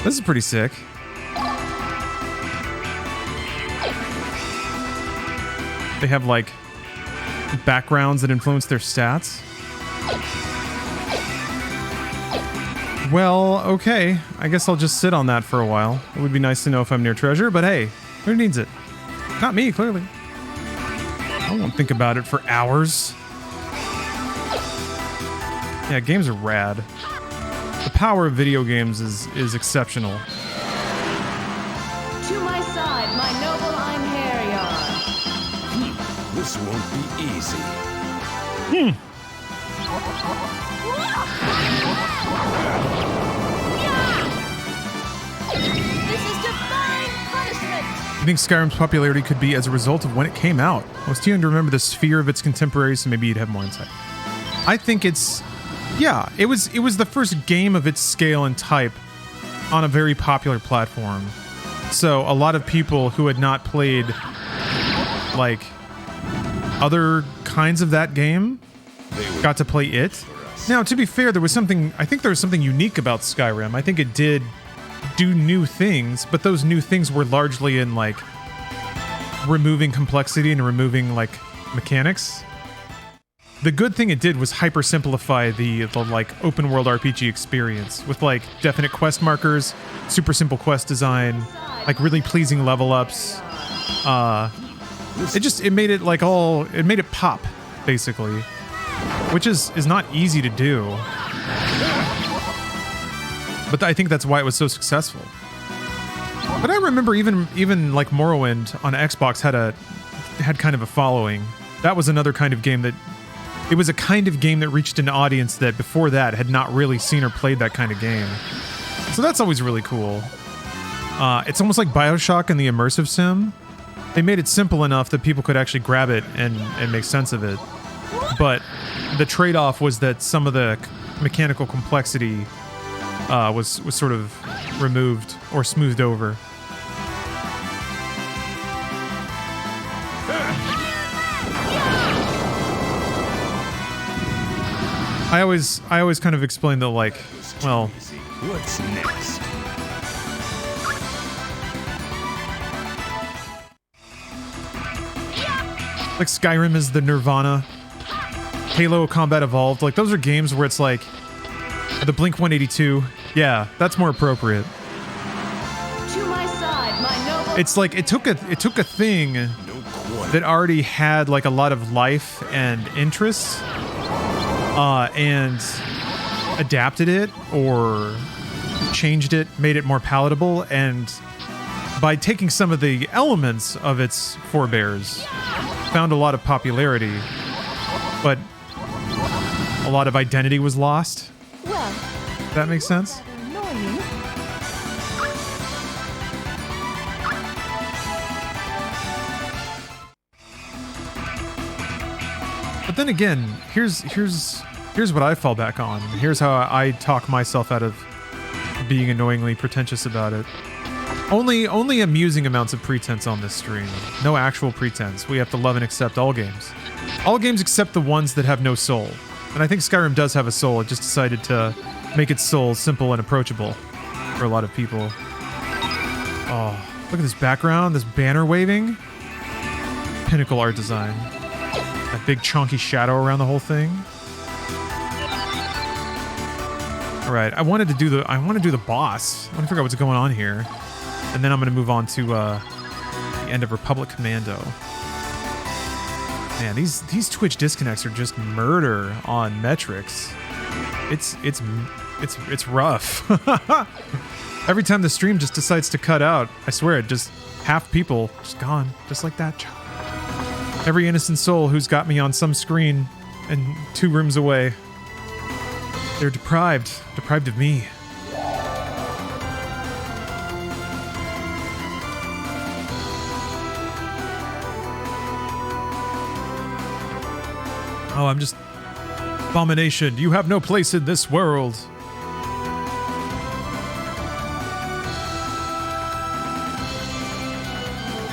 This is pretty sick. They have like backgrounds that influence their stats. Well, okay. I guess I'll just sit on that for a while. It would be nice to know if I'm near treasure, but hey, who needs it? Not me, clearly. I won't think about it for hours. Yeah, games are rad. The power of video games is exceptional. To my side, my noble Einherjar. This won't be easy. This is divine punishment! I think Skyrim's popularity could be as a result of when it came out. I was too young to remember the sphere of its contemporaries, so maybe you'd have more insight. I think it's... Yeah, it was the first game of its scale and type on a very popular platform. So a lot of people who had not played, like, other kinds of that game got to play it. Now, to be fair, there was something... I think there was something unique about Skyrim. I think it did do new things, but those new things were largely in like removing complexity and removing like mechanics. The good thing it did was hyper simplify the like open world RPG experience with like definite quest markers, super simple quest design, like really pleasing level ups. It made it like it made it pop basically, which is not easy to do. But I think that's why it was so successful. But I remember even like Morrowind on Xbox had kind of a following. that was another kind of game that it was a kind of game that reached an audience that before that had not really seen or played that kind of game. So that's always really cool. It's almost like BioShock and the immersive sim. They made it simple enough that people could actually grab it and make sense of it. But the trade-off was that some of the mechanical complexity was sort of removed or smoothed over. I always kind of explain that, like, well, What's next? like Skyrim is the Nirvana. Halo Combat Evolved, like those are games where it's like the Blink 182. Yeah, that's more appropriate. To my side, my noble. It's like it took a thing that already had like a lot of life and interest, and adapted it or changed it, made it more palatable, and by taking some of the elements of its forebears, found a lot of popularity, but a lot of identity was lost. Well, Does that make sense? annoying. But then again, here's what I fall back on. Here's how I talk myself out of being annoyingly pretentious about it. Only amusing amounts of pretense on this stream. No actual pretense. We have to love and accept all games. All games except the ones that have no soul. And I think Skyrim does have a soul. It just decided to make its soul simple and approachable for a lot of people. Oh, look at this background, this banner waving. Pinnacle art design. That big chunky shadow around the whole thing. All right, I want to do the boss. I want to figure out what's going on here, and then I'm going to move on to the end of Republic Commando. Man, these Twitch disconnects are just murder on metrics. It's rough. Every time the stream just decides to cut out, I swear it just half people just gone, just like that. Every innocent soul who's got me on some screen and 2 rooms away. They're deprived of me. Oh, I'm just... Abomination, you have no place in this world.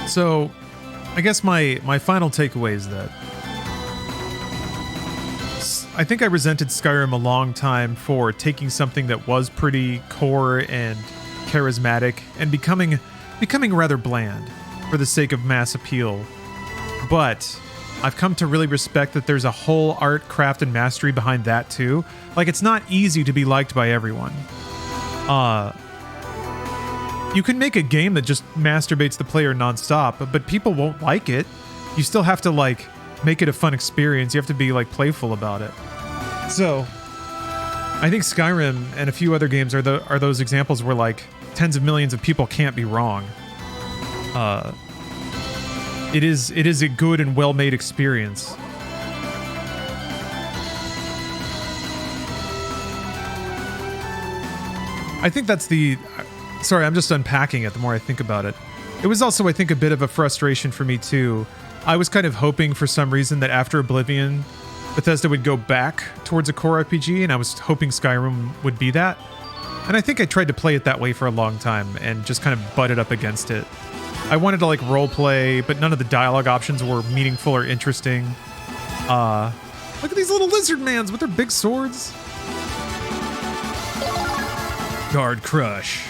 So, I guess my final takeaway is that I think I resented Skyrim a long time for taking something that was pretty core and charismatic and becoming rather bland for the sake of mass appeal. But I've come to really respect that there's a whole art, craft, and mastery behind that too. Like, it's not easy to be liked by everyone. You can make a game that just masturbates the player nonstop, but people won't like it. You still have to, like, make it a fun experience. You have to be, like, playful about it. So, I think Skyrim and a few other games are those examples where, like, tens of millions of people can't be wrong. It is a good and well-made experience. I think that's the... Sorry, I'm just unpacking it the more I think about it. It was also, I think, a bit of a frustration for me, too. I was kind of hoping for some reason that after Oblivion, Bethesda would go back towards a core RPG, and I was hoping Skyrim would be that. And I think I tried to play it that way for a long time and just kind of butted up against it. I wanted to, like, roleplay, but none of the dialogue options were meaningful or interesting. Look at these little lizard mans with their big swords. Guard Crush.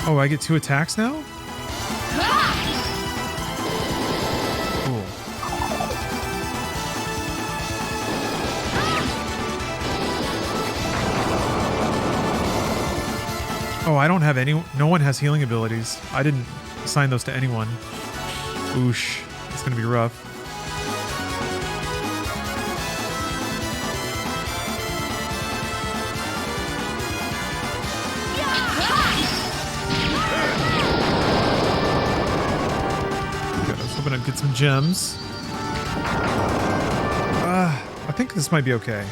Oh, I get 2 attacks now? Cool. Oh, I don't have any... No one has healing abilities. I didn't assign those to anyone. Oosh. It's gonna be rough. Hoping to get some gems. I think this might be okay.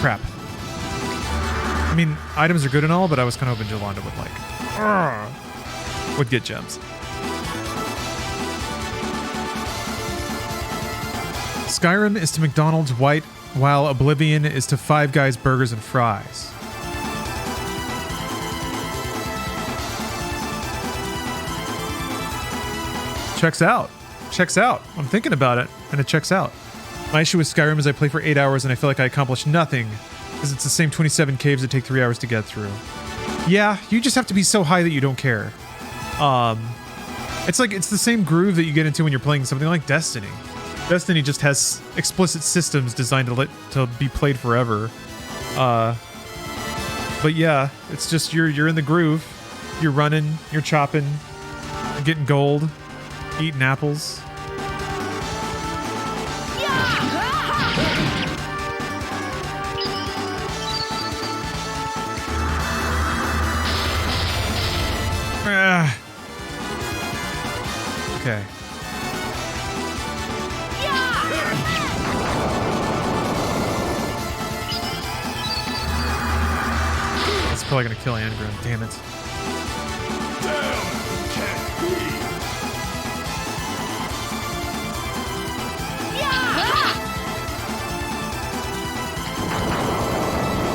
Crap. I mean, items are good and all, but I was kind of hoping Jolanda would get gems. Skyrim is to McDonald's white, while Oblivion is to Five Guys burgers and fries. Checks out. Checks out. I'm thinking about it, and it checks out. My issue with Skyrim is I play for 8 hours and I feel like I accomplished nothing, because it's the same 27 caves that take 3 hours to get through. Yeah, you just have to be so high that you don't care. It's the same groove that you get into when you're playing something like Destiny. Destiny just has explicit systems designed to be played forever. But yeah, it's just you're in the groove. You're running, you're chopping, you're getting gold, eating apples. Okay. It's probably gonna kill Angrim, damn it.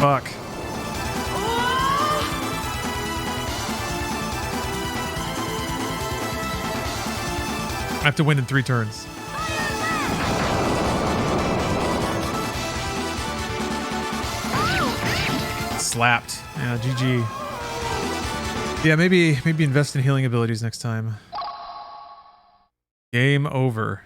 Fuck. I have to win in 3 turns. Slapped. Yeah, GG. Yeah, maybe invest in healing abilities next time. Game over.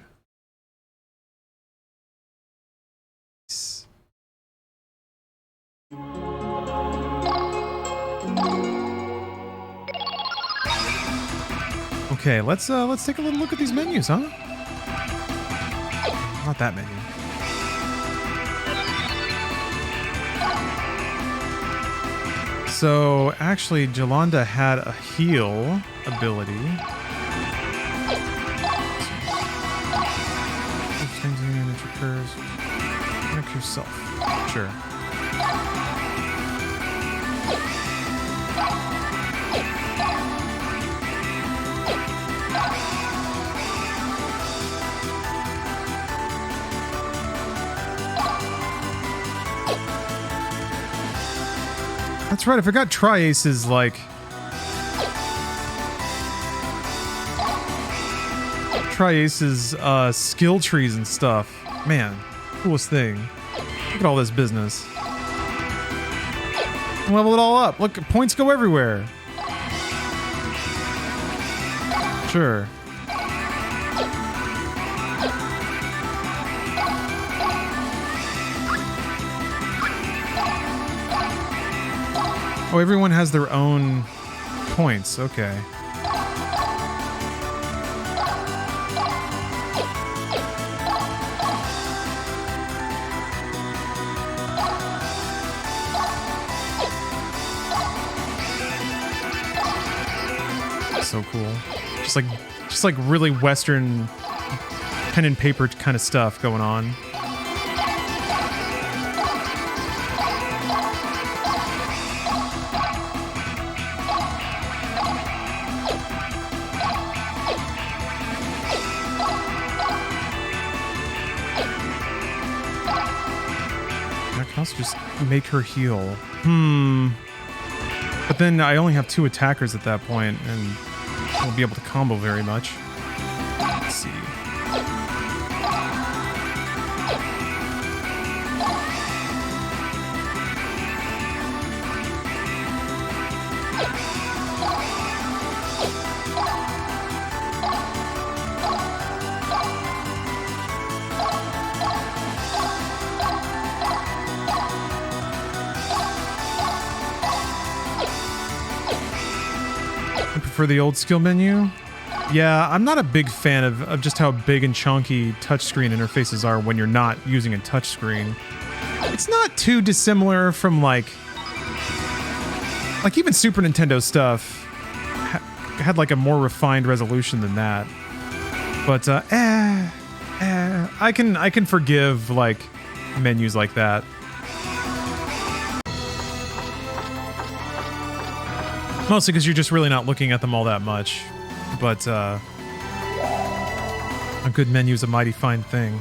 Okay, let's take a little look at these menus, huh? Not that menu. So, actually, Jolanda had a heal ability. Connect yourself. Sure. That's right, I forgot Tri-Ace is like... Tri-Ace's skill trees and stuff. Man, coolest thing. Look at all this business. Level it all up. Look, points go everywhere. Sure. Oh, everyone has their own points. Okay. So cool. Just like really Western pen and paper kind of stuff going on. Just make her heal. But then I only have 2 attackers at that point, and I won't be able to combo very much. Let's see. For the old skill menu? Yeah, I'm not a big fan of just how big and chunky touchscreen interfaces are when you're not using a touchscreen. It's not too dissimilar from like even Super Nintendo stuff had like a more refined resolution than that. But I can forgive like menus like that. Mostly because you're just really not looking at them all that much. But a good menu is a mighty fine thing.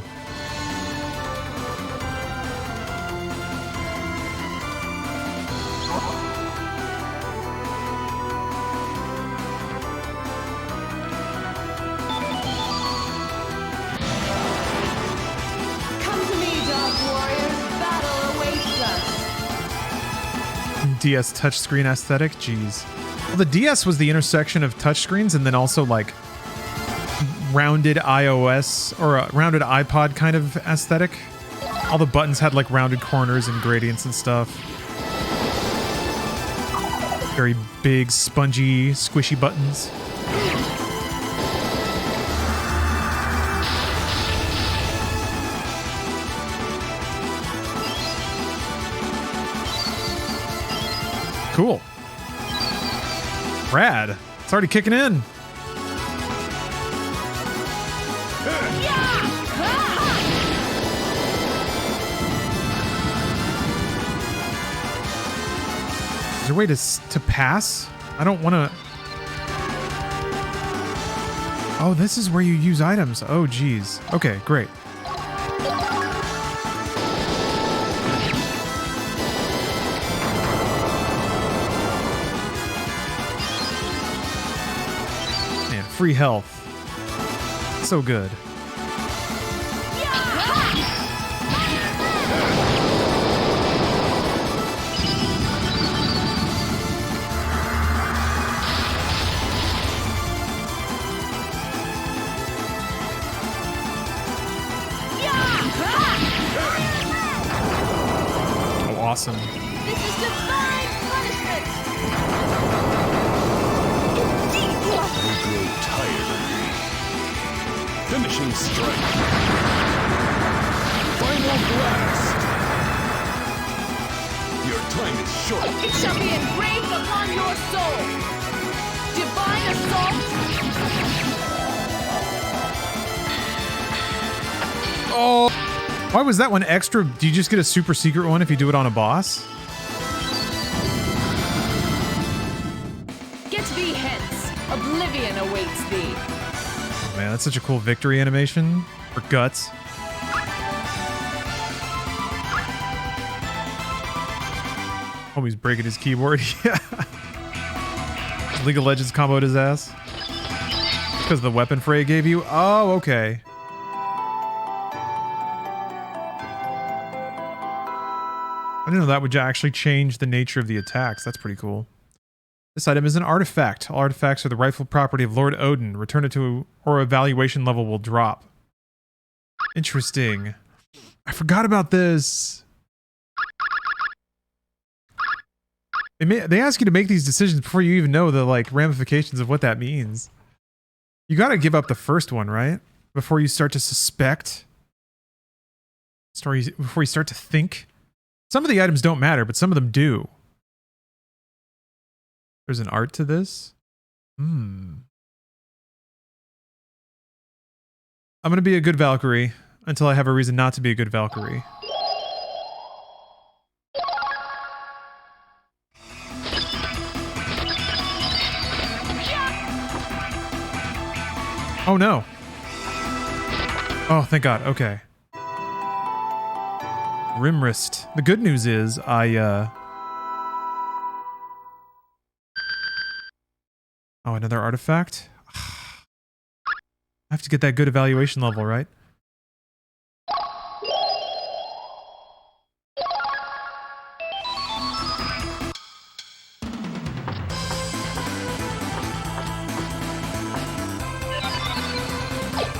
DS touchscreen aesthetic? Jeez. Well, the DS was the intersection of touchscreens and then also like rounded iOS or a rounded iPod kind of aesthetic. All the buttons had like rounded corners and gradients and stuff. Very big, spongy, squishy buttons. Cool. Rad. It's already kicking in. Is there a way to pass? I don't want to... Oh, this is where you use items. Oh, geez. Okay, great. Free health. So good. Oh, awesome. This is divine punishment! Tired of me. Finishing strike. Final blast. Your time is short. It shall be engraved upon your soul. Divine assault. Oh, why was that one extra? Do you just get a super secret one if you do it on a boss? Get thee hence. Oblivion awaits thee. Oh, man, that's such a cool victory animation for Guts. Homie's breaking his keyboard. Yeah. League of Legends comboed his ass. Because of the weapon Frey gave you? Oh, okay. I didn't know that would actually change the nature of the attacks. That's pretty cool. This item is an artifact. All artifacts are the rightful property of Lord Odin. Return it to or evaluation level will drop. Interesting. I forgot about this. They ask you to make these decisions before you even know the like ramifications of what that means. You gotta give up the first one, right? Before you start to suspect. Before you start to think. Some of the items don't matter, but some of them do. There's an art to this. I'm gonna be a good Valkyrie until I have a reason not to be a good Valkyrie. Oh no. Oh, thank God. Okay. Rimwrist. The good news is Oh, another artifact? I have to get that good evaluation level, right?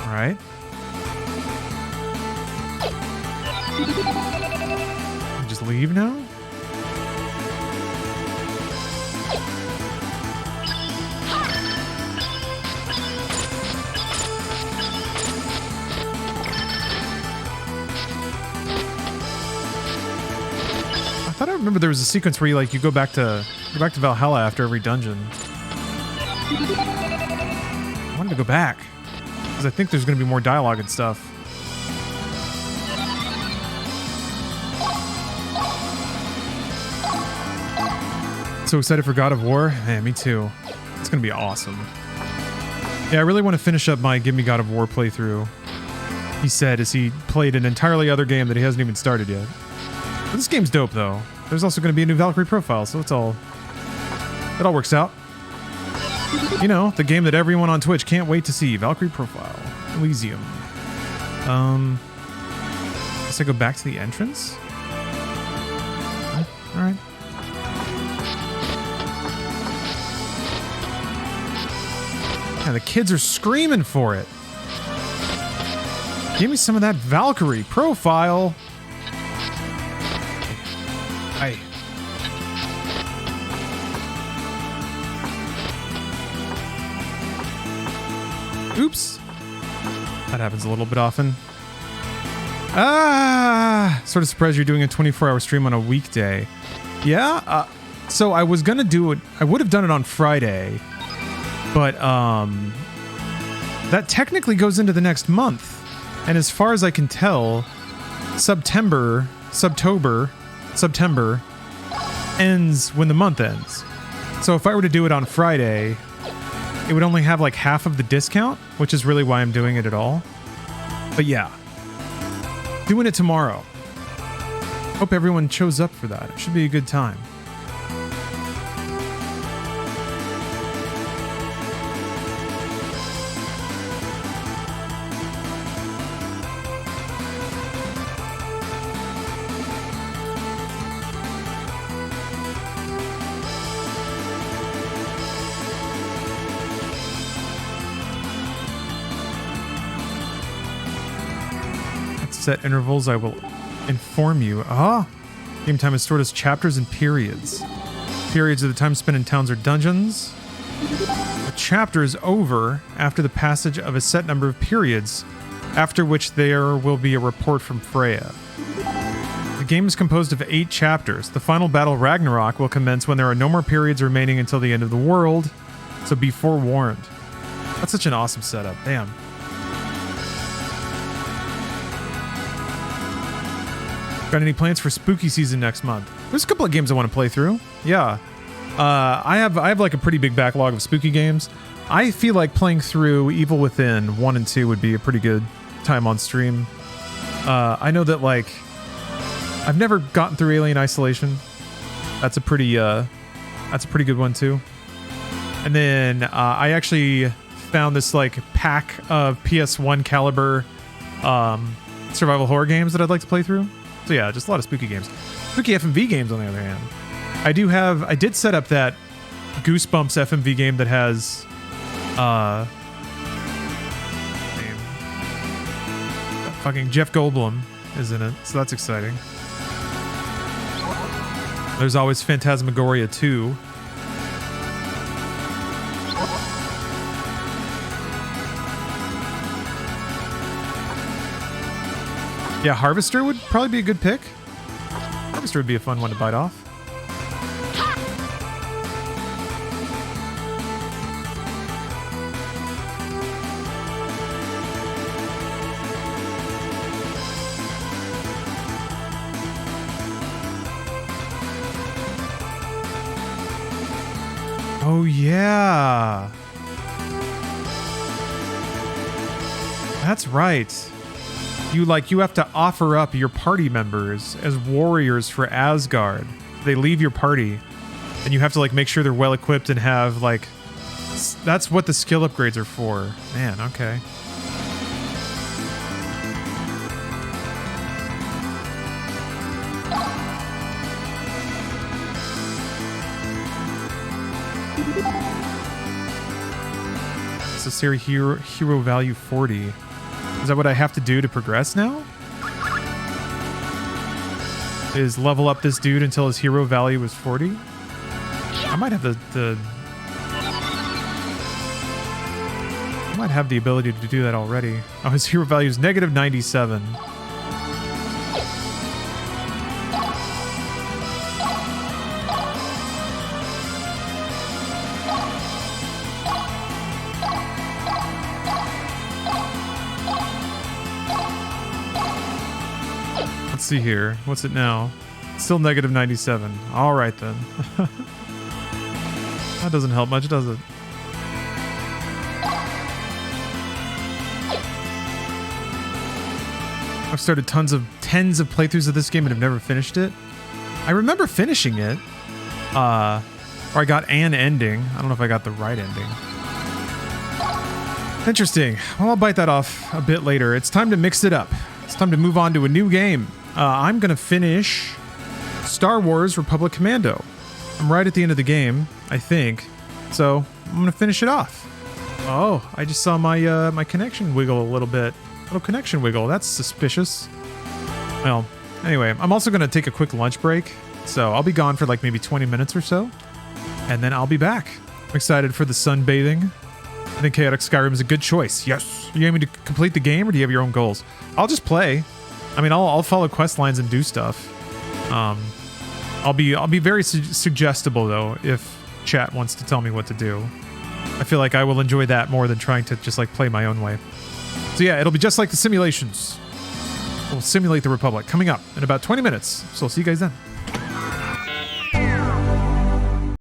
Alright. Just leave now? I thought I remember there was a sequence where you go back to Valhalla after every dungeon. I wanted to go back because I think there's going to be more dialogue and stuff. So excited for God of War. Man, me too. It's going to be awesome. Yeah, I really want to finish up my Give Me God of War playthrough. He said as he played an entirely other game that he hasn't even started yet. But this game's dope though. There's also going to be a new Valkyrie profile, so it all works out. You know, the game that everyone on Twitch can't wait to see. Valkyrie profile. Elysium. Guess I go back to the entrance? Alright. Yeah, the kids are screaming for it. Give me some of that Valkyrie profile. Hey. Oops. That happens a little bit often. Sort of surprised you're doing a 24-hour stream on a weekday. Yeah, so I was gonna do it. I would have done it on Friday, but that technically goes into the next month. And as far as I can tell, September ends when the month ends. So if I were to do it on Friday, it would only have like half of the discount, which is really why I'm doing it at all. But yeah, doing it tomorrow. Hope everyone shows up for that. It should be a good time. Set intervals, I will inform you. Game time is stored as chapters and periods. Periods are the time spent in towns or dungeons. A chapter is over after the passage of a set number of periods, after which there will be a report from Freya. The game is composed of 8 chapters. The final battle, Ragnarok, will commence when there are no more periods remaining until the end of the world, so be forewarned. That's such an awesome setup. Damn. Got any plans for spooky season next month? There's a couple of games I want to play through. Yeah. I have like a pretty big backlog of spooky games. I feel like playing through Evil Within 1 and 2 would be a pretty good time on stream. I know that like I've never gotten through Alien Isolation. That's a pretty good one too. And then I actually found this like pack of PS1 caliber survival horror games that I'd like to play through. So yeah, just a lot of spooky games. Spooky FMV games, on the other hand. I did set up that Goosebumps FMV game that has fucking Jeff Goldblum is in it, so that's exciting. There's always Phantasmagoria 2. Yeah, Harvester would probably be a good pick. Harvester would be a fun one to bite off. Oh, yeah. That's right. You have to offer up your party members as warriors for Asgard. They leave your party, and you have to like make sure they're well equipped and have like. That's what the skill upgrades are for. Man, okay. So Siri hero value 40. Is that what I have to do to progress now? Is level up this dude until his hero value is 40? I might have I might have the ability to do that already. Oh, his hero value is negative 97. see here. What's it now? Still negative 97. All right then. That doesn't help much, does it? I've started tens of playthroughs of this game and have never finished it. I remember finishing it. Or I got an ending. I don't know if I got the right ending. Interesting. Well, I'll bite that off a bit later. It's time to mix it up. It's time to move on to a new game. I'm going to finish Star Wars Republic Commando. I'm right at the end of the game, I think. So I'm going to finish it off. Oh, I just saw my my connection wiggle a little bit. Little connection wiggle. That's suspicious. Well, anyway, I'm also going to take a quick lunch break. So I'll be gone for like maybe 20 minutes or so. And then I'll be back. I'm excited for the sunbathing. I think Chaotic Skyrim is a good choice. Yes. Are you aiming to complete the game or do you have your own goals? I'll just play. I mean, I'll follow quest lines and do stuff. I'll be very suggestible though if chat wants to tell me what to do. I feel like I will enjoy that more than trying to just like play my own way. So yeah, it'll be just like the simulations. We'll simulate the Republic coming up in about 20 minutes. So I'll see you guys then.